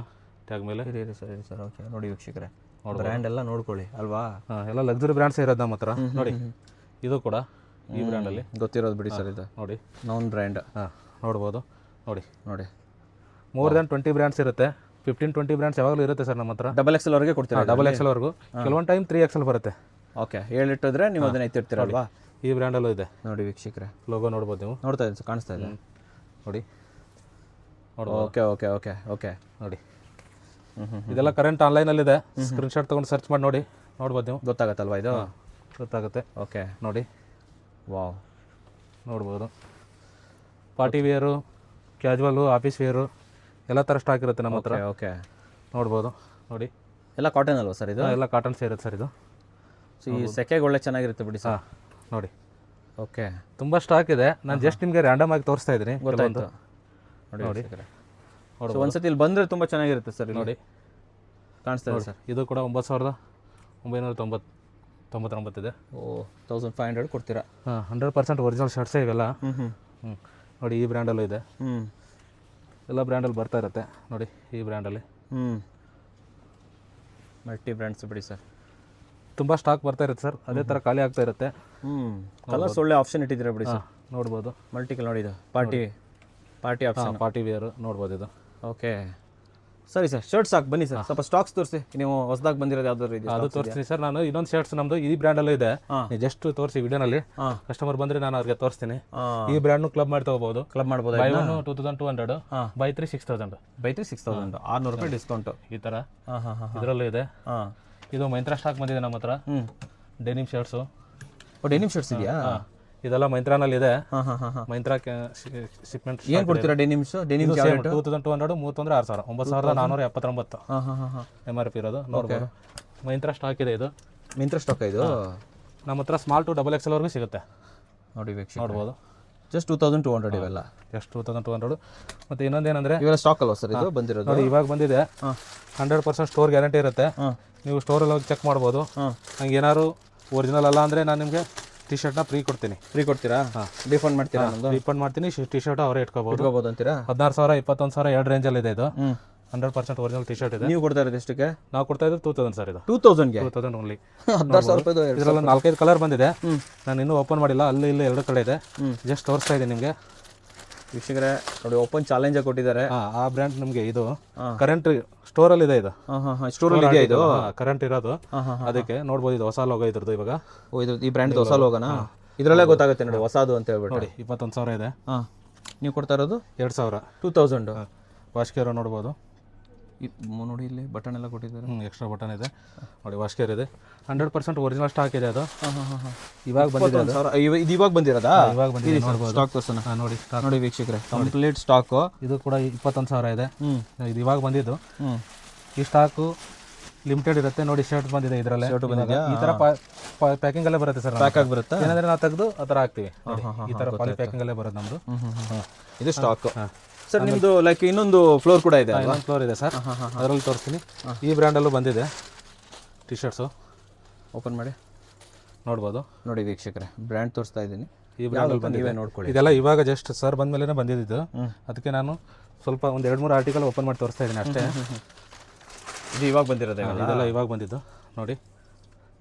ಟ್ಯಾಗ್ ಮೇಲೆ. ಇರಿ ಸರ್, ಇರಿ ಸರ್. ಓಕೆ, ನೋಡಿ ವೀಕ್ಷಕರೇ, ಬ್ರ್ಯಾಂಡ್ ಎಲ್ಲ ನೋಡ್ಕೊಳ್ಳಿ ಅಲ್ವಾ? ಎಲ್ಲ ಲಕ್ಸುರಿ ಬ್ರ್ಯಾಂಡ್ಸ್ ಇರೋದು ನಮ್ಮ ಹತ್ರ. ನೋಡಿ, ಇದು ಕೂಡ ಈ ಬ್ರ್ಯಾಂಡಲ್ಲಿ ಗೊತ್ತಿರೋದು ಬಿಡಿ ಸರ್ ಇದು ನೋಡಿ, ನಾನ್ ಬ್ರ್ಯಾಂಡ್. ಹಾಂ ನೋಡ್ಬೋದು ನೋಡಿ. ನೋಡಿ ಮೋರ್ ದೆನ್ 20 ಬ್ರ್ಯಾಂಡ್ಸ್ ಇರುತ್ತೆ, 15-20 ಬ್ರ್ಯಾಂಡ್ಸ್ ಯಾವಾಗಲೂ ಇರುತ್ತೆ ಸರ್ ನಮ್ಮ ಹತ್ರ. ಡಬಲ್ ಎಕ್ಸೆಲ್ ವರೆಗೆ ಕೊಡ್ತೀರಾ? ಡಬಲ್ ಎಕ್ಸೆಲ್ವರೆಗೂ, ಕೆಲವೊಂದು ಟೈಮ್ 3XL ಬರುತ್ತೆ. ಓಕೆ, ಹೇಳಿಟ್ಟಿದ್ರೆ ನೀವು ಅದನ್ನ ಎತ್ತಿರ್ತೀರಲ್ವಾ? ಈ ಬ್ರ್ಯಾಂಡಲ್ಲೂ ಇದೆ ನೋಡಿ ವೀಕ್ಷಕರೇ, ಲೋಗೋ ನೋಡ್ಬೋದು ನೀವು. ನೋಡ್ತಾ ಇದ್ದೀನಿ, ಕಾಣಿಸ್ತಾ ಇದೆ ನೋಡಿ. ಓಕೆ ಓಕೆ ಓಕೆ ಓಕೆ ನೋಡಿ, ಇದೆಲ್ಲ ಕರೆಂಟ್ ಆನ್ಲೈನಲ್ಲಿದೆ. ಸ್ಕ್ರೀನ್ಶಾಟ್ ತೊಗೊಂಡು ಸರ್ಚ್ ಮಾಡಿ ನೋಡಿ, ನೋಡ್ಬೋದು ನೀವು. ಗೊತ್ತಾಗತ್ತಲ್ವಾ ಇದು? ಗೊತ್ತಾಗುತ್ತೆ. ಓಕೆ ನೋಡಿ, ವಾವ್, ನೋಡ್ಬೋದು. ಪಾರ್ಟಿ ವೇರು, ಕ್ಯಾಜುವಲು, ಆಫೀಸ್ ವೇರು ಎಲ್ಲ ಥರ ಸ್ಟಾಕ್ ಇರುತ್ತೆ ನಮ್ಮ ಹತ್ರ. ಓಕೆ, ನೋಡ್ಬೋದು ನೋಡಿ. ಎಲ್ಲ ಕಾಟನ್ ಅಲ್ವಾ ಸರ್ ಇದು? ಎಲ್ಲ ಕಾಟನ್ ಸೇರುತ್ತೆ ಸರ್ ಇದು. ಸೊ ಈ ಸೆಕೆಗೆ ಒಳ್ಳೆ ಚೆನ್ನಾಗಿರುತ್ತೆ ಬಿಡಿ ಸರ್. ನೋಡಿ, ಓಕೆ, ತುಂಬ ಸ್ಟಾಕ್ ಇದೆ. ನಾನು ಜಸ್ಟ್ ನಿಮಗೆ ರ್ಯಾಂಡಮ್ ಆಗಿ ತೋರಿಸ್ತಾ ಇದ್ದೀನಿ. ಗೊತ್ತಾಯ್ತು. ನೋಡಿ ನೋಡಿ, ಒಂದ್ಸತಿ ಇಲ್ಲಿ ಬಂದರೆ ತುಂಬ ಚೆನ್ನಾಗಿರುತ್ತೆ ಸರ್. ನೋಡಿ ಕಾಣಿಸ್ತಾ ಇದೆ ಸರ್. ಇದು ಕೂಡ 9,999 ಇದೆ. ಓ, 1500 ಕೊಡ್ತೀರಾ? ಹಾಂ, 100% ಒರಿಜಿನಲ್ ಶರ್ಟ್ಸೇ ಇವೆಲ್ಲ. ನೋಡಿ, ಈ ಬ್ರ್ಯಾಂಡಲ್ಲೂ ಇದೆ. ಎಲ್ಲ ಬ್ರ್ಯಾಂಡಲ್ಲಿ ಬರ್ತಾ ಇರುತ್ತೆ ನೋಡಿ. ಈ ಬ್ರ್ಯಾಂಡಲ್ಲಿ ಮಲ್ಟಿ ಬ್ರ್ಯಾಂಡ್ಸ್ ಬಿಡಿ ಸರ್. ತುಂಬ ಸ್ಟಾಕ್ ಬರ್ತಾ ಇರುತ್ತೆ ಸರ್, ಅದೇ ಥರ ಖಾಲಿ ಆಗ್ತಾ ಇರುತ್ತೆ. ಕಲರ್ಸ್ ಒಳ್ಳೆ ಆಪ್ಷನ್ ಇಟ್ಟಿದ್ದೀರಾ ಬಿಡಿ ಸರ್. ನೋಡ್ಬೋದು. ಮಲ್ಟಿ ಕಲರ್ ನೋಡಿ, ಇದು ಪಾರ್ಟಿ ಆಪ್ಷನ್, ಪಾರ್ಟಿ ವೇರ್ ನೋಡ್ಬೋದು ಇದು. ಓಕೆ, ಸರಿ ಸರ್. ಶರ್ಟ್ಸ್ ಸಾಕು, ಬನ್ನಿ ಸರ್. ಸ್ವಲ್ಪ ಸ್ಟಾಕ್ಸ್ ತೋರಿಸಿ. ನೀವು ಹೊಸದಾಗಿ ಬಂದಿರೋದು ಯಾವ್ದಾದ್ರು ಇದೆ? ಅದು ತೋರಿಸ್ತೀನಿ ಸರ್. ನಾನು ಇನ್ನೊಂದು ಶರ್ಟ್ಸ್ ನಮ್ಮದು ಈ ಬ್ರ್ಯಾಂಡಲ್ಲೂ ಇದೆ. ಜಸ್ಟ್ ತೋರಿಸಿ ವಿಡಿಯೋನಲ್ಲಿ. ಕಸ್ಟಮರ್ ಬಂದರೆ ನಾನು ಅವ್ರಿಗೆ ತೋರಿಸ್ತೀನಿ. ಈ ಬ್ರ್ಯಾಂಡ್ನು ಕ್ಲಬ್ ಮಾಡಿ ತಗೋಬಹುದು. ಕ್ಲಬ್ ಮಾಡ್ಬೋದು. By 1 2200, by 3 6000. ಬೈ 3 6000, 600 ರೂಪಾಯಿ ಡಿಸ್ಕೌಂಟು ಈ ಥರ. ಇದರಲ್ಲೂ ಇದೆ. ಇದು ಮೈಂತ್ರಾ ಸ್ಟಾಕ್ ಬಂದಿದೆ ನಮ್ಮ ಹತ್ರ. Denim shirts. ಡೆನಿಮ್ ಶರ್ಟ್ಸ್ ಇದೆಯಾ? ಇದೆಲ್ಲ ಮೈಂತ್ರಾನಲ್ಲಿ ಇದೆ. ಮೈಂತ್ರಾ ಶಿಪ್ಮೆಂಟ್. ಏನು ಕೊಡ್ತೀರಾ ಡೆನಿಮ್ಸ್? ಡೆನಿಮ್ 2200 ಮೂವತ್ತೊಂದ್ರೆ 6000, 9479 MRP ಇರೋದು. ನೋಡ್ಬೋದು, ಮೈಂತ್ರಾ ಸ್ಟಾಕ್ ಇದೆ. ಇದು ಮಿಂತ್ರ ಸ್ಟಾಕ್ ಇದು ನಮ್ಮ ಹತ್ರ ಸ್ಮಾಲ್ ಟು ಡಬಲ್ XL ವರೆಗೂ ಸಿಗುತ್ತೆ. ನೋಡಿ ನೋಡ್ಬೋದು. ಜಸ್ಟ್ 2200 ಇವೆಲ್ಲ. ಎಷ್ಟು 2200. ಮತ್ತು ಇನ್ನೊಂದೇನೆಂದರೆ ಇವೆಲ್ಲ ಸ್ಟಾಕ್ ಅಲ್ವಾ ಸರ್ ಇದು ಬಂದಿರೋದು? ನೋಡಿ, ಇವಾಗ ಬಂದಿದೆ. 100% ಸ್ಟೋರ್ ಗ್ಯಾರಂಟಿ ಇರುತ್ತೆ. ನೀವು ಸ್ಟೋರಲ್ಲಿ ಹೋಗಿ ಚೆಕ್ ಮಾಡ್ಬೋದು. ನಂಗೆ ಏನಾದ್ರು ಒರಿಜಿನಲ್ ಅಲ್ಲ ಅಂದರೆ ನಾನು ನಿಮಗೆ ಟಿ ಶರ್ಟ್ನ ಫ್ರೀ ಕೊಡ್ತೀನಿ. ಫ್ರೀ ಕೊಡ್ತೀರಾ? ರಿಫಂಡ್ ಮಾಡ್ತೀರಾ? ರಿಫಂಡ್ ಮಾಡ್ತೀನಿ. ಟಿ ಶರ್ಟ್ ಅವರೇ ಇಟ್ಕೋಬೋದು ಅಂತೀರಾ? 16,000 21,000 ಎರಡು ರೇಂಜಲ್ಲಿ ಇದೆ. ಇದು 100% ಒರಿಜಿನಲ್ ಟಿ ಶರ್ಟ್ ಇದೆ. ನೀವು ಕೊಡ್ತಾ ಇರೋದು ಎಷ್ಟಕ್ಕೆ? ನಾವು ಕೊಡ್ತಾ ಇದ್ದು 2000 ಸರ್. ಇದು 2000 ಓನ್ಲಿ. 16,000 ರೂಪಾಯಿ. ಇದರಲ್ಲಿ 4-5 ಕಲರ್ ಬಂದಿದೆ. ನಾನು ಇನ್ನೂ ಓಪನ್ ಮಾಡಿಲ್ಲ. ಅಲ್ಲಿ ಇಲ್ಲಿ 2 ಕಡೆ ಇದೆ. ಜಸ್ಟ್ ತೋರಿಸ್ತಾ ಇದ್ದೀನಿ ನಿಮಗೆ. ವೀಕ್ಷಕರೇ ನೋಡಿ, ಓಪನ್ ಚಾಲೆಂಜ್ ಕೊಟ್ಟಿದ್ದಾರೆ. ಆ ಬ್ರ್ಯಾಂಡ್ ನಮಗೆ ಇದು ಕರೆಂಟ್ ಸ್ಟೋರಲ್ಲಿ ಇದೆ. ಇದು ಸ್ಟೋರಲ್ಲಿ ಇದೆಯಾ? ಇದು ಕರೆಂಟ್ ಇರೋದು. ಅದಕ್ಕೆ ನೋಡ್ಬೋದು, ಇದು ಹೊಸ ಲೋಗೋ ಇದ್ರದ್ದು ಇವಾಗ. ಈ ಬ್ರ್ಯಾಂಡ್ ಹೊಸ ಲೋಗೋನ? ಇದರಲ್ಲೇ ಗೊತ್ತಾಗುತ್ತೆ ನೋಡಿ ಹೊಸದು ಅಂತ ಹೇಳ್ಬಿಟ್ಟು. ನೋಡಿ, 21,000 ಇದೆ. ನೀವು ಕೊಡ್ತಾ ಇರೋದು 2000. 2000. ವಾಶ್ಕೇರ್ ನೋಡ್ಬೋದು. ನೋಡಿ, ಇಲ್ಲಿ ಬಟನ್ ಎಲ್ಲ ಕೊಟ್ಟಿದ್ದಾರೆ. ಎಕ್ಸ್ಟ್ರಾ ಬಟನ್ ಇದೆ ನೋಡಿ. ವಾಶ್ಕೇರ್ ಇದೆ. 100% ಒರಿಜಿನಲ್ ಸ್ಟಾಕ್ ಇದೆ. ಅದು ಇವಾಗ ಬಂದಿದೆ. ಇದು ಇವಾಗ ಬಂದಿರೋದಾ? ಇವಾಗ ಬಂದಿದೆ. ಸ್ಟಾಕ್ ತೋರ್ಸೋಣ. ನೋಡಿ, ನೋಡಿ ವೀಕ್ಷಕರೇ, ಕಂಪ್ಲೀಟ್ ಸ್ಟಾಕು. ಇದು ಕೂಡ 21,000 ಇದೆ. ಇದು ಇವಾಗ ಬಂದಿದ್ದು. ಈ ಸ್ಟಾಕು ಲಿಮಿಟೆಡ್ ಇರುತ್ತೆ. ನೋಡಿ, ಶರ್ಟ್ ಬಂದಿದೆ. ಇದರಲ್ಲೇ ಈ ಥರ ಪ್ಯಾಕಿಂಗ್ ಅಲ್ಲೇ ಬರುತ್ತೆ ಸರ್. ಪ್ಯಾಕ್ ಆಗಿ ಬರುತ್ತೆ. ಏನಂದ್ರೆ ನಾವು ತೆಗೆದು ಆ ಥರ ಹಾಕ್ತೀವಿ. ಈ ಥರ ಪಾಲಿ ಪ್ಯಾಕಿಂಗ್ ಅಲ್ಲೇ ಬರುತ್ತೆ ನಮ್ಮದು. ಇದು ಸ್ಟಾಕ್ ಸರ್. ನಿಮ್ಮದು ಲೈಕ್ ಇನ್ನೊಂದು ಫ್ಲೋರ್ ಕೂಡ ಇದೆ? ಇನ್ನೊಂದು ಫ್ಲೋರ್ ಇದೆ ಸರ್, ಅದರಲ್ಲಿ ತೋರಿಸ್ತೀನಿ. ಈ ಬ್ರ್ಯಾಂಡಲ್ಲೂ ಬಂದಿದೆ ಟಿ ಶರ್ಟ್ಸು. ಓಪನ್ ಮಾಡಿ ನೋಡ್ಬೋದು. ನೋಡಿ ವೀಕ್ಷಕರೇ, ಬ್ರ್ಯಾಂಡ್ ತೋರಿಸ್ತಾ ಇದ್ದೀನಿ. ಈ ಬ್ರ್ಯಾಂಡಲ್ಲಿ ಬಂದಿದೆ. ನೋಡ್ಕೊಳ್ಳಿ. ಇದೆಲ್ಲ ಇವಾಗ ಜಸ್ಟ್ ಸರ್ ಬಂದ ಮೇಲೆ ಬಂದಿದ್ದು. ಅದಕ್ಕೆ ನಾನು ಸ್ವಲ್ಪ ಒಂದು 2-3 ಆರ್ಟಿಕಲ್ ಓಪನ್ ಮಾಡಿ ತೋರಿಸ್ತಾ ಇದ್ದೀನಿ ಅಷ್ಟೇ. ಇದು ಇವಾಗ ಬಂದಿರೋದೇ? ಇದೆಲ್ಲ ಇವಾಗ ಬಂದಿದ್ದು ನೋಡಿ.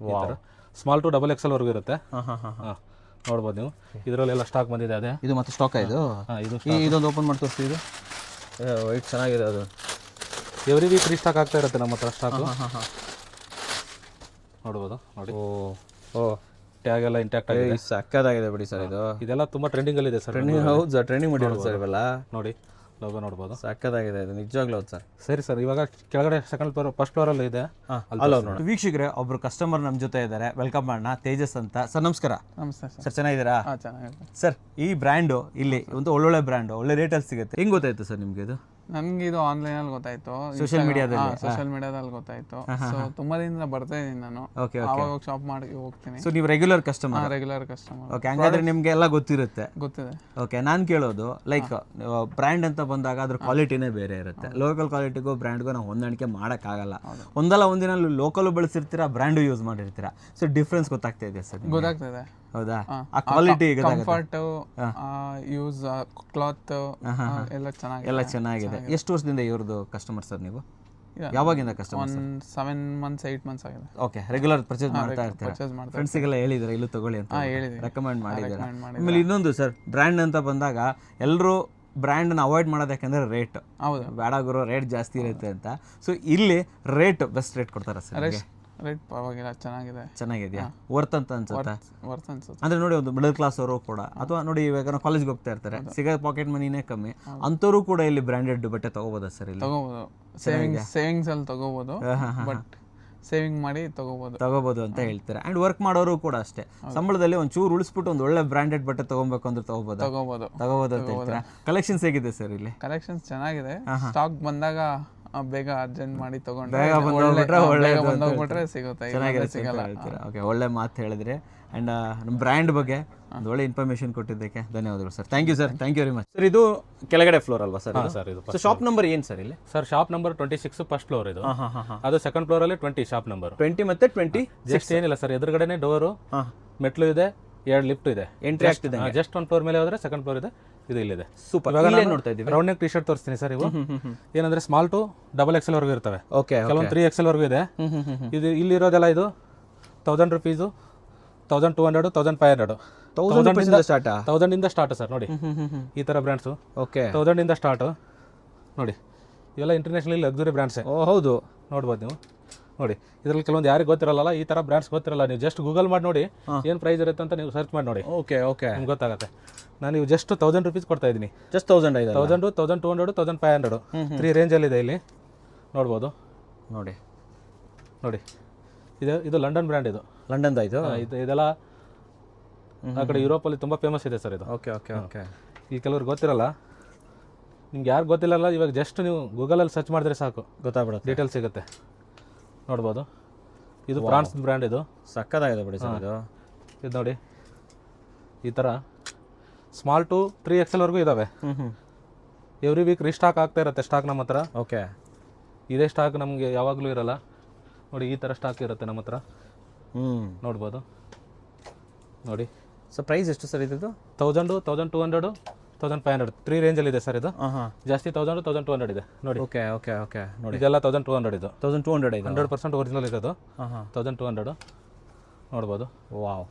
ಸ್ಮಾಲ್ ಟು ಡಬಲ್ XL ವರೆಗೂ ಇರುತ್ತೆ. ನೋಡ್ಬೋದು ನೀವು. ಇದರಲ್ಲೆಲ್ಲ ಸ್ಟಾಕ್ ಬಂದಿದೆ. ಅದೇ ಇದು ಮತ್ತೆ ಸ್ಟಾಕ್ ಇದು. ಇದೊಂದು ಓಪನ್ ಮಾಡಿ ತೋರಿಸ್ತೀವಿ. ಇದು ವೈಟ್ ಚೆನ್ನಾಗಿದೆ. ಅದು ಎವ್ರಿ ವೀಕ್ ರೀಸ್ಟಾಕ್ ಆಗ್ತಾ ಇರುತ್ತೆ ನಮ್ಮ ಹತ್ರ ಸ್ಟಾಕು. ನೋಡ್ಬೋದು. ನೋಡಿ, ಓ ಟ್ಯಾಗ್ ಎಲ್ಲ ಇಂಟ್ಯಾಕ್ಟ್ ಆಗಿದೆ. ಸಕ್ಕದಾಗಿದೆ ಬಿಡಿ ಸರ್. ಇದು ಇದೆಲ್ಲ ತುಂಬ ಟ್ರೆಂಡಿಂಗಲ್ಲಿ ಇದೆ ಸರ್. ಹೌದು ಸರ್, ಟ್ರೆಂಡಿಂಗ್ ಮಾಡಿರೋದು ಸರ್ ಇವೆಲ್ಲ. ನೋಡಿ, ಲೋಗೋ ನೋಡ್ಬೋದು. ಸಕ್ಕದಾಗಿದೆ ಇದು ನಿಜವಾಗ್ಲೂ. ಹೌದು ಸರ್. ಸರಿ ಸರ್, ಇವಾಗ ಕೆಳಗಡೆ ಸೆಕೆಂಡ್ ಫ್ಲೋರ್ ಫಸ್ಟ್ ಫ್ಲೋರಲ್ಲಿ ಇದೆ. ವೀಕ್ಷಕರೇ, ಒಬ್ರು ಕಸ್ಟಮರ್ ನಮ್ಮ ಜೊತೆ ಇದ್ದಾರೆ. ವೆಲ್ಕಮ್ ಮಾಡೋಣ. ತೇಜಸ್ ಅಂತ ಸರ್. ನಮಸ್ಕಾರ. ನಮಸ್ತೆ ಸರ್, ಚೆನ್ನಾಗಿದ್ದೀರಾ? ಸರ್, ಈ ಬ್ರ್ಯಾಂಡು ಇಲ್ಲಿ ಒಂದು ಒಳ್ಳೊಳ್ಳೆ ಬ್ರ್ಯಾಂಡು, ಒಳ್ಳೆ ರೇಟಲ್ಲಿ ಸಿಗುತ್ತೆ. ಹೆಂಗ್ ಗೊತ್ತಾಯ್ತು ಸರ್ ನಿಮ್ಗೆ ಇದು? ನನ್ಗೆ ಇದು ಆನ್ಲೈನ್ ಅಲ್ಲಿ ಗೊತ್ತಾಯ್ತು. ಸೋಷಿಯಲ್ ಮೀಡಿಯಾದಲ್ಲಿ ಗೊತ್ತಾಯ್ತು. ಸೊ ತುಂಬಾ ದಿನದಿಂದ ಬರ್ತಾ ಇದೀನಿ ನಾನು. ಅವಾಗ ಶಾಪ್ ಮಾಡಿ ಹೋಗ್ತೀನಿ. ಸೊ ನೀವು regular customer? Regular customer. Okay, ಹಂಗಾದ್ರೆ ನಿಮ್ಗೆ ಎಲ್ಲ ಗೊತ್ತಿರುತ್ತೆ. ಗೊತ್ತಿದೆ. ಓಕೆ, ನಾನು ಕೇಳೋದು ಲೈಕ್ ಬ್ರ್ಯಾಂಡ್ ಅಂತ ಬಂದಾಗ ಅದ್ರ ಕ್ವಾಲಿಟಿನೇ ಬೇರೆ ಇರುತ್ತೆ. ಲೋಕಲ್ ಕ್ವಾಲಿಟಿಗೂ ಬ್ರ್ಯಾಂಡ್ಗೂ ನಾವು ಹೊಂದಾಣಿಕೆ ಮಾಡೋಕ್ಕಾಗಲ್ಲ. ಒಂದಲ್ಲ ಒಂದಿನ ಲೋಕಲ್ ಬೆಳೆಸಿರ್ತೀರಾ, ಬ್ರ್ಯಾಂಡು ಯೂಸ್ ಮಾಡಿರ್ತೀರಾ. ಸೊ ಡಿಫ್ರೆನ್ಸ್ ಗೊತ್ತಾಗ್ತಾ ಇದೆ ಸರ್? ಗೊತ್ತಾಗ್ತದೆ. ಹೌದಾ? ಆ ಕ್ವಾಲಿಟಿ, ಕಂಫರ್ಟ್, ಯೂಸ್, ಕ್ಲಾತ್ ಎಲ್ಲ ಚೆನ್ನಾಗಿದೆ. ಎಷ್ಟು ವರ್ಷದಿಂದ ಇವ್ರದ್ದು ಕಸ್ಟಮರ್ ಸರ್ ನೀವು? ಯಾವಾಗಿಂದ ಕಸ್ಟಮರ್? ಒಂದು 7 months 8 months ಆಗಿದೆ. ಓಕೆ, ರೆಗ್ಯುಲರ್ ಪರ್ಚೇಸ್ ಮಾಡ್ತಾ ಇರ್ತಾರೆ. ಪರ್ಚೇಸ್ ಮಾಡ್ತಾ ಫ್ರೆಂಡ್ಸಿಗೆಲ್ಲ ಹೇಳಿದ್ರೆ ಇಲ್ಲೂ ತಗೊಳ್ಳಿ ಅಂತ ಹೇಳಿದ್ದೀನಿ. ರೆಕಮೆಂಡ್ ಮಾಡಿದ್ದಾರೆ. recommend ಮಾಡಿದ್ದಾರೆ. ಆಮೇಲೆ ಇನ್ನೊಂದು ಸರ್, ಬ್ರ್ಯಾಂಡ್ ಅಂತ ಬಂದಾಗ ಎಲ್ಲರೂ ಬ್ರ್ಯಾಂಡನ್ನ ಅವಾಯ್ಡ್ ಮಾಡೋದು ಯಾಕಂದರೆ ರೇಟ್. ಹೌದು, ಬೇಡ ಗುರು ರೇಟ್ ಜಾಸ್ತಿ ಇರುತ್ತೆ ಅಂತ. ಸೊ ಇಲ್ಲಿ ರೇಟ್ ಬೆಸ್ಟ್ ರೇಟ್ ಕೊಡ್ತಾರೆ ಸರ್. ರೇಟ್ ಪರವಾಗಿಲ್ಲ, ಚೆನ್ನಾಗಿದೆ. ಚೆನ್ನಾಗಿದೆಯಾ? ವರ್ತ್ ಅಂತ ಅನ್ಸುತ್ತಾ? ವರ್ತ್ ಅನ್ಸುತ್ತೆ. ಅಂದರೆ ನೋಡಿ, ಒಂದು ಮಿಡಲ್ ಕ್ಲಾಸ್ ಅವರು ಕೂಡ, ಅಥವಾ ನೋಡಿ ಇವಾಗ ಕಾಲೇಜ್ಗೆ ಹೋಗ್ತಾ ಇರ್ತಾರೆ, ಸಿಗೋ ಪಾಕೆಟ್ ಮನಿನೇ ಕಮ್ಮಿ, ಅಂಥವ್ರು ಕೂಡ ಇಲ್ಲಿ ಬ್ರ್ಯಾಂಡೆಡ್ ಬಟ್ಟೆ ತಗೋಬೋದಾ ಸರ್? ಇಲ್ಲಿ ತಗೋಬೋದು, ಸೇವಿಂಗ್ಸ್ ಅಲ್ಲಿ ತಗೋಬೋದು, ಬಟ್ ಸೇವಿಂಗ್ ಮಾಡಿ ತಗೋಬೋದು ಅಂತ ಹೇಳ್ತಾರೆ. ಆ್ಯಂಡ್ ವರ್ಕ್ ಮಾಡೋರು ಕೂಡ ಅಷ್ಟೇ, ಸಂಬಳದಲ್ಲಿ ಒಂಚೂರು ಉಳಿಸ್ಬಿಟ್ಟು ಒಂದು ಒಳ್ಳೆ ಬ್ರ್ಯಾಂಡೆಡ್ ಬಟ್ಟೆ ತಗೋಬೇಕು ಅಂದ್ರೆ ತಗೋಬೋದು ಅಂತ ಹೇಳ್ತಾರೆ. ಕಲೆಕ್ಷನ್ಸ್ ಹೇಗಿದೆ ಸರ್ ಇಲ್ಲಿ? ಕಲೆಕ್ಷನ್ಸ್ ಚೆನ್ನಾಗಿದೆ. ಸ್ಟಾಕ್ ಬಂದಾಗ ಬೇಗ ಅರ್ಜೆಂಟ್ ಮಾಡಿ ತಗೊಂಡು ಬಂದೋಗ್ಬಿಟ್ರೆ ಸಿಗುತ್ತೆ, ಸಿಗಲ್ಲ. ಓಕೆ, ಒಳ್ಳೆ ಮಾತು ಹೇಳಿದ್ರೆ. ಆ್ಯಂಡ್ ನಮ್ಮ ಬ್ರ್ಯಾಂಡ್ ಬಗ್ಗೆ ಒಂದು ಒಳ್ಳೆ ಇನ್ಫಾರ್ಮೇಷನ್ ಕೊಟ್ಟಿದ್ದಕ್ಕೆ ಧನ್ಯವಾದಗಳು sir. Thank you sir, thank you very much sir. ಇದು ಕೆಳಗಡೆ ಫ್ಲೋರ್ ಅಲ್ವಾ ಸರ್? ಸರ್ ಇದು ಸೊ ಶಾಪ್ ನಂಬರ್ ಏನು ಸರ್ ಇಲ್ಲಿ? Sir shop number 26 first floor ಇದು. ಅದು ಸೆಕೆಂಡ್ ಫ್ಲೋರ್ ಅಲ್ಲಿ 20 ಶಾಪ್ ನಂಬರ್. 20 ಮತ್ತೆ 20 ಜಸ್ಟ್ ಏನಿಲ್ಲ ಸರ್, ಎದುರುಗಡೆನೆ ಡೋರು, ಮೆಟ್ಲು ಇದೆ, 2 ಲಿಫ್ಟ್ ಇದೆ, ಎಂಟ್ರಿ ಆಗ್ತಿದೆ. ಜಸ್ಟ್ 1 ಫ್ಲೋರ್ ಮೇಲೆ ಹೋದ್ರೆ ಸೆಕೆಂಡ್ ಫ್ಲೋರ್ ಇದೆ. ಇದು ಇಲ್ಲಿದೆ. ಸೂಪರ್. ನೋಡ್ತಾ ಇದ್ದೀವಿ ರೌಂಡ್ ನೆಕ್ ಟಿ ಶರ್ಟ್ ತೋರಿಸ್ತೀನಿ ಸರ್. ಇವು ಏನಂದ್ರೆ ಸ್ಮಾಲ್ ಟು ಡಬಲ್ XL ವರೆಗೂ ಇರ್ತವೆ. ಓಕೆ, ಕೆಲವೊಂದು 3XL ವರೆಗೂ ಇದೆ. ಇದು ಇಲ್ಲಿರೋದೆಲ್ಲ ಇದು 1000 rupees, 1200, 1500. 1000 ಇಂದ ಸ್ಟಾರ್ಟ್ ಸರ್. ನೋಡಿ ಈ ತರ ಬ್ರ್ಯಾಂಡ್ಸು. ಓಕೆ, 1000 ಇಂದ ಸ್ಟಾರ್ಟ್. ನೋಡಿ ಇವೆಲ್ಲ ಇಂಟರ್ನ್ಯಾಷನಲ್ ಲಕ್ಸುರಿ ಬ್ರ್ಯಾಂಡ್ಸೇ. ಓ ಹೌದು, ನೋಡ್ಬೋದು ನೀವು. ನೋಡಿ ಇದರಲ್ಲಿ ಕೆಲವೊಂದು ಯಾರಿಗೆ ಗೊತ್ತಿರಲ್ಲ, ಈ ತರ ಬ್ರ್ಯಾಂಡ್ಸ್ ಗೊತ್ತಿರಲ್ಲ. ನೀವು ಜಸ್ಟ್ ಗೂಗಲ್ ಮಾಡಿ ನೋಡಿ ಏನು ಪ್ರೈಸ್ ಇರುತ್ತೆ ಅಂತ ನೀವು ಸರ್ಚ್ ಮಾಡಿ ನೋಡಿ. ಓಕೆ ಓಕೆ, ನಿಮ್ಗೆ ಗೊತ್ತಾಗುತ್ತೆ. ನಾನು ನೀವು ಜಸ್ಟ್ 1000 rupees ಕೊಡ್ತಾ ಇದ್ದೀನಿ. ಜಸ್ಟ್ 1000, 1200, 1500 3 ರೇಂಜಲ್ಲಿ ಇದೆ ಇಲ್ಲಿ. ನೋಡ್ಬೋದು. ನೋಡಿ ಇದು ಲಂಡನ್ ಬ್ರ್ಯಾಂಡ್. ಇದು ಲಂಡನ್ ಇದೆಲ್ಲ ಆ ಕಡೆ ಯುರೋಪಲ್ಲಿ ತುಂಬ ಫೇಮಸ್ ಇದೆ ಸರ್ ಇದು. Okay okay okay. ಈ ಕೆಲವ್ರಿಗೆ ಗೊತ್ತಿರಲ್ಲ. ನಿಮ್ಗೆ ಯಾರು ಗೊತ್ತಿಲ್ಲಲ್ಲ, ಇವಾಗ ಜಸ್ಟ್ ನೀವು ಗೂಗಲಲ್ಲಿ ಸರ್ಚ್ ಮಾಡಿದ್ರೆ ಸಾಕು, ಗೊತ್ತಾಗ್ಬಿಡುತ್ತೆ, ಡೀಟೇಲ್ಸ್ ಸಿಗುತ್ತೆ. ನೋಡ್ಬೋದು. ಇದು ಫ್ರಾನ್ಸ್ ಬ್ರ್ಯಾಂಡ್. ಇದು ಸಕ್ಕತ್ತಾಗಿದೆ ಬಿಡಿ ಸರ್. ಇದು ನೋಡಿ ಈ ಥರ ಸ್ಮಾಲ್ ಟು 3XL ವರೆಗೂ ಇದ್ದಾವೆ. ಎವ್ರಿ ವೀಕ್ ರೀಸ್ಟಾಕ್ ಆಗ್ತಾ ಇರುತ್ತೆ ಸ್ಟಾಕ್ ನಮ್ಮ ಹತ್ರ. ಓಕೆ, ಇದೇ ಸ್ಟಾಕ್ ನಮಗೆ ಯಾವಾಗಲೂ ಇರಲ್ಲ. ನೋಡಿ ಈ ಥರ ಸ್ಟಾಕ್ ಇರುತ್ತೆ ನಮ್ಮ ಹತ್ರ. ನೋಡ್ಬೋದು. ನೋಡಿ ಸೊ ಪ್ರೈಸ್ ಎಷ್ಟು ಸರ್ ಇದು? 1000, 1200, 1500 3 ರೇಂಜಲ್ಲಿ ಇದೆ ಸರ್ ಇದು. ಜಾಸ್ತಿ 1000, 1200 ಇದೆ. ನೋಡಿ. Okay okay okay. ನೋಡಿ ಇದೆಲ್ಲ 1200 ಇದು. 1200 ಇದೆ. 100% ಒರಿಜಿನಲ್ ಇರೋದು. 1200 ನೋಡ್ಬೋದು. ವಾವ್.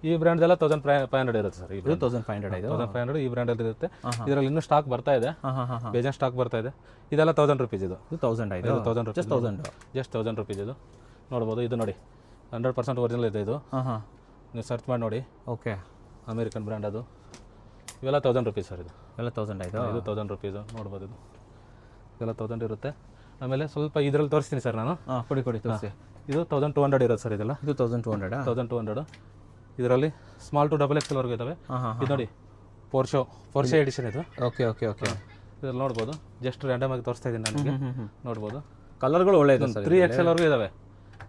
ಈ ಬ್ರ್ಯಾಂಡ್ ಎಲ್ಲ 1500 ಇರುತ್ತೆ ಸರ್. ಇದು 1500 ಇದೆ. 1500 ಈ ಬ್ರ್ಯಾಂಡಲ್ಲಿ ಇರುತ್ತೆ. ಇದರಲ್ಲಿ ಇನ್ನೂ ಸ್ಟಾಕ್ ಬರ್ತಾ ಇದೆ, ಬೇಜಾನ್ ಸ್ಟಾಕ್ ಬರ್ತಾ ಇದೆ. ಇದೆಲ್ಲ 1000 rupees ಇದು. 1000 ಇದೆ. 1000 rupees. ಜಸ್ಟ್ 1000 rupees ಇದು. ನೋಡ್ಬೋದು. ಇದು ನೋಡಿ 100% ಒರಿಜಿನಲ್ ಇದೆ ಇದು. ನೀವು ಸರ್ಚ್ ಮಾಡಿ ನೋಡಿ. ಓಕೆ, ಅಮೇರಿಕನ್ ಬ್ರ್ಯಾಂಡ್ ಅದು. ಇವೆಲ್ಲ 1000 rupees ಸರ್. ಇದು ಎಲ್ಲ 1000 ಇದೆ. ಇದು 1000 rupees. ನೋಡ್ಬೋದು. ಇದು ಇದೆಲ್ಲ 1000 ಇರುತ್ತೆ. ಆಮೇಲೆ ಸ್ವಲ್ಪ ಇದರಲ್ಲಿ ತೋರಿಸ್ತೀನಿ ಸರ್ ನಾನು. ಕೊಡಿ ತೋರಿಸಿ. ಇದು 1200 ಇರುತ್ತೆ ಸರ್. ಇದೆಲ್ಲ ಇದು 1200. ಇದರಲ್ಲಿ ಸ್ಮಾಲ್ ಟು ಡಬಲ್ XL ವರೆಗೂ ಇದ್ದಾವೆ. ಇದು ನೋಡಿ ಪೋರ್ಷೆ ಎಡಿಷನ್ ಇದು. Okay okay okay. ಇದ್ರಲ್ಲಿ ನೋಡ್ಬೋದು. ಜಸ್ಟ್ ರ್ಯಾಂಡಮ್ ಆಗಿ ತೋರಿಸ್ತಾ ಇದ್ದೀನಿ ನನಗೆ. ನೋಡ್ಬೋದು. ಕಲರ್ಗಳು ಒಳ್ಳೆ ಇದೆ ಸರ್. 3XL ವರೆಗೂ ಇದ್ದಾವೆ.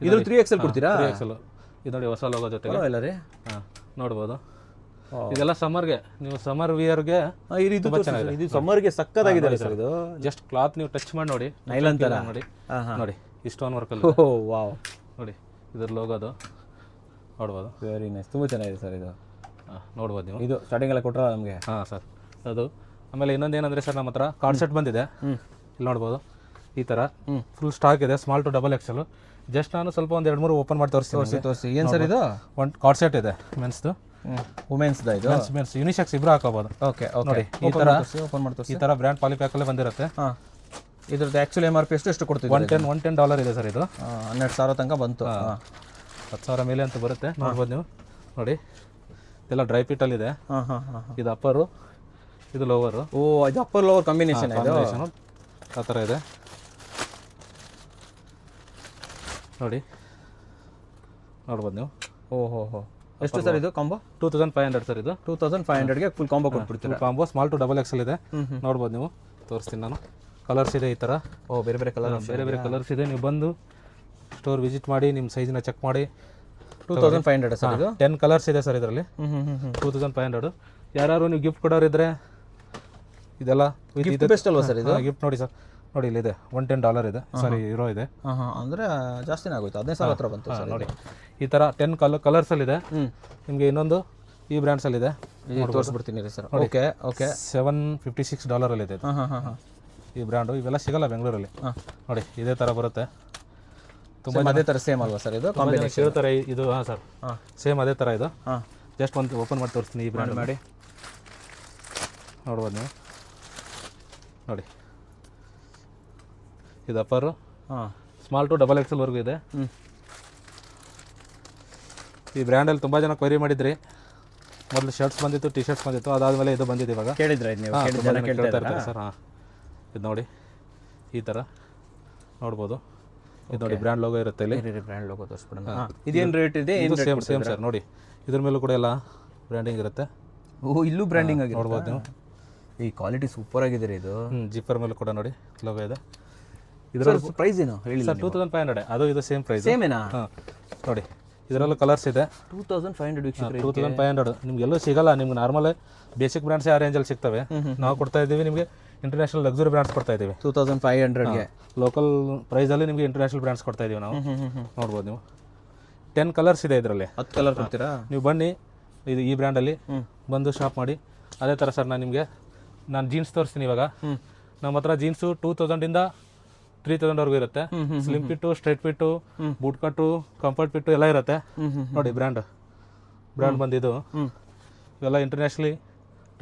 ಇದು 3XL ಕೊಡ್ತೀರಾ? 3XL. ಇದು ನೋಡಿ ಹೊಸ ಲೋಗೋ ಜೊತೆಗೆ. ಇಲ್ಲ ರೀ. ನೋಡ್ಬೋದು. ಇದೆಲ್ಲ ಸಮ್ಮರ್ಗೆ, ನೀವು ಸಮ್ಮರ್ ವಿಯರ್ಗೆ ತುಂಬಾ ಚೆನ್ನಾಗಿದೆ. ಇದು ಸಮ್ಮರ್ಗೆ ಸಕ್ಕತ್ತಾಗಿದೆ ಸರ್. ಇದು ಜಸ್ಟ್ ಕ್ಲಾತ್ ನೀವು ಟಚ್ ಮಾಡಿ ನೋಡಿ, ನೈಲಾನ್ ತರ ನೋಡಿ. ನೋಡಿ ಈ ಸ್ಟೋನ್ ವರ್ಕಲ್ಲಿ. ವಾವ್. ನೋಡಿ ಇದ್ರ ಲೋಗೋದು ನೋಡ್ಬೋದು. Very nice. ತುಂಬ ಚೆನ್ನಾಗಿದೆ ಸರ್ ಇದು. ನೋಡ್ಬೋದು ನೀವು. ಇದು ಸ್ಟಾರ್ಟಿಂಗ್ ಎಲ್ಲ ಕೊಟ್ಟರೆ ನಮಗೆ. ಸರ್ ಅದು. ಆಮೇಲೆ ಇನ್ನೊಂದು ಏನಂದರೆ ಸರ್, ನಮ್ಮ ಹತ್ರ ಕಾರ್ಡ್ ಸೆಟ್ ಬಂದಿದೆ. ಇಲ್ಲಿ ನೋಡ್ಬೋದು. ಈ ಥರ ಫುಲ್ ಸ್ಟಾಕ್ ಇದೆ, small to double XL. Just ನಾನು ಸ್ವಲ್ಪ ಒಂದು 2-3 ಓಪನ್ ಮಾಡಿ ತೋರಿಸಿ. ಏನು ಸರ್ ಇದು? ಒಂದು ಕಾರ್ಡ್ ಸೆಟ್ ಇದೆ ಮೆನ್ಸ್ದು, ವುಮೆನ್ಸ್ದು. ಇದು ಮೆನ್ಸ್ ಯುನಿಸೆಕ್ಸ್ ಇಬ್ಬರು ಹಾಕೋಬೋದು. Okay okay. ನೋಡಿ ಈ ಥರ ಓಪನ್ ಮಾಡಿ ತೋರಿಸಿ. ಈ ಥರ ಬ್ರ್ಯಾಂಡ್ ಪಾಲಿಪ್ಯಾಕಲ್ಲೇ ಬಂದಿರುತ್ತೆ. ಇದ್ರದ್ದು ಆ್ಯಕ್ಚುಲಿ MRP ಎಷ್ಟು ಕೊಡ್ತೀವಿ? $110 ಇದೆ ಸರ್ ಇದು. 12,000 ತನಕ ಬಂತು. 10,000 ಮೇಲೆ ಅಂತ ಬರುತ್ತೆ. ನೋಡ್ಬೋದು ನೀವು. ನೋಡಿ ಇದೆಲ್ಲ ಡ್ರೈ ಫಿಟ್ಟಲ್ಲಿದೆ. ಇದು ಅಪ್ಪರು, ಇದು ಲೋವರು. ಓ, ಇದು ಅಪ್ಪರ್ ಲೋವರ್ ಕಾಂಬಿನೇಷನ್ ಆ ಥರ ಇದೆ. ನೋಡಿ ನೋಡ್ಬೋದು ನೀವು. ಓಹೋ, ಎಷ್ಟು ಸರ್ ಇದು ಕಾಂಬೋ? 2500 ಸರ್ ಇದು. 2500ಗೆ ಫುಲ್ ಕಾಂಬೋ ಕೊಟ್ಬಿಡ್ತೀವಿ. Combo small to double XL ಇದೆ. ನೋಡ್ಬೋದು ನೀವು. ತೋರಿಸ್ತೀನಿ ನಾನು. ಕಲರ್ಸ್ ಇದೆ ಈ ಥರ. ಬೇರೆ ಬೇರೆ ಕಲರ್ಸ್ ಇದೆ. ನೀವು ಬಂದು ಸ್ಟೋರ್ ವಿಸಿಟ್ ಮಾಡಿ, ನಿಮ್ಮ ಸೈಜ್ನ ಚೆಕ್ ಮಾಡಿ. 2500 ಸರ್ ಇದು. 10 ಕಲರ್ಸ್ ಇದೆ ಸರ್ ಇದರಲ್ಲಿ. 2500. ಯಾರು ನೀವು ಗಿಫ್ಟ್ ಕೊಡೋರಿದ್ರೆ ಇದೆಲ್ಲ ಬೆಸ್ಟ್ ಅಲ್ವಾ ಸರ್ ಇದು? ಗಿಫ್ಟ್ ನೋಡಿ ಸರ್. ನೋಡಿ ಇಲ್ಲಿದೆ $110 ಇದೆ. ಸಾರಿ, ಯೂರೋ ಇದೆ. ಅಂದರೆ ಜಾಸ್ತಿನೇ ಆಗೋಯ್ತು. 15,000 ಹತ್ರ ಬಂತು ಸರ್. ನೋಡಿ ಈ ಥರ 10 ಕಲರ್ಸಲ್ಲಿದೆ. ನಿಮಗೆ ಇನ್ನೊಂದು ಈ ಬ್ರ್ಯಾಂಡ್ಸಲ್ಲಿದೆ. ತೋರಿಸ್ಬಿಡ್ತೀನಿ ರೀ ಸರ್. Okay okay. $756 ಇದೆ. ಈ ಬ್ರ್ಯಾಂಡು ಇವೆಲ್ಲ ಸಿಗಲ್ಲ ಬೆಂಗಳೂರಲ್ಲಿ. ನೋಡಿ ಇದೇ ಥರ ಬರುತ್ತೆ. ತುಂಬ ಅದೇ ಥರ ಸೇಮ್ ಅಲ್ವಾ ಸರ್ ಇದು ಕಾಂಬಿನೇಷನ್? ಕೇಳ್ತಾರೆ ಇದು. ಹಾಂ ಸರ್, ಸೇಮ್ ಅದೇ ಥರ ಇದು. ಹಾಂ, ಜಸ್ಟ್ ಒಂದು ಓಪನ್ ಮಾಡಿ ತೋರಿಸ್ತೀನಿ. ಈ ಬ್ರ್ಯಾಂಡ್ ಮಾಡಿ ನೋಡ್ಬೋದು ನೀವು. ನೋಡಿ ಇದು ಅಪ್ಪರು. ಹಾಂ, ಸ್ಮಾಲ್ ಟು ಡಬಲ್ XL ಇದೆ. ಈ ಬ್ರ್ಯಾಂಡಲ್ಲಿ ತುಂಬ ಜನ ಕ್ವೈರಿ ಮಾಡಿದ್ರಿ. ಮೊದಲು ಶರ್ಟ್ಸ್ ಬಂದಿತ್ತು, ಟಿ ಶರ್ಟ್ಸ್ ಬಂದಿತ್ತು, ಅದಾದಮೇಲೆ ಇದು ಬಂದಿದೆ ಇವಾಗ. ಕೇಳಿದ್ರೆ ಇದು ನೀವು ಕೇಳ್ತಾ ಇರ್ತಾರೆ ಸರ್. ಹಾಂ, ಇದು ನೋಡಿ ಈ ಥರ ನೋಡ್ಬೋದು. ಇದು ನೋಡಿ ಬ್ರ್ಯಾಂಡ್ ಲೋಗೋ ಇರುತ್ತೆ ಇಲ್ಲಿ. ಬ್ರ್ಯಾಂಡ್ ಲೋಗೋ ತೋರಿಸ್ಬಿಡೋಣ. ಇದೇನು ರೇಟ್ ಇದೆ? ಇದು ಸೇಮ್ ಸರ್. ನೋಡಿ ಇದ್ರ ಮೇಲೂ ಕೂಡ ಎಲ್ಲ ಬ್ರ್ಯಾಂಡಿಂಗ್ ಇರುತ್ತೆ. ಓಹ್, ಇಲ್ಲೂ ಬ್ರ್ಯಾಂಡಿಂಗ್ ಆಗಿ ನೋಡ್ಬೋದು ನೀವು. ಈ ಕ್ವಾಲಿಟಿ ಸೂಪರ್ ಆಗಿದೆ ರೀ ಇದು. ಜಿಪ್ಪರ್ ಮೇಲೂ ಕೂಡ ನೋಡಿ ಲೋಗೋ ಇದೆ. ಇದರ ಪ್ರೈಸ್ ಏನು ಹೇಳಿ ಸರ್? 2500. ಅದು ಇದು ಸೇಮ್ ಪ್ರೈಸ್. ಸೇಮೇನಾ? ಹಾಂ, ನೋಡಿ ಇದರಲ್ಲೂ ಕಲರ್ಸ್ ಇದೆ. 2500 ವೀಕ್ಷಕರೇ. 2500 ನಿಮ್ಗೆ ಎಲ್ಲೂ ಸಿಗಲ್ಲ. ನಿಮ್ಗೆ ನಾರ್ಮಲ್ ಬೇಸಿಕ್ ಬ್ರ್ಯಾಂಡ್ಸ್ ಆ ರೇಂಜಲ್ಲಿ ಸಿಗ್ತವೆ. ನಾವು ಕೊಡ್ತಾ ಇದ್ದೀವಿ ನಿಮಗೆ ಇಂಟರ್ನ್ಯಾಷನಲ್ ಲಕ್ಸುರಿ ಬ್ರ್ಯಾಂಡ್ಸ್ ಕೊಡ್ತಾ ಇದ್ದೀವಿ. 2500ಗೆ ಲೋಕಲ್ ಪ್ರೈಸಲ್ಲಿ ನಿಮಗೆ ಇಂಟರ್ನ್ಯಾಷನಲ್ ಬ್ರ್ಯಾಂಡ್ಸ್ ಕೊಡ್ತಾ ಇದ್ದೀವಿ ನಾವು. ನೋಡ್ಬೋದು ನೀವು. 10 ಕಲರ್ಸ್ ಇದೆ ಇದರಲ್ಲಿ. 10 ಕಲರ್ ಕೊಡ್ತೀರಾ? ನೀವು ಬನ್ನಿ ಇದು ಈ ಬ್ರ್ಯಾಂಡಲ್ಲಿ ಬಂದು ಶಾಪ್ ಮಾಡಿ. ಅದೇ ಥರ ಸರ್ ನಾನು ಜೀನ್ಸ್ ತೋರಿಸ್ತೀನಿ ಇವಾಗ. ನಮ್ಮ ಹತ್ರ ಜೀನ್ಸು 2000 3000 ಇರುತ್ತೆ. Slim fit, straight fit, boot ಕಟ್ಟು, ಕಂಫರ್ಟ್ ಫಿಟ್ಟು ಎಲ್ಲ ಇರುತ್ತೆ. ನೋಡಿ ಬ್ರ್ಯಾಂಡ್ ಬಂದಿದ್ದು ಇವೆಲ್ಲ ಇಂಟರ್ನ್ಯಾಷನಲಿ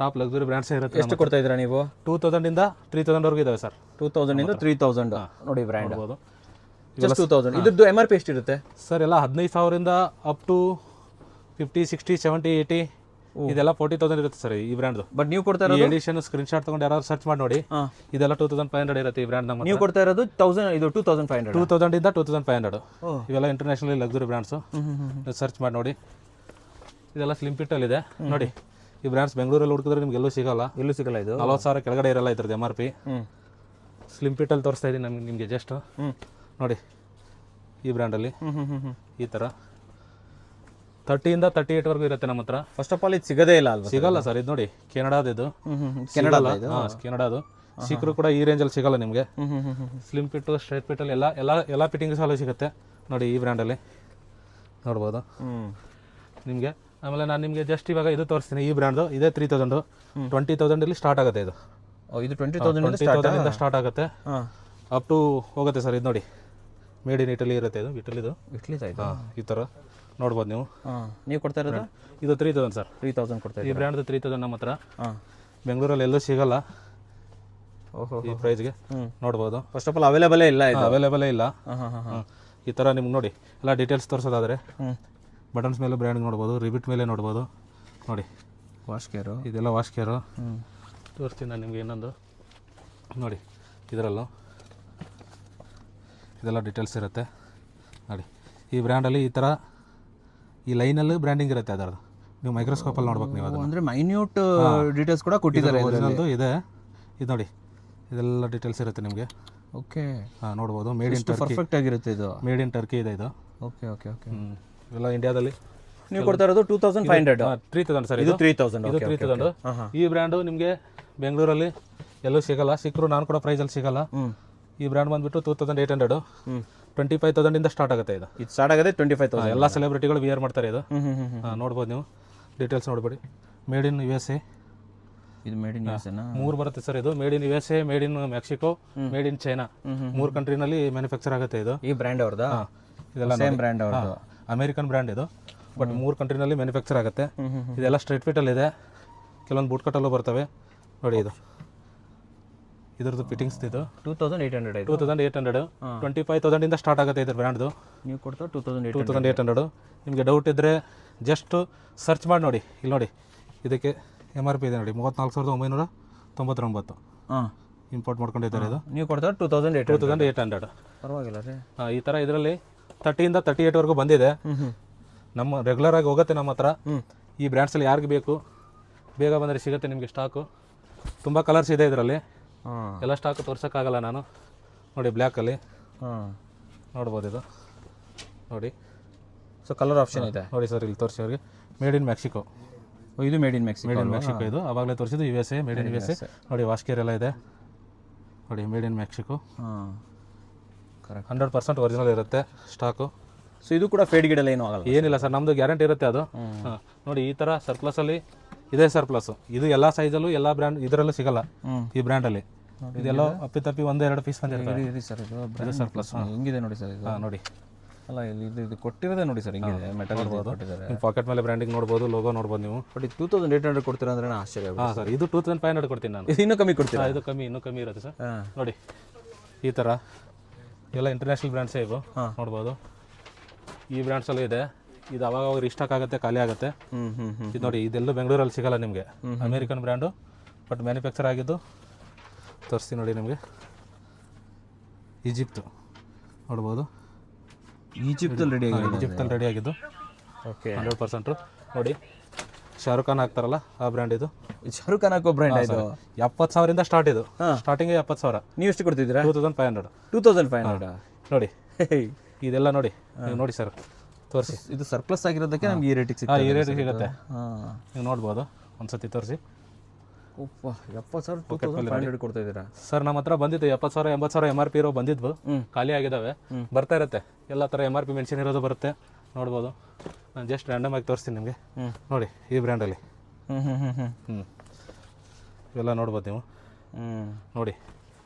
ಟಾಪ್ ಲಕ್ಸುರಿ ಬ್ರ್ಯಾಂಡ್ಸ್ ಇರುತ್ತೆ. ಎಷ್ಟು ಕೊಡ್ತಾ ಇದ್ದೀರಾ ನೀವು? 2000 3000 ಇದಾವೆ ಸರ್. 2000 3000 ನೋಡಿ ಬ್ರ್ಯಾಂಡ್. ನೋಡ್ಬೋದು. ಜಸ್ಟ್ 2000. ಇದ್ರದ್ದು MRP ಎಷ್ಟಿರುತ್ತೆ ಸರ್? ಎಲ್ಲ 15,000 ಅಪ್ ಟು 50, 60, 70, 80 ಇದೆಲ್ಲ 40,000 ಇರುತ್ತೆ ಸರ್ ಈ ಬ್ರ್ಯಾಂಡ್ದು. ಬಟ್ ನೀವು ಕೊಡ್ತಾ ಈ ಎಡಿಷನ್ ಸ್ಕ್ರೀನ್ ಶಾಟ್ ತಗೊಂಡು ಯಾರು ಸರ್ಚ್ ಮಾಡಿ ನೋಡಿ. ಇದೆಲ್ಲ 2500 ಇರುತ್ತೆ ಈ ಬ್ರ್ಯಾಂಡ್. ನಮ್ಮ ನೀವು ಕೊಡ್ತಾ ಇರೋದು 1000, ಇದು 2500. 2000 2500 ಇವೆಲ್ಲ ಇಂಟರ್ನ್ಯಾಷನಲ್ ಲಕ್ಸುರಿ ಬ್ರ್ಯಾಂಡ್ಸು. ಸರ್ಚ್ ಮಾಡಿ ನೋಡಿ. ಇದೆಲ್ಲ ಸ್ಲಿಮ್ ಫಿಟ್ಟಲ್ಲಿ ಇದೆ ನೋಡಿ. ಈ ಬ್ರ್ಯಾಂಡ್ಸ್ ಬೆಂಗಳೂರಲ್ಲಿ ಹುಡುಕಿದ್ರೆ ನಿಮ್ಗೆ ಎಲ್ಲೂ ಸಿಗಲ್ಲ. ಇದು 40,000 ಕೆಳಗಡೆ ಇರಲ್ಲ ಇದ್ರದ್ದು MRP. ಸ್ಲಿಮ್ ಫಿಟ್ಟಲ್ಲಿ ತೋರಿಸ್ತಾ ಇದ್ದೀನಿ ನಿಮಗೆ ಜಸ್ಟ್ ನೋಡಿ. ಈ ಬ್ರ್ಯಾಂಡಲ್ಲಿ ಈ ಥರ 30 38 ಇರುತ್ತೆ ನಮ್ಮ ಹತ್ರ. ಫಸ್ಟ್ ಆಫ್ ಆಲ್ ಇದು ಸಿಗೋದೇ ಇಲ್ಲ ಅಲ್ವಾ? ಸಿಗಲ್ಲ ಸರ್. ಇದು ನೋಡಿ ಕೆನಡಾದು. ಇದು ಕೆನಡಾದು. ಸಿಕ್ಕರು ಕೂಡ ಈ ರೇಂಜಲ್ಲಿ ಸಿಗಲ್ಲ ನಿಮಗೆ. ಸ್ಲಿಮ್ ಫಿಟ್ಟು, ಸ್ಟ್ರೈಟ್ ಫಿಟ್ಟಲ್ಲಿ ಎಲ್ಲ ಫಿಟ್ಟಿಂಗ್ಸ್ ಅಲ್ಲೂ ಸಿಗುತ್ತೆ ನೋಡಿ ಈ ಬ್ರ್ಯಾಂಡಲ್ಲಿ. ನೋಡ್ಬೋದು ನಿಮಗೆ. ಆಮೇಲೆ ನಾನು ನಿಮಗೆ ಜಸ್ಟ್ ಇವಾಗ ಇದು ತೋರಿಸ್ತೀನಿ. ಈ ಬ್ರ್ಯಾಂಡ್ದು ಇದೇ 3000 20,000 ಸ್ಟಾರ್ಟ್ ಆಗುತ್ತೆ. ಇದು 20,000 ಸ್ಟಾರ್ಟ್ ಆಗುತ್ತೆ. ಅಪ್ ಟು ಹೋಗುತ್ತೆ ಸರ್. ಇದು ನೋಡಿ ಮೇಡ್ ಇನ್ ಇಟಲಿ ಇರುತ್ತೆ. ಇದು ಇಟಲಿದು. ಈ ಥರ ನೋಡ್ಬೋದು ನೀವು. ನೀವು ಕೊಡ್ತಾ ಇರೋದು ಇದು 3000 ಸರ್. 3000 ಕೊಡ್ತಾ ಈ ಬ್ರ್ಯಾಂಡ್ದು 3000 ನಮ್ಮ ಹತ್ರ. ಬೆಂಗಳೂರಲ್ಲಿ ಎಲ್ಲೂ ಸಿಗಲ್ಲ ಈ ಪ್ರೈಸ್ಗೆ. ನೋಡ್ಬೋದು. ಫಸ್ಟ್ ಆಫ್ ಆಲ್ ಅವೈಲೇಬಲೇ ಇಲ್ಲ. ಈ ಥರ ನಿಮ್ಗೆ ನೋಡಿ ಎಲ್ಲ ಡೀಟೇಲ್ಸ್ ತೋರಿಸೋದಾದರೆ ಬಟನ್ಸ್ ಮೇಲೆ ಬ್ರ್ಯಾಂಡ್ ನೋಡ್ಬೋದು, ರಿಬಿಟ್ ಮೇಲೆ ನೋಡ್ಬೋದು. ನೋಡಿ ವಾಶ್ ಕೇರು, ಇದೆಲ್ಲ ವಾಶ್ ಕೇರು. ತೋರಿಸ್ತೀನಿ ನಾನು ನಿಮಗೆ ಇನ್ನೊಂದು ನೋಡಿ. ಇದರಲ್ಲೂ ಇದೆಲ್ಲ ಡೀಟೇಲ್ಸ್ ಇರುತ್ತೆ ನೋಡಿ. ಈ ಬ್ರ್ಯಾಂಡಲ್ಲಿ ಈ ಥರ ಈ ಲೈನಲ್ಲಿ ಬ್ರ್ಯಾಂಡಿಂಗ್ ಇರುತ್ತೆ ಅದರದ್ದು. ನೀವು ಮೈಕ್ರೋಸ್ಕೋಪಲ್ಲಿ ನೋಡ್ಬೇಕು ನೀವು. ಅದು ಅಂದರೆ ಮೈನ್ಯೂಟ್ ಡೀಟೇಲ್ಸ್ ಕೂಡ ಕೊಟ್ಟಿದ್ದಾರೆ. ಒರಿಜಿನಲ್ದು ಇದೆ. ಇದು ನೋಡಿ ಇದೆಲ್ಲ ಡೀಟೇಲ್ಸ್ ಇರುತ್ತೆ ನಿಮಗೆ. ಓಕೆ, ನೋಡ್ಬೋದು. Made in Turkey. ಪರ್ಫೆಕ್ಟ್ ಆಗಿರುತ್ತೆ ಇದು. ಮೇಡ್ ಇನ್ ಟರ್ಕಿ ಇದೆ ಇದು. Okay okay okay. ಇವೆಲ್ಲ ಇಂಡಿಯಾದಲ್ಲಿ. ನೀವು ಕೊಡ್ತಾ ಇರೋದು 2500. 3000 ಸರ್. ಇದು 3000. ಇದು 3000. ಈ ಬ್ರ್ಯಾಂಡು ನಿಮಗೆ ಬೆಂಗಳೂರಲ್ಲಿ ಎಲ್ಲೂ ಸಿಗಲ್ಲ. ಸಿಕ್ಕರು ನಾನು ಕೂಡ ಪ್ರೈಸಲ್ಲಿ ಸಿಗಲ್ಲ. ಈ ಬ್ರ್ಯಾಂಡ್ ಬಂದುಬಿಟ್ಟು 2800 25,000 ಸ್ಟಾರ್ಟ್ ಆಗುತ್ತೆ. ಇದು ಸ್ಟಾರ್ಟ್ ಆಗುತ್ತೆ 25,000. ಎಲ್ಲ ಸೆಲೆಬ್ರಿಟಿಗಳು ವಿಯರ್ ಮಾಡ್ತಾರೆ ಇದು. ನೋಡ್ಬೋದು ನೀವು. ಡೀಟೇಲ್ಸ್ ನೋಡ್ಬೇಡಿ. Made in USA. ಇದು ಮೇಡ್ ಇನ್ USA 3 ಬರುತ್ತೆ ಸರ್. ಇದು made in USA, made in Mexico, made in China. 3 ಕಂಟ್ರಿನಲ್ಲಿ ಮ್ಯಾನುಫ್ಯಾಕ್ಚರ್ ಆಗುತ್ತೆ ಇದು. ಈ ಬ್ರ್ಯಾಂಡ್ ಅವ್ರದ್ದು. ಇದೆಲ್ಲ ಸೇಮ್ ಬ್ರ್ಯಾಂಡ್ ಅವ್ರದ್ದು. ಅಮೇರಿಕನ್ ಬ್ರ್ಯಾಂಡ್ ಇದು. ಬಟ್ 3 ಕಂಟ್ರಿನಲ್ಲಿ ಮ್ಯಾನುಫ್ಯಾಕ್ಚರ್ ಆಗುತ್ತೆ. ಇದೆಲ್ಲ ಸ್ಟ್ರೈಟ್ ಫಿಟ್ಟಲ್ಲಿದೆ. ಕೆಲವೊಂದು ಬೂಟ್ ಕಟ್ಟಲ್ಲೂ ಬರ್ತವೆ ನೋಡಿ. ಇದ್ರದ್ದು ಫಿಟ್ಟಿಂಗ್ಸ್ ಇದು 2800. 25,000 ಸ್ಟಾರ್ಟ್ ಆಗುತ್ತೆ ಇದ್ರ ಬ್ರ್ಯಾಂಡ್ದು. ನೀವು ಕೊಡ್ತಾ 2800. ನಿಮಗೆ ಡೌಟ್ ಇದ್ದರೆ ಜಸ್ಟ್ ಸರ್ಚ್ ಮಾಡಿ ನೋಡಿ. ಇಲ್ಲಿ ನೋಡಿ ಇದಕ್ಕೆ MRP ಇದೆ ನೋಡಿ 34,999. ಇಂಪೋರ್ಟ್ ಮಾಡ್ಕೊಂಡಿದ್ದಾರೆ ಇದು. ನೀವು ಕೊಡ್ತಾ 2800. ಪರವಾಗಿಲ್ಲ ರೀ. ಈ ಥರ ಇದರಲ್ಲಿ 30 38 ಬಂದಿದೆ. ನಮ್ಮ ರೆಗ್ಯುಲರ್ ಆಗಿ ಹೋಗುತ್ತೆ ನಮ್ಮ ಹತ್ರ. ಈ ಬ್ರ್ಯಾಂಡ್ಸಲ್ಲಿ ಯಾರಿಗೆ ಬೇಕು ಬೇಗ ಬಂದರೆ ಸಿಗುತ್ತೆ ನಿಮಗೆ ಸ್ಟಾಕು. ತುಂಬ ಕಲರ್ಸ್ ಇದೆ ಇದರಲ್ಲಿ. ಎಲ್ಲ ಸ್ಟಾಕು ತೋರ್ಸೋಕ್ಕಾಗಲ್ಲ ನಾನು. ನೋಡಿ ಬ್ಲ್ಯಾಕಲ್ಲಿ ನೋಡ್ಬೋದು. ಇದು ನೋಡಿ. ಸೊ ಕಲರ್ ಆಪ್ಷನ್ ಇದೆ ನೋಡಿ ಸರ್. ಇಲ್ಲಿ ತೋರಿಸಿ ಅವ್ರಿಗೆ. Made in Mexico. ಇದು ಮೇಡ್ ಇನ್ ಮೆಕ್ಸಿಕೋ. ಇದು ಆವಾಗಲೇ ತೋರಿಸಿದ್ದು USA. ಮೇಡ್ ಇನ್ USA ನೋಡಿ. ವಾಶ್ ಕೇರ್ ಎಲ್ಲ ಇದೆ ನೋಡಿ. Made in Mexico. Correct. 100% original ಇರುತ್ತೆ ಸ್ಟಾಕು. ಸೊ ಇದು ಕೂಡ ಫೇಡ್ ಗಿಡಲ್ಲ ಏನೂ ಆಗಲ್ಲ? ಏನಿಲ್ಲ ಸರ್, ನಮ್ಮದು ಗ್ಯಾರಂಟಿ ಇರುತ್ತೆ ಅದು. ನೋಡಿ ಈ ಥರ ಸರ್ಪ್ಲಸಲ್ಲಿ ಇದೆ ಸರ್ಪ್ಲಸ್ಸು. ಇದು ಎಲ್ಲ ಸೈಜಲ್ಲೂ ಎಲ್ಲ ಬ್ರ್ಯಾಂಡ್ ಇದರಲ್ಲೂ ಸಿಗಲ್ಲ ಈ ಬ್ರ್ಯಾಂಡಲ್ಲಿ. ಇದೆಲ್ಲ ಅಪ್ಪಿತಪ್ಪಿ ಒಂದೆರಡು ಪೀಸ್ ಬಂದಿರ್ತವೆ. ಇರಿ ಸರ್, ಇದು ಇದು ಸರ್ಪ್ಲಸ್. ಹೆಂಗಿದೆ ನೋಡಿ ಸರ್ ಇದು. ನೋಡಿ ಅಲ್ಲ ಇದು ಕೊಟ್ಟಿರೋದೇ ನೋಡಿ ಸರ್, ಹಿಂಗಿದೆ ಮೆಟಲ್ ಕೊಟ್ಟಿದ್ದಾರೆ. ನಿಮ್ಮ ಪಾಕೆಟ್ ಮೇಲೆ ಬ್ರ್ಯಾಂಡಿಂಗ್ ನೋಡ್ಬೋದು, ಲೋಗೋ ನೋಡ್ಬೋದು ನೀವು. ಬಟ್ 2800 ಕೊಡ್ತೀರಾ ಅಂದ್ರೆ ಆಶ್ಚರ್ಯ. ಹಾಂ ಸರ್, ಇದು 2500 ಕೊಡ್ತೀನಿ ನಾನು. ಇದು ಇನ್ನೂ ಕಮ್ಮಿ ಕೊಡ್ತೀರಾ? ಇದು ಇನ್ನೂ ಕಮ್ಮಿ ಇರುತ್ತೆ ಸರ್. ನೋಡಿ ಈ ಥರ ಎಲ್ಲ ಇಂಟರ್ನ್ಯಾಷನಲ್ ಬ್ರ್ಯಾಂಡ್ಸೇ ಇವು, ನೋಡ್ಬೋದು. ಈ ಬ್ರ್ಯಾಂಡ್ಸಲ್ಲೂ ಇದೆ. ಇದು ಅವಾಗ ರಿಸ್ಟಾಕ್ ಆಗುತ್ತೆ, ಖಾಲಿ ಆಗುತ್ತೆ. ಇದು ನೋಡಿ, ಇದೆಲ್ಲೂ ಬೆಂಗಳೂರಲ್ಲಿ ಸಿಗಲ್ಲ ನಿಮಗೆ. ಅಮೇರಿಕನ್ ಬ್ರ್ಯಾಂಡು, ಬಟ್ ಮ್ಯಾನುಫ್ಯಾಕ್ಚರ್ ಆಗಿದ್ದು ತೋರಿಸ್ತೀನಿ ನೋಡಿ ನಿಮಗೆ. ಈಜಿಪ್ತು ನೋಡ್ಬೋದು, ಈಜಿಪ್ತಲ್ಲಿ ರೆಡಿ ಆಗಿದ್ದು. ಓಕೆ, 100% ನೋಡಿ. ಶಾರುಖ್ ಖಾನ್ ಹಾಕ್ತಾರಲ್ಲ ಆ ಬ್ರ್ಯಾಂಡ್ ಇದು. ಶಾರುಖ್ ಖಾನ್ ಹಾಕೋ ಬ್ರ್ಯಾಂಡ್ ಇದು. 70,000 ಸ್ಟಾರ್ಟ್ ಇದು. ಸ್ಟಾರ್ಟಿಂಗ್ 70,000. ನೀವು ಎಷ್ಟು ಕೊಡ್ತಿದ್ದೀರಾ? 2500. 2500 ನೋಡಿ ಇದೆಲ್ಲ ನೋಡಿ, ನೀವು ನೋಡಿ ಸರ್, ತೋರಿಸಿ. ಇದು ಸರ್ಪ್ಲಸ್ ಆಗಿರೋದಕ್ಕೆ ನಮ್ಗೆ ಈ ರೇಟಿಗೆ ಸಿಗುತ್ತೆ. ಈ ರೇಟಿಗೆ ಸಿಗುತ್ತೆ, ನೀವು ನೋಡ್ಬೋದು. ಒಂದ್ಸತಿ ತೋರಿಸಿ. 70,000 2500 ಕೊಡ್ತಾ ಇದ್ದೀರಾ ಸರ್? ನಮ್ಮ ಹತ್ರ ಬಂದಿದ್ದು 70,000 80,000 MRP ಇರೋ ಬಂದಿದ್ವು, ಖಾಲಿ ಆಗಿದ್ದಾವೆ. ಬರ್ತಾ ಇರುತ್ತೆ ಎಲ್ಲ ಥರ MRP ಮೆನ್ಷನ್ ಇರೋದು ಬರುತ್ತೆ, ನೋಡ್ಬೋದು. ನಾನು ಜಸ್ಟ್ ರ್ಯಾಂಡಮ್ ಆಗಿ ತೋರಿಸ್ತೀನಿ ನಿಮಗೆ. ನೋಡಿ ಈ ಬ್ರ್ಯಾಂಡಲ್ಲಿ ಇವೆಲ್ಲ ನೋಡ್ಬೋದು ನೀವು. ನೋಡಿ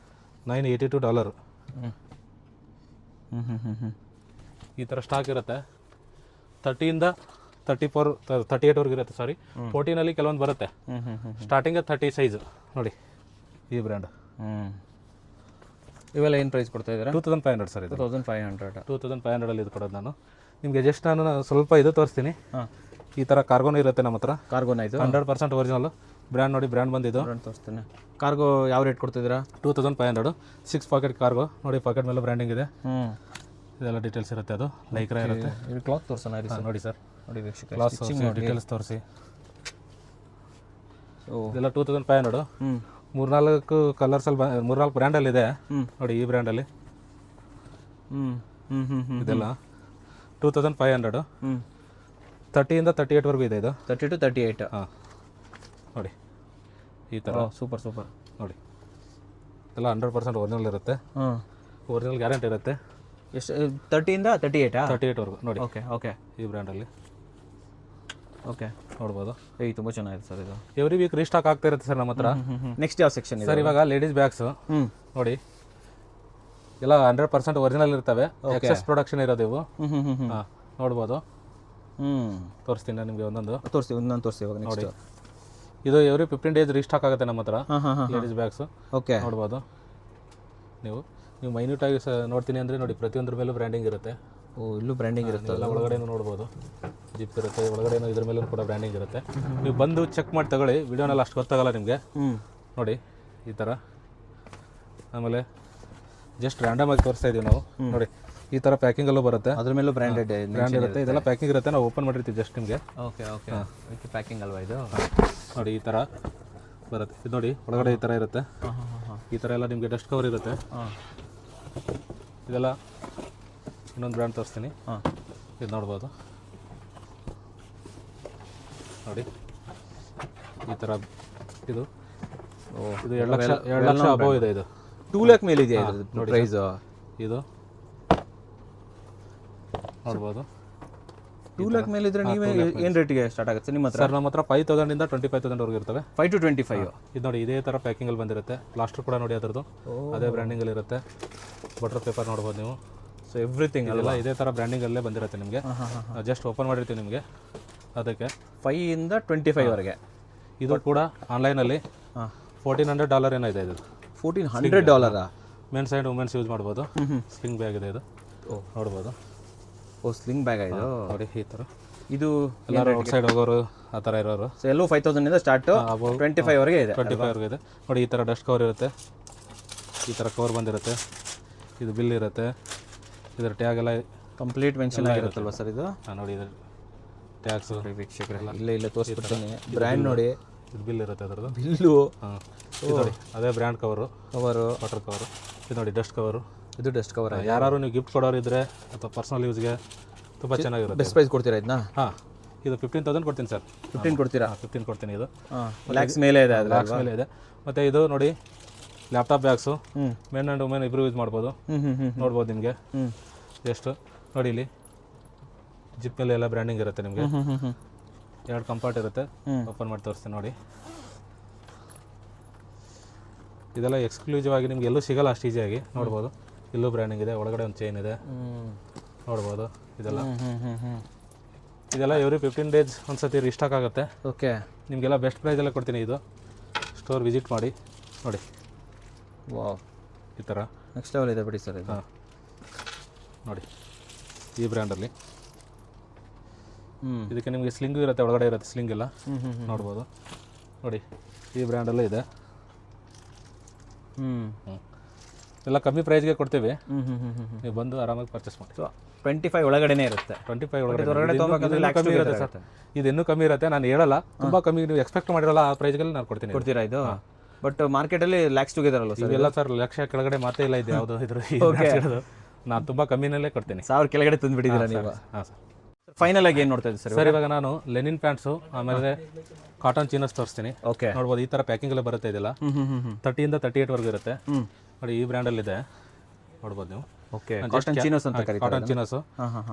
$982. ಈ ಥರ ಸ್ಟಾಕ್ ಇರುತ್ತೆ. 30ಇಂದ 38ವರೆಗೂ ಇರುತ್ತೆ. ಸಾರಿ, 14ಅಲ್ಲಿ ಕೆಲವೊಂದು ಬರುತ್ತೆ. ಸ್ಟಾರ್ಟಿಂಗ್ 30 ಸೈಜು ನೋಡಿ ಈ ಬ್ರ್ಯಾಂಡ್. ಇವೆಲ್ಲ ಏನು ಪ್ರೈಸ್ ಕೊಡ್ತಾ ಇದ್ದೀರಾ? 2500 ಸರ್. ಇದು 2500 ಇದು ಕೊಡೋದು ನಾನು ನಿಮಗೆ. ಜಸ್ಟ್ ನಾನು ಸ್ವಲ್ಪ ಇದು ತೋರಿಸ್ತೀನಿ. ಈ ಥರ ಕಾರ್ಗೋನೂ ಇರುತ್ತೆ ನಮ್ಮ ಹತ್ರ. ಕಾರ್ಗೋನ ಇದು 100% ಒರಿಜಿನಲ್ ಬ್ರ್ಯಾಂಡ್. ನೋಡಿ ಬ್ರ್ಯಾಂಡ್ ಬಂದಿದ್ದು. ತೋರಿಸ್ತೇನೆ. ಕಾರ್ಗೋ ಯಾವ ರೇಟ್ ಕೊಡ್ತಿದ್ದೀರಾ? 2500. 6 ಪಾಕೆಟ್ ಕಾರ್ಗೋ ನೋಡಿ, ಪಾಕೆಟ್ ಮೇಲೆ ಬ್ರ್ಯಾಂಡಿಂಗ್ ಇದೆ. ಇದೆಲ್ಲ ಡೀಟೇಲ್ಸ್ ಇರುತ್ತೆ. ಅದು ಲೈಕ್ರಾ ಇರುತ್ತೆ. ಇದು ಕ್ಲಾತ್ ತೋರಿಸೋಣ ನೋಡಿ ಸರ್. ನೋಡಿ ಕ್ಲಾಸ್ ಡೀಟೇಲ್ಸ್ ತೋರಿಸಿ. ಇದೆಲ್ಲ 2500. 3-4 ಕಲರ್ಸಲ್ಲಿ 3-4 ಬ್ರ್ಯಾಂಡಲ್ಲಿ ಇದೆ ನೋಡಿ. ಈ ಬ್ರ್ಯಾಂಡಲ್ಲಿ ಇದೆಲ್ಲ 2500. 30ಇಂದ 38ವರೆಗೂ ಇದೆ. ಇದು 30 to 38. ಹಾಂ ನೋಡಿ ಈ ಥರ. ಸೂಪರ್ ನೋಡಿ ಇದೆಲ್ಲ 100% ಒರಿಜಿನಲ್ ಇರುತ್ತೆ. ಒರಿಜಿನಲ್ ಗ್ಯಾರಂಟಿ ಇರುತ್ತೆ. ಎಷ್ಟು? 30ಇಂದ 38ವರೆಗೂ ನೋಡಿ. ಓಕೆ ಈ ಬ್ರ್ಯಾಂಡಲ್ಲಿ ನೋಡ್ಬೋದು. ತುಂಬ ಚೆನ್ನಾಗಿದೆ ಸರ್ ಇದು. ಎವ್ರಿ ವೀಕ್ ರೀಸ್ಟಾಕ್ ಆಗ್ತಾ ಇರುತ್ತೆ ಸರ್ ನಮ್ಮ ಹತ್ರ. ನೆಕ್ಸ್ಟ್ ಯಾವ ಸೆಕ್ಷನ್ ಸರ್? ಇವಾಗ ಲೇಡೀಸ್ ಬ್ಯಾಗ್ಸು ನೋಡಿ, ಎಲ್ಲ 100% ಒರಿಜಿನಲ್ ಇರ್ತವೆ. ಎಕ್ಸೆಸ್ ಪ್ರೊಡಕ್ಷನ್ ಇರೋದು ಇವು. ಹಾಂ ನೋಡ್ಬೋದು. ತೋರಿಸ್ತೀನಿ ನಾನು ನಿಮಗೆ ಒಂದೊಂದು. ತೋರಿಸಿ ಇವಾಗ ನೋಡಿ. ಇದು ಎವ್ರಿ 15 ಡೇಸ್ ರೀಸ್ಟಾಕ್ ಆಗುತ್ತೆ ನಮ್ಮ ಹತ್ರ ಲೇಡೀಸ್ ಬ್ಯಾಗ್ಸು. ಓಕೆ, ನೋಡ್ಬೋದು. ನೀವು ಮೈನ್ಯೂಟಾಗಿ ನೋಡ್ತೀನಿ ಅಂದರೆ ನೋಡಿ, ಪ್ರತಿಯೊಂದ್ರ ಮೇಲೂ ಬ್ರ್ಯಾಂಡಿಂಗ್ ಇರುತ್ತೆ. ಇಲ್ಲೂ ಬ್ರ್ಯಾಂಡಿಂಗ್ ಇರುತ್ತೆ. ಎಲ್ಲ ಒಳಗಡೆನೂ ನೋಡ್ಬೋದು, ಜಿಪ್ ಇರುತ್ತೆ. ಒಳಗಡೆನೂ ಇದ್ರ ಮೇಲೂ ಕೂಡ ಬ್ರ್ಯಾಂಡಿಂಗ್ ಇರುತ್ತೆ. ನೀವು ಬಂದು ಚೆಕ್ ಮಾಡಿ ತಗೊಳ್ಳಿ. ವಿಡಿಯೋನಲ್ಲಿ ಅಷ್ಟು ಗೊತ್ತಾಗಲ್ಲ ನಿಮಗೆ. ನೋಡಿ ಈ ಥರ. ಆಮೇಲೆ ಜಸ್ಟ್ ರ್ಯಾಂಡಮ್ ಆಗಿ ತೋರಿಸ್ತಾ ಇದೀವಿ ನಾವು. ನೋಡಿ ಈ ಥರ ಪ್ಯಾಕಿಂಗಲ್ಲೂ ಬರುತ್ತೆ. ಅದ್ರ ಮೇಲೂ ಬ್ರ್ಯಾಂಡ್ ಇರುತ್ತೆ. ಇದೆಲ್ಲ ಪ್ಯಾಕಿಂಗ್ ಇರುತ್ತೆ, ನಾವು ಓಪನ್ ಮಾಡಿರ್ತೀವಿ ಜಸ್ಟ್ ನಿಮಗೆ. ಓಕೆ ಪ್ಯಾಕಿಂಗ್ ಅಲ್ವಾ ಇದು? ನೋಡಿ ಈ ಥರ ಬರುತ್ತೆ. ಇದು ನೋಡಿ ಒಳಗಡೆ ಈ ಥರ ಇರುತ್ತೆ. ಈ ಥರ ಎಲ್ಲ ನಿಮಗೆ ಡಸ್ಟ್ ಕವರ್ ಇರುತ್ತೆ. ಇದೆಲ್ಲ ಇನ್ನೊಂದು ಬ್ರ್ಯಾಂಡ್ ತೋರಿಸ್ತೀನಿ. ಇದು ನೋಡ್ಬೋದು. ನೋಡಿ ಈ ಥರ. ಇದು 2 ಲಕ್ಷ ಅಬೋವ್ ಇದೆ. ಇದು 2 lakh ಮೇಲೆ ಇದೆಯಾ ನೋಡಿ ಪ್ರೈಸ್? ಇದು ನೋಡ್ಬೋದು. 2 lakh ಮೇಲೆ ಇದ್ರೆ ನೀವೇ ಏನು ರೇಟಿಗೆ ಸ್ಟಾರ್ಟ್ ಆಗುತ್ತೆ ನಿಮ್ಮ ಹತ್ರ? ಸರ್ ನಮ್ಮ ಹತ್ರ 5,000 ಇಂದ 25,000 ವರೆಗೂ ಇರ್ತವೆ. 5 to 25. ಇದು ನೋಡಿ ಇದೇ ಥರ ಪ್ಯಾಕಿಂಗಲ್ಲಿ ಬಂದಿರುತ್ತೆ. ಪ್ಲಾಸ್ಟರ್ ಕೂಡ ನೋಡಿ ಅದರದ್ದು ಅದೇ ಬ್ರ್ಯಾಂಡಿಂಗಲ್ಲಿ ಇರುತ್ತೆ. ಬಟರ್ ಪೇಪರ್ ನೋಡ್ಬೋದು ನೀವು. ಸೊ ಎವ್ರಿಥಿಂಗ್ ಎಲ್ಲ ಇದೇ ಥರ ಬ್ರ್ಯಾಂಡಿಂಗಲ್ಲೇ ಬಂದಿರುತ್ತೆ ನಿಮಗೆ. ಜಸ್ಟ್ ಓಪನ್ ಮಾಡಿರ್ತೀವಿ ನಿಮಗೆ. ಅದಕ್ಕೆ 5 ಇಂದ 25 ವರೆಗೆ. ಇದು ಕೂಡ ಆನ್ಲೈನಲ್ಲಿ $1,400 ಏನೋ ಇದೆ. ಇದು $1,400. ಮೆನ್ಸ್ ಆ್ಯಂಡ್ ವುಮೆನ್ಸ್ ಯೂಸ್ ಮಾಡ್ಬೋದು. ಸ್ಲಿಂಗ್ ಬ್ಯಾಗ್ ಇದೆ ಇದು, ನೋಡ್ಬೋದು. ಸ್ಲಿಂಗ್ ಬ್ಯಾಗ್ ಇದು ನೋಡಿ ಈ ಥರ. ಇದು ಎಲ್ಲರೂ ಔಟ್ ಸೈಡ್ ಹೋಗೋರು ಆ ಥರ ಇರೋರು. ಸೊ ಎಲ್ಲೂ 5,000 ಇಂದ ಸ್ಟಾರ್ಟ್ 25 ವರೆಗೆ ಇದೆ. 25 ವರೆಗೆ ಇದೆ. ನೋಡಿ ಈ ಥರ ಡಸ್ಟ್ ಕವರ್ ಇರುತ್ತೆ. ಈ ಥರ ಕವರ್ ಬಂದಿರುತ್ತೆ. ಇದು ಬಿಲ್ ಇರುತ್ತೆ. ಇದರ ಟ್ಯಾಗ್ ಎಲ್ಲ ಕಂಪ್ಲೀಟ್ ಮೆನ್ಷನ್ ಆಗಿರುತ್ತಲ್ವ ಸರ್ ಇದು? ನೋಡಿ ಇದು ಟ್ಯಾಗ್ಸು ವೀಕ್ಷಕರೇ ಇಲ್ಲೇ ತೋರಿಸ್ಬಿಡ್ತೀನಿ. ಬ್ರ್ಯಾಂಡ್ ನೋಡಿ, ಇದು ಬಿಲ್ ಇರುತ್ತೆ ಅದರದ್ದು. ಬಿಲ್ಲು ಇದು ನೋಡಿ ಅದೇ ಬ್ರ್ಯಾಂಡ್ ಕವರು, ವಾಟರ್ ಕವರು. ಇದು ನೋಡಿ ಡಸ್ಟ್ ಕವರು. ಇದು ಡಸ್ಟ್ ಕವರ್. ಯಾರು ನೀವು ಗಿಫ್ಟ್ ಕೊಡೋರು ಇದ್ದರೆ ಅಥವಾ ಪರ್ಸನಲ್ ಯೂಸ್ಗೆ ತುಂಬ ಚೆನ್ನಾಗಿರುತ್ತೆ. ಬೆಸ್ಟ್ ಪ್ರೈಸ್ ಕೊಡ್ತೀರಾ ಇದನ್ನ? ಹಾಂ, ಇದು 15,000 ಕೊಡ್ತೀನಿ ಸರ್. 15 ಕೊಡ್ತೀರಾ? 15 ಕೊಡ್ತೀನಿ. ಇದು ಲ್ಯಾಕ್ಸ್ ಮೇಲೆ ಇದೆ. ಲ್ಯಾಕ್ಸ್ ಮೇಲೆ ಇದೆ. ಮತ್ತು ಇದು ನೋಡಿ laptop bags men and women ಇಬ್ಬರು ಯೂಸ್ ಮಾಡ್ಬೋದು. ನೋಡ್ಬೋದು ನಿಮಗೆ. ಎಷ್ಟು ನೋಡಿ ಇಲ್ಲಿ ಜಿಪ್ ಮೇಲೆ ಎಲ್ಲ ಬ್ರ್ಯಾಂಡಿಂಗ್ ಇರುತ್ತೆ ನಿಮಗೆ. 2 ಕಂಪಾರ್ಟ್ ಇರುತ್ತೆ. ಓಪನ್ ಮಾಡಿ ತೋರಿಸ್ತೀನಿ ನೋಡಿ. ಇದೆಲ್ಲ ಎಕ್ಸ್ಕ್ಲೂಸಿವ್ ಆಗಿ ನಿಮ್ಗೆ ಎಲ್ಲೂ ಸಿಗಲ್ಲ ಅಷ್ಟು ಈಸಿಯಾಗಿ ನೋಡ್ಬೋದು. ಇಲ್ಲೂ ಬ್ರ್ಯಾಂಡಿಂಗ್ ಇದೆ, ಒಳಗಡೆ ಒಂದು ಚೈನ್ ಇದೆ ನೋಡ್ಬೋದು. ಇದೆಲ್ಲ ಎವ್ರಿ 15 ಡೇಸ್ ಒಂದ್ಸತಿ ರೀಸ್ಟಾಕ್ ಆಗುತ್ತೆ. ಓಕೆ, ನಿಮಗೆಲ್ಲ ಬೆಸ್ಟ್ ಪ್ರೈಸಲ್ಲೇ ಕೊಡ್ತೀನಿ. ಇದು ಸ್ಟೋರ್ ವಿಸಿಟ್ ಮಾಡಿ ನೋಡಿ. ವಾವ್, ಈ ಥರ ನೆಕ್ಸ್ಟ್ ಲೆವೆಲ್ ಇದೆ ಬಿಡಿ ಸರ್ ಇದು. ನೋಡಿ ಈ ಬ್ರ್ಯಾಂಡಲ್ಲಿ ಇದಕ್ಕೆ ನಿಮಗೆ ಸ್ಲಿಂಗು ಇರುತ್ತೆ, ಒಳಗಡೆ ಇರುತ್ತೆ ಸ್ಲಿಂಗ್ ಎಲ್ಲ ನೋಡ್ಬೋದು. ನೋಡಿ ಈ ಬ್ರ್ಯಾಂಡಲ್ಲೇ ಇದೆ. ಎಲ್ಲ ಕಮ್ಮಿ ಪ್ರೈಸ್ಗೆ ಕೊಡ್ತೀವಿ, ನೀವು ಬಂದು ಆರಾಮಾಗಿ ಪರ್ಚೇಸ್ ಮಾಡಿ. 25 ಒಳಗಡೆನೇ ಇರುತ್ತೆ. 25 ಒಳಗಡೆ ಕಮ್ಮಿ ಇರುತ್ತೆ ಸರ್. ಇದು ಇನ್ನೂ ಕಮ್ಮಿ ಇರುತ್ತೆ, ನಾನು ಹೇಳಲ್ಲ. ತುಂಬ ಕಮ್ಮಿ ನೀವು ಎಕ್ಸ್ಪೆಕ್ಟ್ ಮಾಡಿರಲ್ಲ ಆ ಪ್ರೈಸ್ಗೆಲ್ಲ ನಾನು ಕೊಡ್ತೀರಾ ಇದು? ಬಟ್ ಮಾರ್ಕೆಟಲ್ಲಿ ಲ್ಯಾಕ್ಸ್ ಟುಗೆದರ್ ಅಲ್ವಾ ಸರ್? ಇವೆಲ್ಲ ಸರ್ ಲಕ್ಷ ಕೆಳಗಡೆ ಮಾತೇ ಇಲ್ಲ. ಇದು ಯಾವುದು ಇದ್ರ ನಾನು ತುಂಬ ಕಮ್ಮಿನಲ್ಲೇ ಕೊಡ್ತೀನಿ. 1000 ಕೆಳಗಡೆ ತಂದುಬಿಟ್ಟಿದ್ದೀರಾ ನೀವು? ಹಾಂ ಸರ್. ಫೈನಲ್ ಆಗಿ ಏನು ನೋಡ್ತಾ ಇದ್ದೀವಿ ಸರ್? ಇವಾಗ ನಾನು ಲೆನಿನ್ ಪ್ಯಾಂಟ್ಸು ಆಮೇಲೆ ಕಾಟನ್ ಚೀನಸ್ ತೋರಿಸ್ತೀನಿ. ಓಕೆ, ನೋಡ್ಬೋದು. ಈ ಥರ ಪ್ಯಾಕಿಂಗ್ ಎಲ್ಲ ಬರುತ್ತೆ. ಇದೆಲ್ಲ 30 ಇಂದ 38 ಇರುತ್ತೆ. ನೋಡಿ ಈ ಬ್ರ್ಯಾಂಡಲ್ಲಿ ಇದೆ, ನೋಡ್ಬೋದು ನೀವು. ಓಕೆ, ಕಾಟನ್ ಚೀನಸ್ ಅಂತ ಕರೀತಾರೆ. ಕಾಟನ್ ಚೀನಸು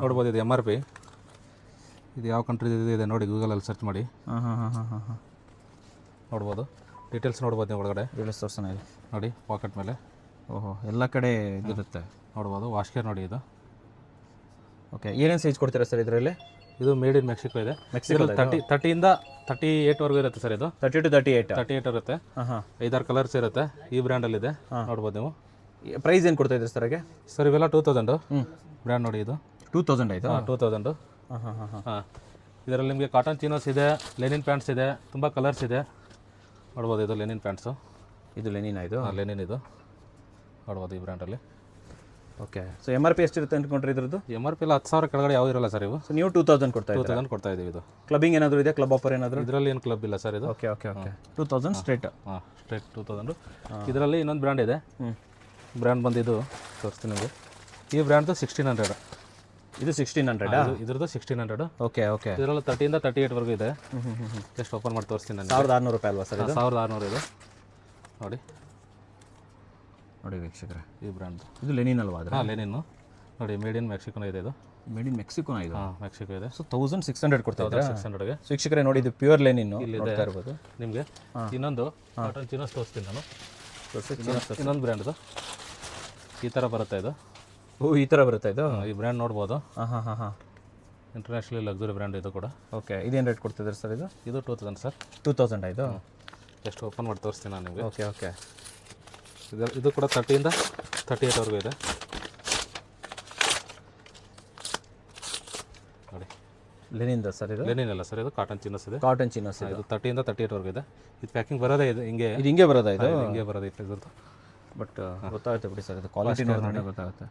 ನೋಡ್ಬೋದು. ಇದು MRP. ಇದು ಯಾವ ಕಂಟ್ರಿ ಇದೆ ನೋಡಿ, ಗೂಗಲಲ್ಲಿ ಸರ್ಚ್ ಮಾಡಿ ನೋಡ್ಬೋದು. ಡೀಟೇಲ್ಸ್ ನೋಡ್ಬೋದು ನೀವು ಒಳಗಡೆ. ಡೀಟೇಲ್ಸ್ ತೋರಿಸೋಣ ಇದು ನೋಡಿ, ಪಾಕೆಟ್ ಮೇಲೆ. ಓಹೋ, ಎಲ್ಲ ಕಡೆ ಇದಿರುತ್ತೆ ನೋಡ್ಬೋದು. ವಾಶ್ಕೇರ್ ನೋಡಿ ಇದು. ಓಕೆ, ಏನೇನು ಸೈಜ್ ಕೊಡ್ತೀರಾ ಸರ್ ಇದರಲ್ಲಿ? ಇದು ಮೇಡ್ ಇನ್ ಮೆಕ್ಸಿಕೋ ಇದೆ. 30 ಇಂದ 38 ಇರುತ್ತೆ ಸರ್. ಇದು 30 to 38 ಇರುತ್ತೆ. 5-6 ಕಲರ್ಸ್ ಇರುತ್ತೆ. ಈ ಬ್ರ್ಯಾಂಡಲ್ಲಿ ಇದೆ, ನೋಡ್ಬೋದು ನೀವು. ಪ್ರೈಸ್ ಏನು ಕೊಡ್ತಾ ಇದ್ದೀರಿ ಸರ್ ಹಾಗೆ? ಸರ್ ಇವೆಲ್ಲ 2000 ಬ್ರ್ಯಾಂಡ್ ನೋಡಿ. ಇದು 2000 ಆಯಿತು. 2000. ಹಾಂ, ಇದರಲ್ಲಿ ನಿಮಗೆ ಕಾಟನ್ ಚೀನೋಸ್ ಇದೆ, ಲೆನಿನ್ ಪ್ಯಾಂಟ್ಸ್ ಇದೆ, ತುಂಬ ಕಲರ್ಸ್ ಇದೆ ನೋಡ್ಬೋದು. ಇದು ಲೆನಿನ್ ಪ್ಯಾಂಟ್ಸು. ಇದು ಲೆನಿನ್ ಆಯಿತು. ಲೆನಿನ್ ಇದು ನೋಡ್ಬೋದು ಈ ಬ್ರ್ಯಾಂಡಲ್ಲಿ. ಓಕೆ, ಸೊ MRP ಎಷ್ಟಿರುತ್ತೆ ಅಂದ್ಕೊಂಡ್ರೆ ಇದ್ರದ್ದು? MRP ಎಲ್ಲ 10,000 ಕೆಳಗಡೆ ಯಾವ ಇರಲ್ಲ ಸರ್. ಇವು ಸೊ ನೀವು 2000 ಕೊಡ್ತಾ ಇದ್ದೀರಾ? 2000 ಕೊಡ್ತಾ ಇದ್ದೀವಿ. ಇದು ಕ್ಲಬ್ಬಿಂಗ್ ಏನಾದರೂ ಇದೆ? ಕ್ಲಬ್ ಆಫರ್ ಏನಾದರೂ? ಇದರಲ್ಲಿ ಏನು ಕ್ಲಬ್ ಇಲ್ಲ ಸರ್. ಇದು ಓಕೆ ಓಕೆ ಓಕೆ 2000 ಸ್ಟ್ರೇಟ್. ಹಾಂ, ಸ್ಟ್ರೇಟ್ 2000. ಇದರಲ್ಲಿ ಇನ್ನೊಂದು ಬ್ರ್ಯಾಂಡ್ ಇದೆ. ಬ್ರ್ಯಾಂಡ್ ಬಂದಿದ್ದು ತೋರಿಸ್ತೀನಿ ನಿಮಗೆ. ಈ ಬ್ರ್ಯಾಂಡ್ದು 1600. ಇದು 1600? ಇದ್ರದ್ದು 1600. ಓಕೆ ಓಕೆ, ಇದರಲ್ಲಿ 30 ಇಂದ 38 ಇದೆ. ಜಸ್ಟ್ ಓಪನ್ ಮಾಡಿ ತೋರಿಸ್ತೀನಿ ನಾನು. 1600 ರೂಪಾಯಿ ಅಲ್ವಾ ಸರ್? 1600 ಇದು ನೋಡಿ. ನೋಡಿ ವೀಕ್ಷಕರೇ, ಈ ಬ್ರ್ಯಾಂಡ್ ಇದು ಲೆನಿನ್ ಅಲ್ವಾ? ಅದು ಲೆನಿನ್ನು ನೋಡಿ. ಮೇಡ್ ಇನ್ ಮೆಕ್ಸಿಕೋನ ಇದೆ ಇದು. ಮೇಡ್ ಇನ್ ಮೆಕ್ಸಿಕೋನ ಇದು? ಹಾಂ, ಮೆಕ್ಸಿಕೋ ಇದೆ. ಸೊ 1600 ಕೊಡ್ತಾ ಇದ್ದೀರಾ? 1600ಗೆ. ವೀಕ್ಷಕರೇ ನೋಡಿ, ಇದು ಪ್ಯೂರ್ ಲೆನಿನ್ ನೋಡ್ತಾ ಇರ್ಬೋದು. ನಿಮಗೆ ಇನ್ನೊಂದು ಕಾಟನ್ ಚೀನಸ್ ತೋರಿಸ್ತೀನಿ ನಾನು. ಇನ್ನೊಂದು ಬ್ರ್ಯಾಂಡ್ದು ಈ ಥರ ಬರುತ್ತೆ ಇದು. ಓ, ಈ ಥರ ಬರುತ್ತೆ ಇದು? ಈ ಬ್ರ್ಯಾಂಡ್ ನೋಡ್ಬೋದು. ಹಾಂ, ಇಂಟರ್ನ್ಯಾಷನಲಿ ಲಕ್ಸುರಿ ಬ್ರ್ಯಾಂಡ್ ಇದು ಕೂಡ. ಓಕೆ, ಇದೇನು ರೇಟ್ ಕೊಡ್ತಿದ್ದಾರೆ ಸರ್ ಇದು? ಇದು 2000 ಸರ್. 2000 ಆಯಿತು. ಜಸ್ಟ್ ಓಪನ್ ಮಾಡಿ ತೋರಿಸ್ತೀನಿ ನಾನು ನಿಮಗೆ. ಓಕೆ ಓಕೆ, ಇದು ಕೂಡ 30 ಇಂದ 38 ಇದೆ ನೋಡಿ. ಲೆನಿನ್ದ ಸರ್ ಇದು? ಲೆನಿನ್ ಅಲ್ಲ ಸರ್, ಇದು ಕಾಟನ್ ಚೀನಸ್ ಇದೆ. ಕಾಟನ್ ಚೀನಸ್ ಇದು 30 ಇಂದ 38 ಇದೆ. ಇದು ಪ್ಯಾಕಿಂಗ್ ಬರೋದೇ ಇದು ಹಿಂಗೆ. ಇದು ಹಿಂಗೆ ಬರೋದಾ ಇದು? ಹಿಂಗೆ ಬರೋದೈತೆ ಇದ್ರದ್ದು. ಬಟ್ ಗೊತ್ತಾಗುತ್ತೆ ಬಿಡಿ ಸರ್, ಇದು ಕ್ವಾಲಿಟಿ ನೋಡಿದ್ರೆ ಗೊತ್ತಾಗುತ್ತೆ.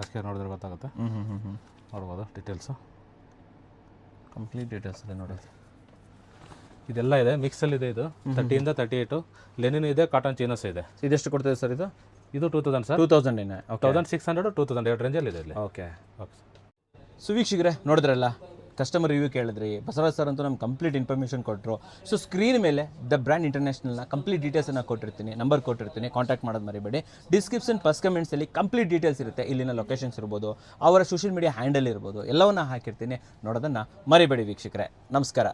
ಅಷ್ಟೇ ನೋಡಿದ್ರೆ ಗೊತ್ತಾಗುತ್ತೆ. ನೋಡ್ಬೋದು ಡೀಟೇಲ್ಸು, ಕಂಪ್ಲೀಟ್ ಡೀಟೇಲ್ಸ್ ಇದೆ ನೋಡಿ. ಇದೆಲ್ಲ ಇದೆ, ಮಿಕ್ಸಲ್ಲಿ ಇದೆ. ಇದು 30 ಇಂದ 38. ಲೆನಿನ್ ಇದೆ, ಕಾಟನ್ ಚೀನಸ್ ಇದೆ. ಇದೆಷ್ಟು ಕೊಡ್ತದೆ ಸರ್ ಇದು? ಇದು 2000 ಸರ್. 2000 ಏನೇ? 1600 2000 ಎರಡು ರೇಂಜಲ್ಲಿ ಇದೆ ಇಲ್ಲಿ. Okay okay. ಸೊ ವೀಕ್ಷಕರೇ ನೋಡಿದ್ರಲ್ಲ, ಕಸ್ಟಮರ್ ರಿವ್ಯೂ ಕೇಳಿದ್ರಿ. ಬಸವರಾಜ್ ಸರ್ ಅಂತೂ ನಮ್ಗೆ ಕಂಪ್ಲೀಟ್ ಇನ್ಫಾರ್ಮೇಷನ್ ಕೊಟ್ಟರು. ಸೊ ಸ್ಕ್ರೀನ್ ಮೇಲೆ ದ ಬ್ರ್ಯಾಂಡ್ ಇಂಟರ್ನ್ಯಾಷನಲ್ನ ಕಂಪ್ಲೀಟ್ ಡೀಟೇಲ್ಸನ್ನು ಕೊಟ್ಟಿರ್ತೀನಿ, ನಂಬರ್ ಕೊಟ್ಟಿರ್ತೀನಿ, ಕಾಂಟ್ಯಾಕ್ಟ್ ಮಾಡೋದು ಮರಿಬೇಡಿ. ಡಿಸ್ಕ್ರಿಪ್ಷನ್ ಫಸ್ಟ್ ಕಮೆಂಟ್ಸಲ್ಲಿ ಕಂಪ್ಲೀಟ್ ಡೀಟೇಲ್ಸ್ ಇರುತ್ತೆ. ಇಲ್ಲಿನ ಲೊಕೇಶನ್ಸ್ ಇರ್ಬೋದು, ಅವರ ಸೋಷಿಯಲ್ ಮೀಡಿಯಾ ಹ್ಯಾಂಡಲ್ ಇರ್ಬೋದು, ಎಲ್ಲವನ್ನ ಹಾಕಿರ್ತೀನಿ. ನೋಡೋದನ್ನು ಮರಿಬೇಡಿ ವೀಕ್ಷಕರೇ. ನಮಸ್ಕಾರ.